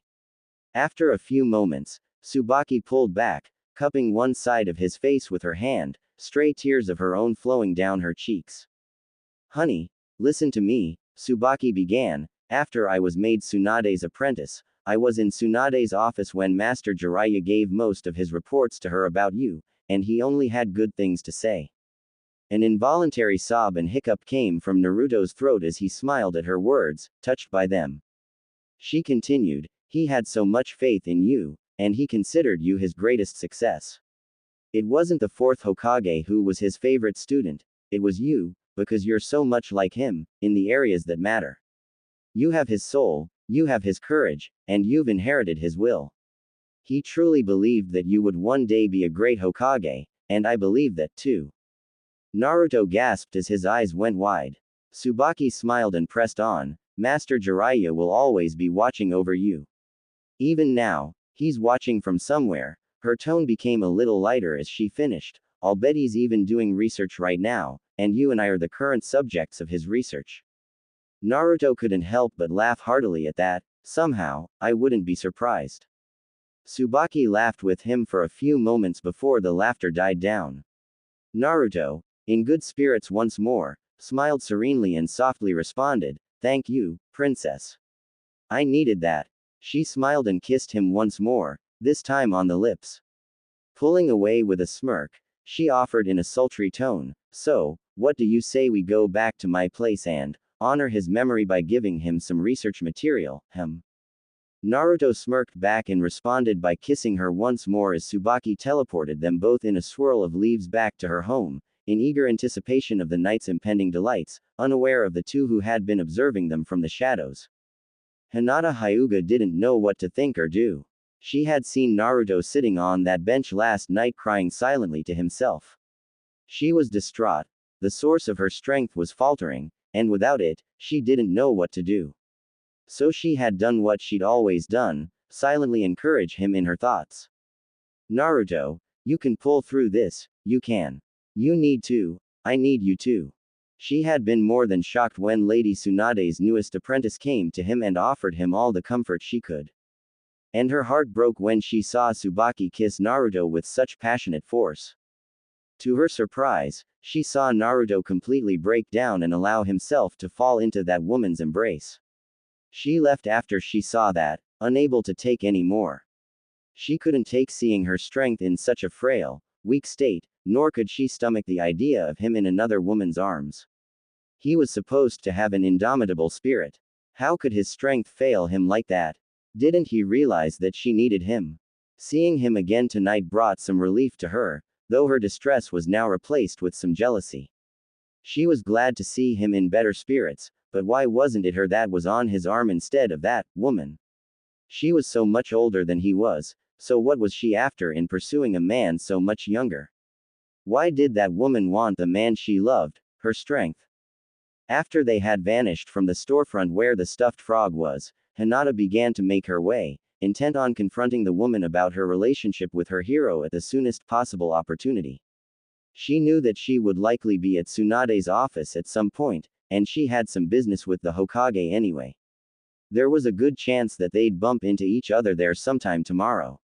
[SPEAKER 1] After a few moments, Tsubaki pulled back, cupping one side of his face with her hand, stray tears of her own flowing down her cheeks. Honey, listen to me, Tsubaki began, after I was made Tsunade's apprentice, I was in Tsunade's office when Master Jiraiya gave most of his reports to her about you, and he only had good things to say. An involuntary sob and hiccup came from Naruto's throat as he smiled at her words, touched by them. She continued, he had so much faith in you, and he considered you his greatest success. It wasn't the fourth Hokage who was his favorite student, it was you, because you're so much like him, in the areas that matter. You have his soul, you have his courage, and you've inherited his will. He truly believed that you would one day be a great Hokage, and I believe that too. Naruto gasped as his eyes went wide. Tsubaki smiled and pressed on, Master Jiraiya will always be watching over you. Even now, he's watching from somewhere. Her tone became a little lighter as she finished, I'll bet he's even doing research right now, and you and I are the current subjects of his research. Naruto couldn't help but laugh heartily at that, somehow, I wouldn't be surprised. Tsubaki laughed with him for a few moments before the laughter died down. Naruto, in good spirits once more, smiled serenely and softly responded, thank you, princess. I needed that. She smiled and kissed him once more, this time on the lips. Pulling away with a smirk, she offered in a sultry tone, so, what do you say we go back to my place and honor his memory by giving him some research material, Naruto smirked back and responded by kissing her once more as Tsubaki teleported them both in a swirl of leaves back to her home, in eager anticipation of the night's impending delights, unaware of the two who had been observing them from the shadows. Hinata Hyuga didn't know what to think or do. She had seen Naruto sitting on that bench last night crying silently to himself. She was distraught, the source of her strength was faltering, and without it, she didn't know what to do. So she had done what she'd always done, silently encourage him in her thoughts. Naruto, you can pull through this, you can. You need to, I need you to. She had been more than shocked when Lady Tsunade's newest apprentice came to him and offered him all the comfort she could. And her heart broke when she saw Tsubaki kiss Naruto with such passionate force. To her surprise, she saw Naruto completely break down and allow himself to fall into that woman's embrace. She left after she saw that, unable to take any more. She couldn't take seeing her strength in such a frail, weak state, nor could she stomach the idea of him in another woman's arms. He was supposed to have an indomitable spirit. How could his strength fail him like that? Didn't he realize that she needed him? Seeing him again tonight brought some relief to her, though her distress was now replaced with some jealousy. She was glad to see him in better spirits, but why wasn't it her that was on his arm instead of that woman? She was so much older than he was, so what was she after in pursuing a man so much younger? Why did that woman want the man she loved, her strength? After they had vanished from the storefront where the stuffed frog was, Hinata began to make her way, intent on confronting the woman about her relationship with her hero at the soonest possible opportunity. She knew that she would likely be at Tsunade's office at some point, and she had some business with the Hokage anyway. There was a good chance that they'd bump into each other there sometime tomorrow.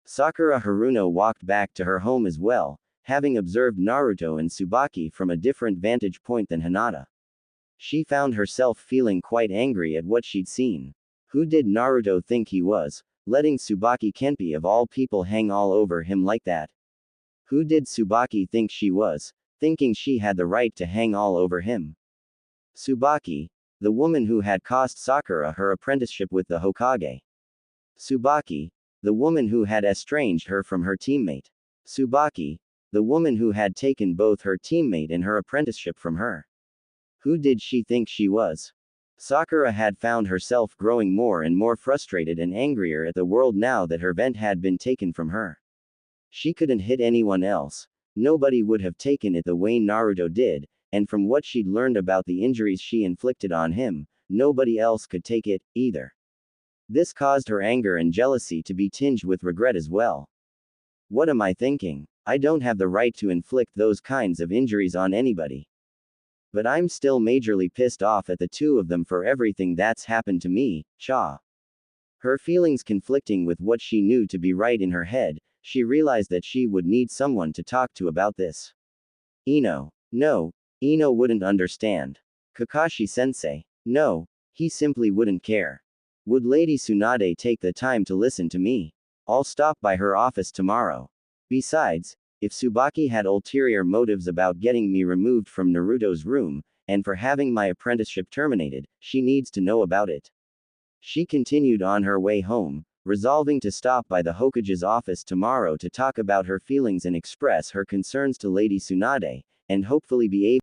[SPEAKER 1] Sakura Haruno walked back to her home as well, having observed Naruto and Tsubaki from a different vantage point than Hinata. She found herself feeling quite angry at what she'd seen. Who did Naruto think he was, letting Tsubaki Kenpi of all people hang all over him like that? Who did Tsubaki think she was, thinking she had the right to hang all over him? Tsubaki, the woman who had cost Sakura her apprenticeship with the Hokage. Tsubaki, the woman who had estranged her from her teammate. Tsubaki, the woman who had taken both her teammate and her apprenticeship from her. Who did she think she was? Sakura had found herself growing more and more frustrated and angrier at the world now that her vent had been taken from her. She couldn't hit anyone else. Nobody would have taken it the way Naruto did, and from what she'd learned about the injuries she inflicted on him, nobody else could take it, either. This caused her anger and jealousy to be tinged with regret as well. What am I thinking? I don't have the right to inflict those kinds of injuries on anybody. But I'm still majorly pissed off at the two of them for everything that's happened to me, cha. Her feelings conflicting with what she knew to be right in her head, she realized that she would need someone to talk to about this. Ino. No, Ino wouldn't understand. Kakashi-sensei. No, he simply wouldn't care. Would Lady Tsunade take the time to listen to me? I'll stop by her office tomorrow. Besides, if Tsubaki had ulterior motives about getting me removed from Naruto's room, and for having my apprenticeship terminated, she needs to know about it. She continued on her way home, resolving to stop by the Hokage's office tomorrow to talk about her feelings and express her concerns to Lady Tsunade, and hopefully be able